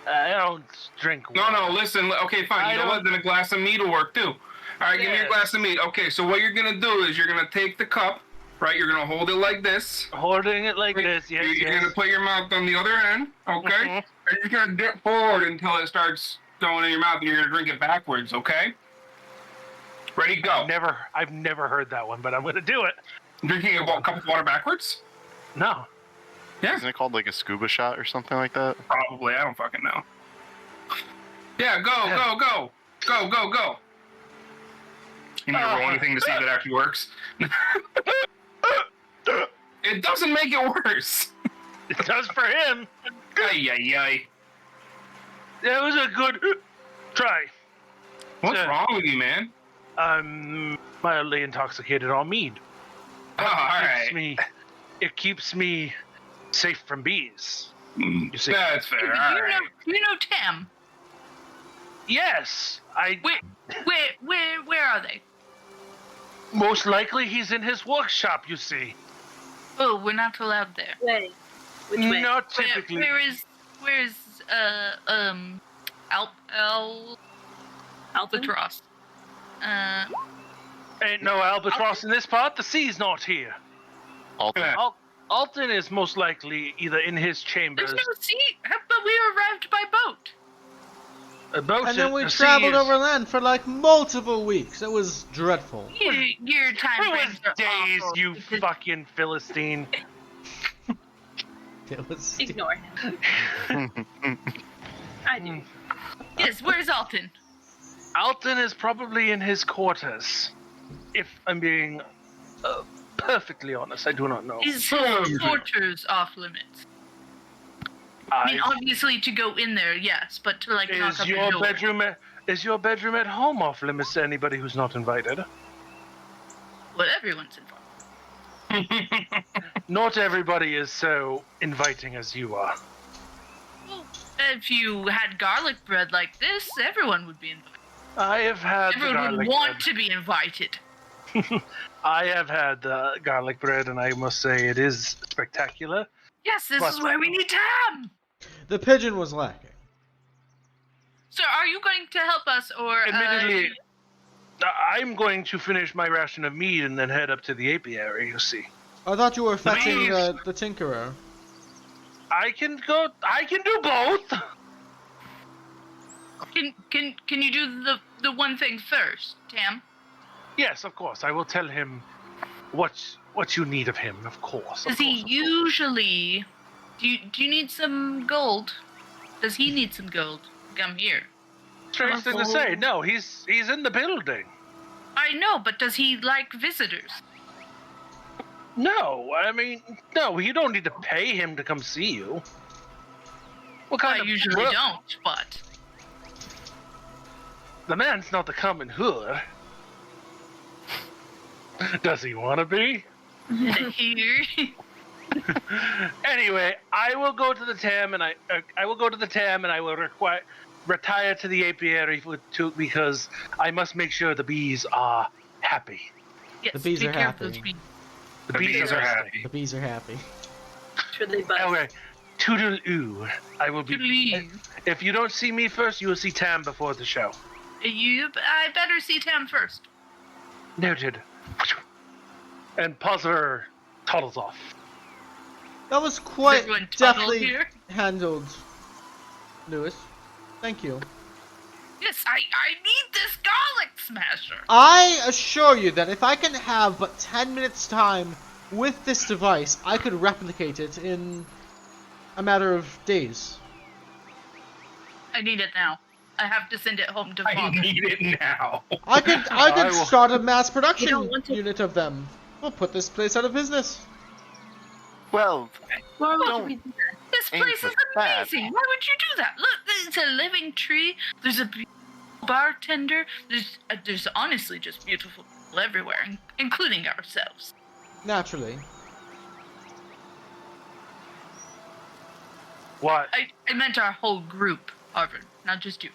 I don't drink water. No, listen, okay, fine. You know what? Then a glass of meat will work too. Alright, give me a glass of meat. Okay, so what you're gonna do is you're gonna take the cup, right? You're gonna hold it like this. Holding it like this, yes, You're gonna put your mouth on the other end, okay? And you're gonna dip forward until it starts going in your mouth, and you're gonna drink it backwards, okay? Ready, go. I've never heard that one, but I'm gonna do it. Drinking a cup of water backwards? No. Yeah. Isn't it called like a scuba shot or something like that? Probably. I don't fucking know. Yeah, go. You need to roll anything to see if it actually works. It doesn't make it worse. It does for him. Ay. That was a good try. What's wrong with you, man? I'm mildly intoxicated on mead. Oh, alright. It keeps me safe from bees. You see? That's fair. You know Tam? Yes, Where are they? Most likely he's in his workshop, you see. Oh, we're not allowed there. Way. Which way? Not typically. Where is Albatross? Ain't no albatross in this part. The sea's not here. Alton is most likely either in his chambers. There's no sea, but we arrived by boat. And then we traveled overland for like multiple weeks. It was dreadful. Your time It frames was are days, awful. you fucking Philistine. Ignore him. I do. Yes, where's Alton? Alton is probably in his quarters. If I'm being perfectly honest, I do not know. Is his quarters off limits? I mean, obviously to go in there, yes, but to like knock up your the door. Is your bedroom at home off limits to anybody who's not invited? Well, everyone's involved. Not everybody is so inviting as you are. Well, if you had garlic bread like this, everyone would be invited. I have had Everyone would want to be invited. I have had the garlic bread, and I must say it is spectacular. Yes, this is where we need Tam. The pigeon was lacking. So, are you going to help us, or? Admittedly, I'm going to finish my ration of meat and then head up to the apiary. You see. I thought you were fetching the tinkerer. I can do both. Can you do the one thing first, Tam? Yes, of course. I will tell him what you need of him. Of course. Does he usually? Do you need some gold? Does he need some gold? Come here. Strange thing to say. No, he's in the building. I know, but does he like visitors? No, I mean, no, you don't need to pay him to come see you. What kind I of usually don't, but... The man's not the common hood. Does he want to be? Here. Anyway, I will go to the Tam, and I will go to the Tam, and I will retire to the apiary because I must make sure the bees are happy. Yes, The bees take are care of happy. those bees. The bees are happy. The bees are happy. Should they buzz? Okay, toodle-oo. I will be. Please. If you don't see me first, you will see Tam before the show. I better see Tam first. Noted. And Puzzer toddles off. That was quite Everyone tunnel deftly here. handled, Lewis. Thank you. Yes, I need this garlic smasher. I assure you that if I can have but 10 minutes time with this device, I could replicate it in a matter of days. I need it now. I have to send it home to I Father. need it now. I could I will- start a mass You production don't want to- unit of them. We'll put this place out of business. Well, Why would Don't- we do that? This Aim place for is that. amazing. Why would you do that? Look, there's a living tree. There's a beautiful bartender. There's honestly just beautiful people everywhere, including ourselves. Naturally. What? I meant our whole group, Harvard, not just you.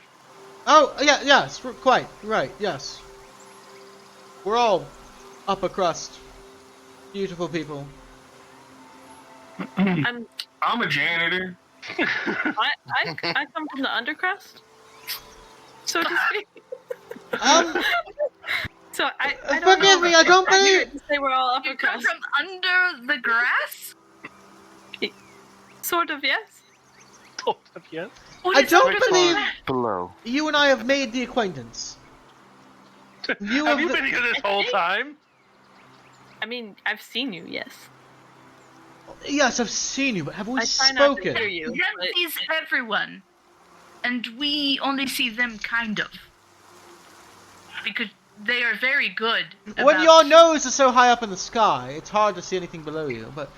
Oh, yeah, yes, quite, right, yes. We're all upper crust. Beautiful people. I'm I'm a janitor. I come from the undercrust, so to speak. So I don't Forgive know. me, I don't I'm here believe. to say we're all upper You come crust. from under the grass? Sort of, yes. Yes. What I is don't under the believe- grass? below. You and I have made the acquaintance. You Have you the- been here this whole time? I mean, I've seen you, yes. Yes, I've seen you, but have we I try not to spoken? hear you. Them but- sees everyone, and we only see them kind of. Because they are very good. When about- your nose is so high up in the sky, it's hard to see anything below you. But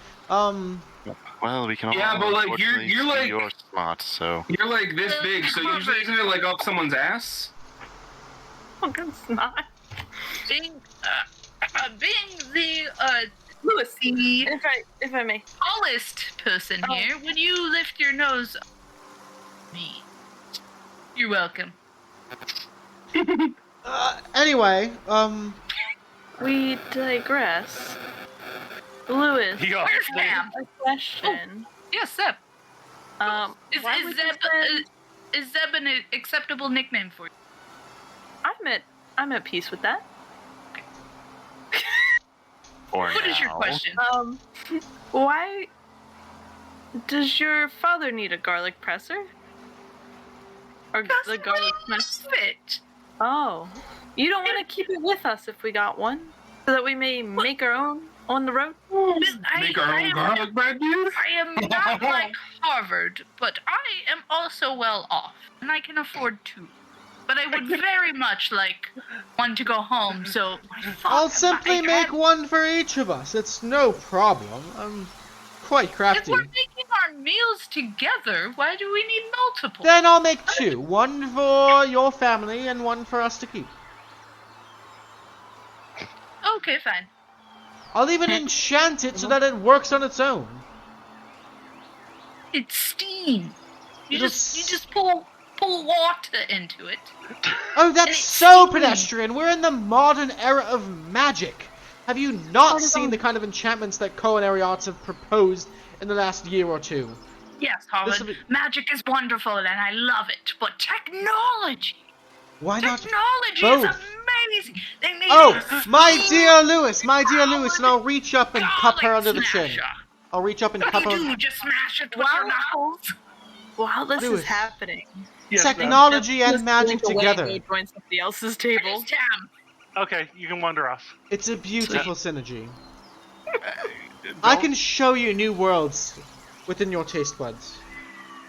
Well, we can all Yeah, but, like, you're unfortunately see like- your spots, so You're like this big, so usually isn't it like up someone's ass? Oh, it's not. being the Lewis, the if I may. tallest person Oh. here, would you lift your nose? Me. You're welcome. anyway, We digress. Lewis, Yeah. Where's Sam? a question. Yes, Zeb. Is Why would you Zeb send- is Zeb an acceptable nickname for you? I'm at peace with that. or What is your now. question? Why does your father need a garlic presser? Or Because the garlic we presser? love it. Oh, you don't want to keep it with us if we got one, so that we may make our own on the road. Make our own garlic bread, dude? I am not like Harvard, but I am also well off, and I can afford two. But I would very much like one to go home, so my father I'll simply might make have- one for each of us. It's no problem. I'm quite If crafty. we're making our meals together, why do we need multiple? Then I'll make two. One for your family and one for us to keep. Okay, fine. I'll even enchant it so that it works on its own. It's steam. You It'll just pull water into it. Oh, that's it's so steamy. pedestrian. We're in the modern era of magic. Have you not seen the kind of enchantments that culinary arts have proposed in the last year or two? Yes, Harvard. This'll be- Magic is wonderful and I love it, but technology. Why not? Technology both? is amazing. They made Oh, a my steam dear Lewis, and I'll reach up and cup her garlic under the chin. smasher. I'll reach up and What cup do her. you do? Just smash it with your knuckles? While this Lewis. is happening, Yes, Technology and just magic blink away and together. go join somebody else's Where's table. Tam? Okay, you can wander off. It's a beautiful synergy. Don't- I can show you new worlds within your taste buds.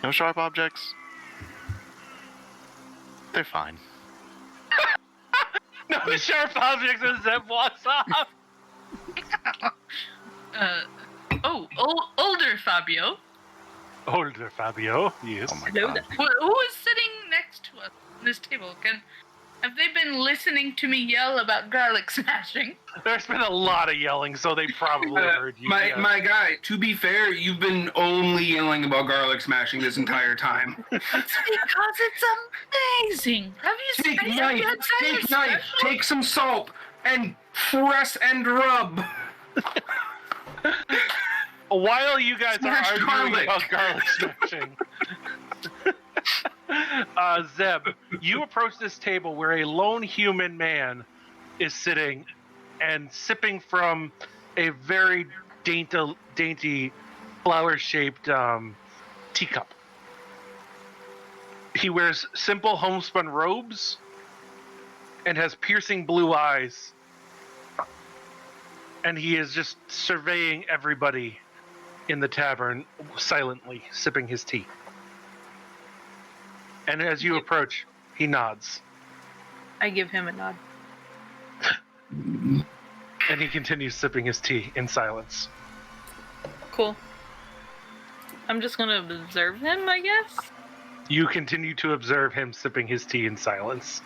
No sharp objects. They're fine. No sharp objects as Zeb walks off. Older Fabio. Older Fabio, yes. Oh my Hello god. there. Who is sitting next to us on this table? Have they been listening to me yell about garlic smashing? There's been a lot of yelling, so they probably heard you. yes. My guy, to be fair, you've been only yelling about garlic smashing this entire time. It's because it's amazing. Have you Take seen knife, take knife, take some salt, and press and rub. While you guys Smash are arguing garlic. about garlic smashing, Zeb, you approach this table where a lone human man is sitting and sipping from a very dainty flower-shaped teacup. He wears simple homespun robes and has piercing blue eyes. And he is just surveying everybody in the tavern silently, sipping his tea. And as you approach, he nods. I give him a nod. And he continues sipping his tea in silence. Cool. I'm just gonna observe him, I guess. You continue to observe him sipping his tea in silence.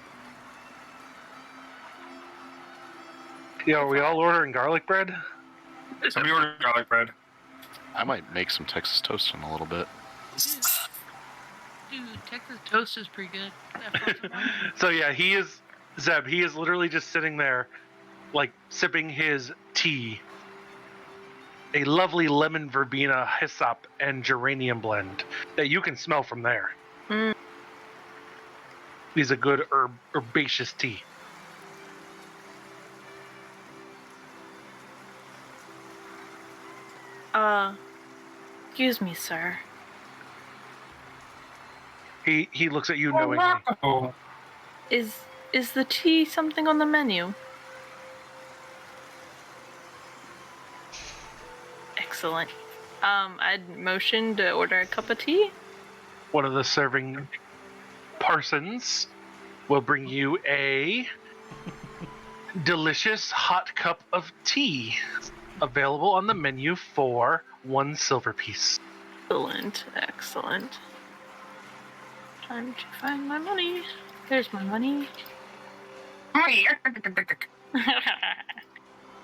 Yeah, are we all ordering garlic bread? Somebody ordered garlic bread. I might make some Texas toast in a little bit. Dude, Texas toast is pretty good. So yeah, Zeb, he is literally just sitting there, like, sipping his tea. A lovely lemon verbena, hyssop, and geranium blend that you can smell from there. Mm. He's a good herbaceous tea. Excuse me, sir. He looks at you knowingly. Oh, Is the tea something on the menu? Excellent. I'd motion to order a cup of tea. One of the serving parsons will bring you a delicious hot cup of tea, available on the menu for 1 silver piece. Excellent, excellent. Time to find my money. There's my money.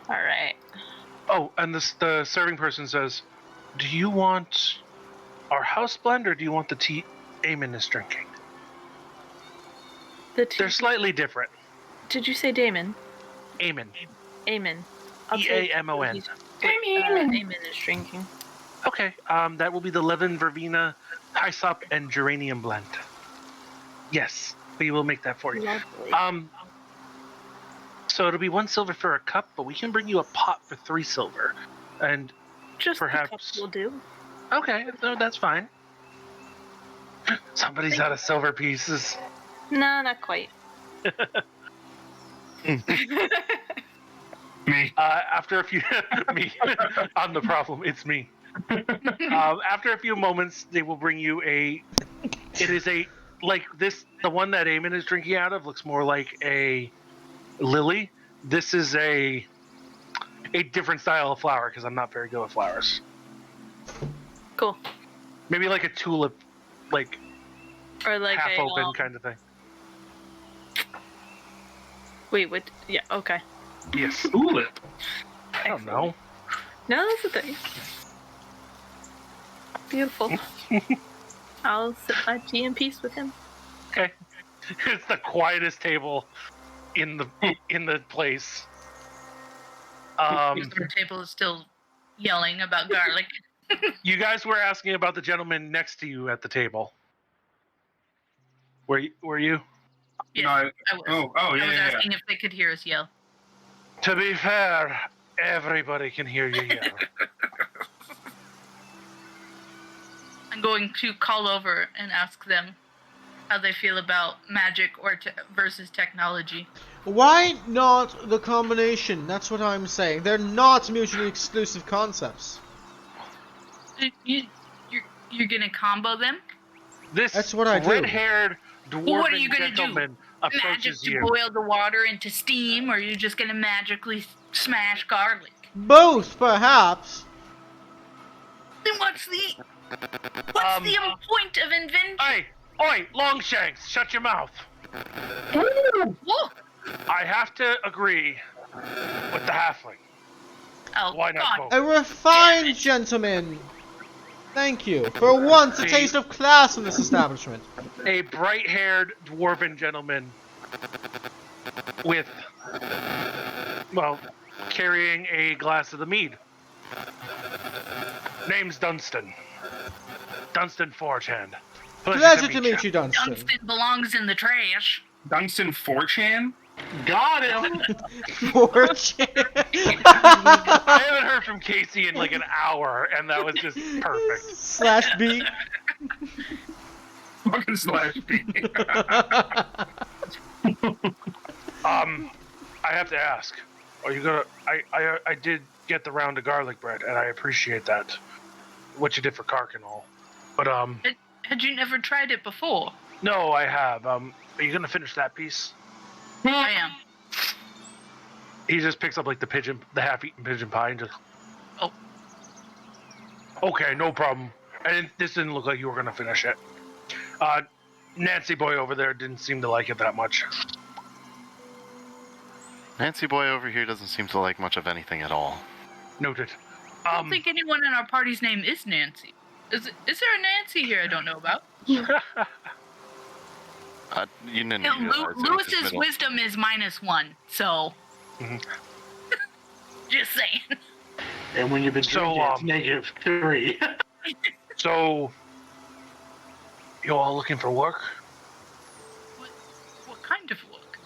Alright. Oh, and the serving person says, "Do you want our house blend or do you want the tea Eamon is drinking?" The tea. They're slightly different. Did you say Damon? Eamon. Amen. I'll take E-A-M-O-N. what Amen is drinking. Okay, that will be the lemon verbena, hyssop, and geranium blend. Yes, we will make that for you. Lovely. So it'll be 1 silver for a cup, but we can bring you a pot for 3 silver. And Just perhaps- the cup will do. okay, no, that's fine. Somebody's out of silver pieces. No, not quite. me. After a few, me, I'm the problem. It's me. After a few moments, they will bring you it is like this. The one that Eamon is drinking out of looks more like a lily. This is a different style of flower because I'm not very good with flowers. Cool. Maybe like a tulip, like Or like half a open kind of thing. wait, what? Yeah, okay. Yes. Tulip. I don't know. No, that's the thing. Beautiful. I'll sip my tea in peace with him. Okay. It's the quietest table in the place. Our table is still yelling about garlic. You guys were asking about the gentleman next to you at the table. Were you? Yes, No, I was. oh, I yeah, was yeah, asking if they could hear us yell. To be fair, everybody can hear you yell. I'm going to call over and ask them how they feel about magic versus technology. Why not the combination? That's what I'm saying. They're not mutually exclusive concepts. You're gonna combo them? This That's what I do. red-haired, dwarven what are you gonna do? gentleman Magic approaches to you. boil the water into steam, or are you just gonna magically smash garlic? Both, perhaps. Then what's the point of invention? Hey, oi, Longshanks, shut your mouth. Whoa. I have to agree with the halfling. Oh, Why not God. both? A refined gentleman. Thank you. For once, a taste of class in this establishment. A bright-haired dwarven gentleman with, well, carrying a glass of the mead. Name's Dunstan. Dunstan Forgehand. Pleasure to meet you, Dunstan. Dunstan belongs in the trash. Dunstan 4chan? Got him! 4chan. I haven't heard from Casey in like an hour, and that was just perfect. Slash B. Fucking slash B. I have to ask. Are you gonna? I did get the round of garlic bread, and I appreciate that. What you did for Kark and all, but Had you never tried it before? no, I have. Are you gonna finish that piece? I am. He just picks up like the half-eaten pigeon pie, and just. Oh. Okay, no problem. This didn't look like you were gonna finish it. Nancy boy over there didn't seem to like it that much. Nancy boy over here doesn't seem to like much of anything at all. Noted. I don't think anyone in our party's name is Nancy. Is there a Nancy here I don't know about? You didn't No, realize it was his Lewis's middle- wisdom is -1, so. Mhm. Just saying. And when you've been So, drinking, it's -3. So, you all looking for work? What kind of work?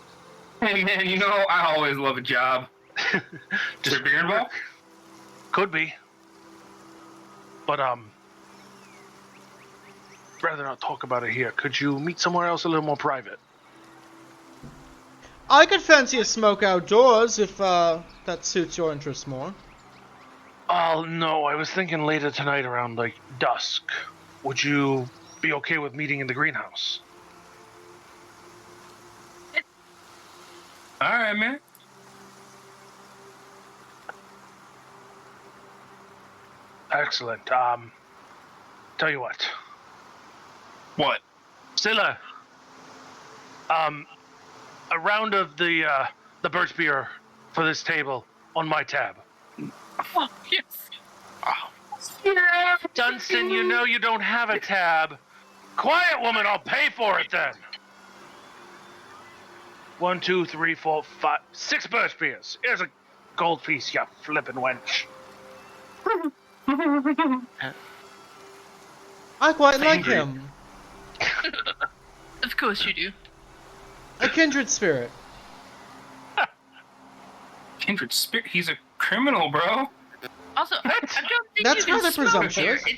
Hey man, you know, I always love a job. Is there beer involved? Could be. But, rather not talk about it here. Could you meet somewhere else a little more private? I could fancy a smoke outdoors if that suits your interest more. No, I was thinking later tonight around, like, dusk. Would you be okay with meeting in the greenhouse? Alright, man. Excellent. Tell you what. What? Scylla, a round of the birch beer for this table on my tab. Oh, yes. Dunstan, you know you don't have a tab. Quiet, woman, I'll pay for it then. 1, 2, 3, 4, 5, 6 birch beers. Here's a gold piece, you flippin' wench. I quite like Angry. him. Of course you do. A kindred spirit. Kindred spirit. He's a criminal, bro. Also, I don't think That's you can rather smoke presumptuous. here.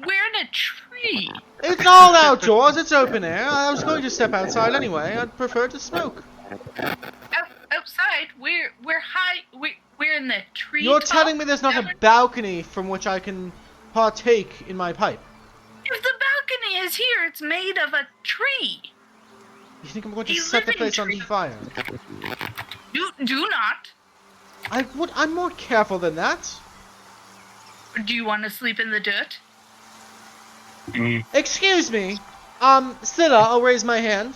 We're in a tree. It's all outdoors, it's open air. I was going to step outside anyway. I'd prefer to smoke. Outside, we're high. We're in the tree. You're telling me there's not a balcony from which I can partake in my pipe? If the balcony is here, it's made of a tree. You think I'm going to A set the living place on tree. fire? Do not. I'm more careful than that. Do you want to sleep in the dirt? Excuse me. Scylla, I'll raise my hand.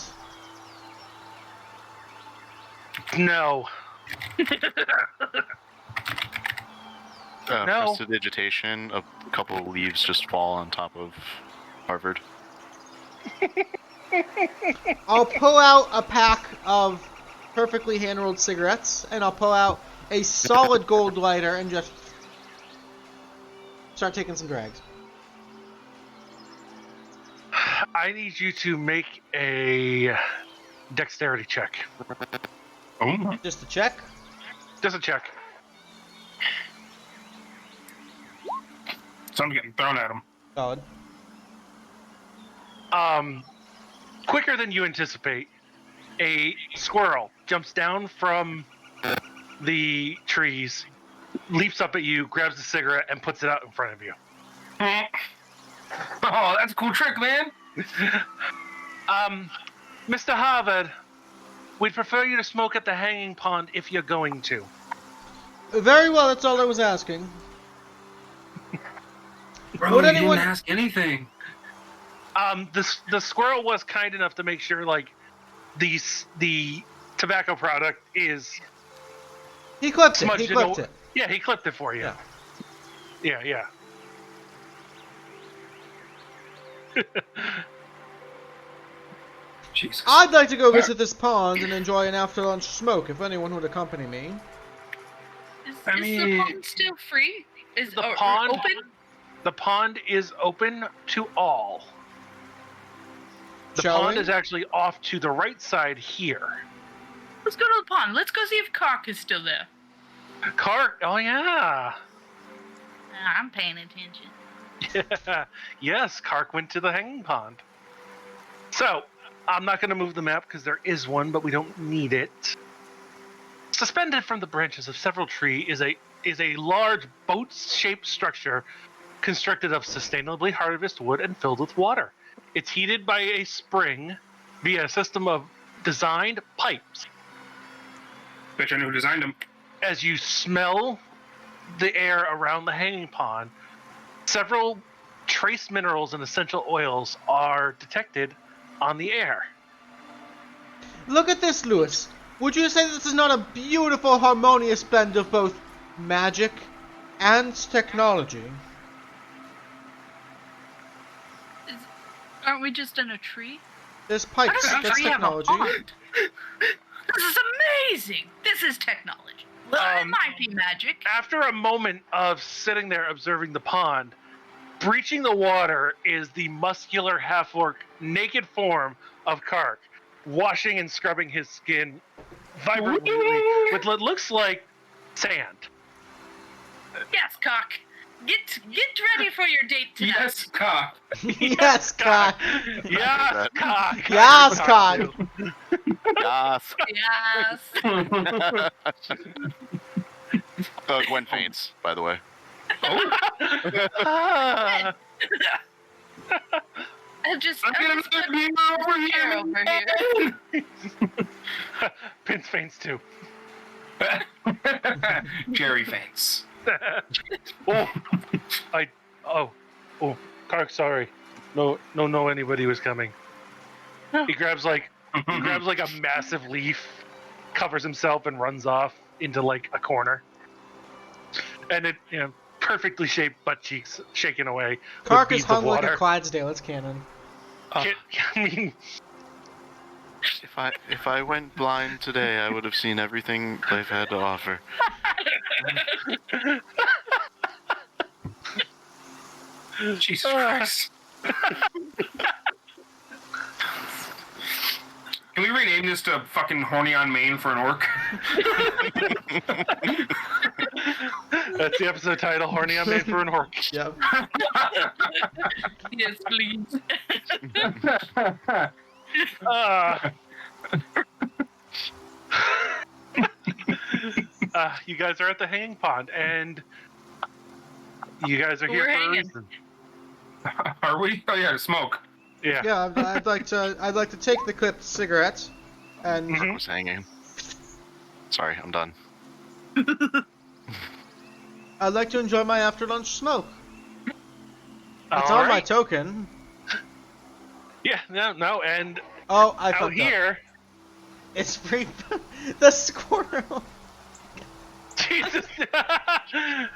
No. No. Prestidigitation, a couple of leaves just fall on top of Harvard. I'll pull out a pack of perfectly hand-rolled cigarettes, and I'll pull out a solid gold lighter and just start taking some drags. I need you to make a dexterity check. Oh. Just a check. Just a check. Something getting thrown at him. Solid. Quicker than you anticipate, a squirrel jumps down from the trees, leaps up at you, grabs the cigarette, and puts it out in front of you. Oh, that's a cool trick, man. Mr. Harvard, we'd prefer you to smoke at the hanging pond if you're going to. Very well, that's all I was asking. Bro, Would you anyone- didn't ask anything. The squirrel was kind enough to make sure, like, the tobacco product is He clipped it. smudged He in clipped a- it. Yeah, he clipped it for you. Yeah. Jesus. I'd like to go visit this pond and enjoy an after-lunch smoke, if anyone would accompany me. Is I the mean- pond still free? Is The or pond- open? The pond is open to all. The Shall pond we? is actually off to the right side here. Let's go to the pond. Let's go see if Kark is still there. Oh yeah. I'm paying attention. Yes, Kark went to the hanging pond. So, I'm not going to move the map because there is one, but we don't need it. Suspended from the branches of several trees is a large boat-shaped structure constructed of sustainably harvested wood and filled with water. It's heated by a spring via a system of designed pipes. Bet I know who designed them. As you smell the air around the hanging pond, several trace minerals and essential oils are detected on the air. Look at this, Louis. Would you say this is not a beautiful, harmonious blend of both magic and technology? Aren't we just in a tree? There's How pipes. does a That's tree have a technology. pond? This is amazing. This is technology. Well, it might be magic. After a moment of sitting there observing the pond, breaching the water is the muscular half-orc naked form of Kark, washing and scrubbing his skin vibrantly with what looks like sand. Yes, Cock. Get ready for your date tonight. Yes, cock. Yes, cock. Yes, Kark. Yes, cock. Yes. Yes. Gwen faints, by the way. Ah. I'm just I'm gonna put be over chair over here. Pince faints too. Jerry faints. Kark, sorry. No, anybody was coming. He grabs like a massive leaf, covers himself, and runs off into like a corner. And it, perfectly shaped butt cheeks shaking away. with Kark is beads of hung like a water. Clydesdale. It's canon. I mean, If I went blind today, I would have seen everything they've had to offer. Jesus Christ. Can we rename this to fucking Horny on Main for an orc? that's the episode title. Horny on Made for an Orc. Yep. Yes, please. You guys are at the hanging pond, and you guys are here We're for a hanging. reason. Are we? Oh yeah, to smoke. Yeah. Yeah, I'd like to take the clipped cigarette and Mhm. I was hanging. Sorry, I'm done. I'd like to enjoy my after lunch smoke. It's All on my right. token. Yeah, no, and Oh, I out fucked up. here, It's free. The squirrel. Jesus,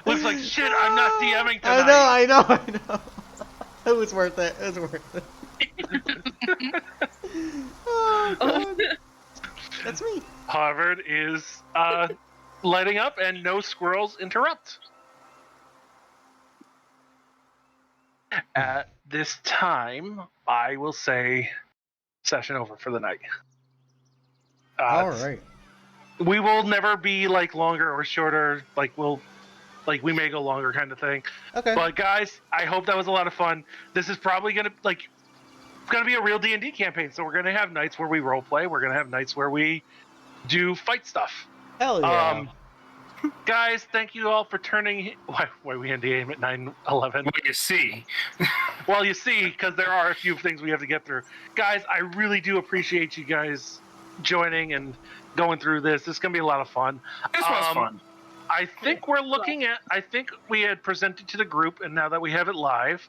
looks like shit. I'm not DMing tonight. I know. It was worth it. Oh, God. That's me. Harvard is lighting up, and no squirrels interrupt. At this time, I will say session over for the night. All right. We will never be like longer or shorter. We may go longer kind of thing. Okay. But guys, I hope that was a lot of fun. This is probably gonna be a real D&D campaign. So we're gonna have nights where we role play. We're gonna have nights where we do fight stuff. Hell yeah. Guys, thank you all for turning. Why we end the game at 9:11? What you see? Well, you see, because there are a few things we have to get through. Guys, I really do appreciate you guys joining and going through this. This is gonna be a lot of fun. This was fun. I think we're looking at. I think we had presented to the group, and now that we have it live,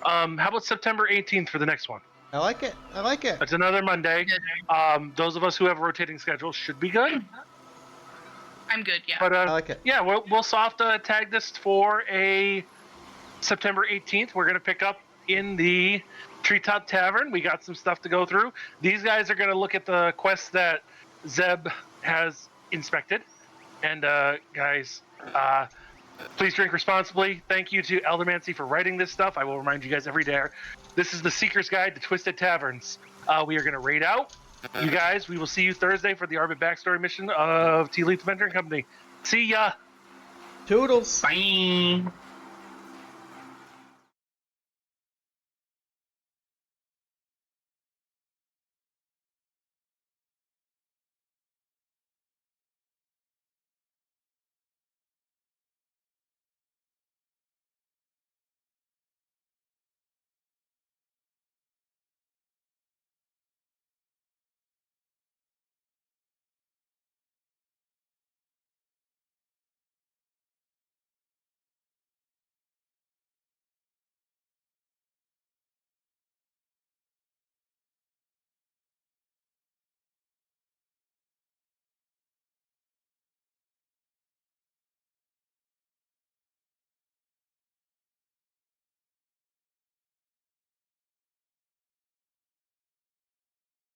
how about September 18th for the next one? I like it. I like it. It's another Monday. Those of us who have rotating schedules should be good. I'm good, yeah. But I like it. yeah, we'll soft tag this for a September 18th. We're gonna pick up in the Treetop Tavern. We got some stuff to go through. These guys are gonna look at the quests that Zeb has inspected. And guys, please drink responsibly. Thank you to Eldermancy for writing this stuff. I will remind you guys every day. This is the Seeker's Guide to Twisted Taverns. We are gonna raid out. You guys, we will see you Thursday for the Arbit Backstory mission of Tea Leaf Adventuring Company. See ya! Toodles. Bye.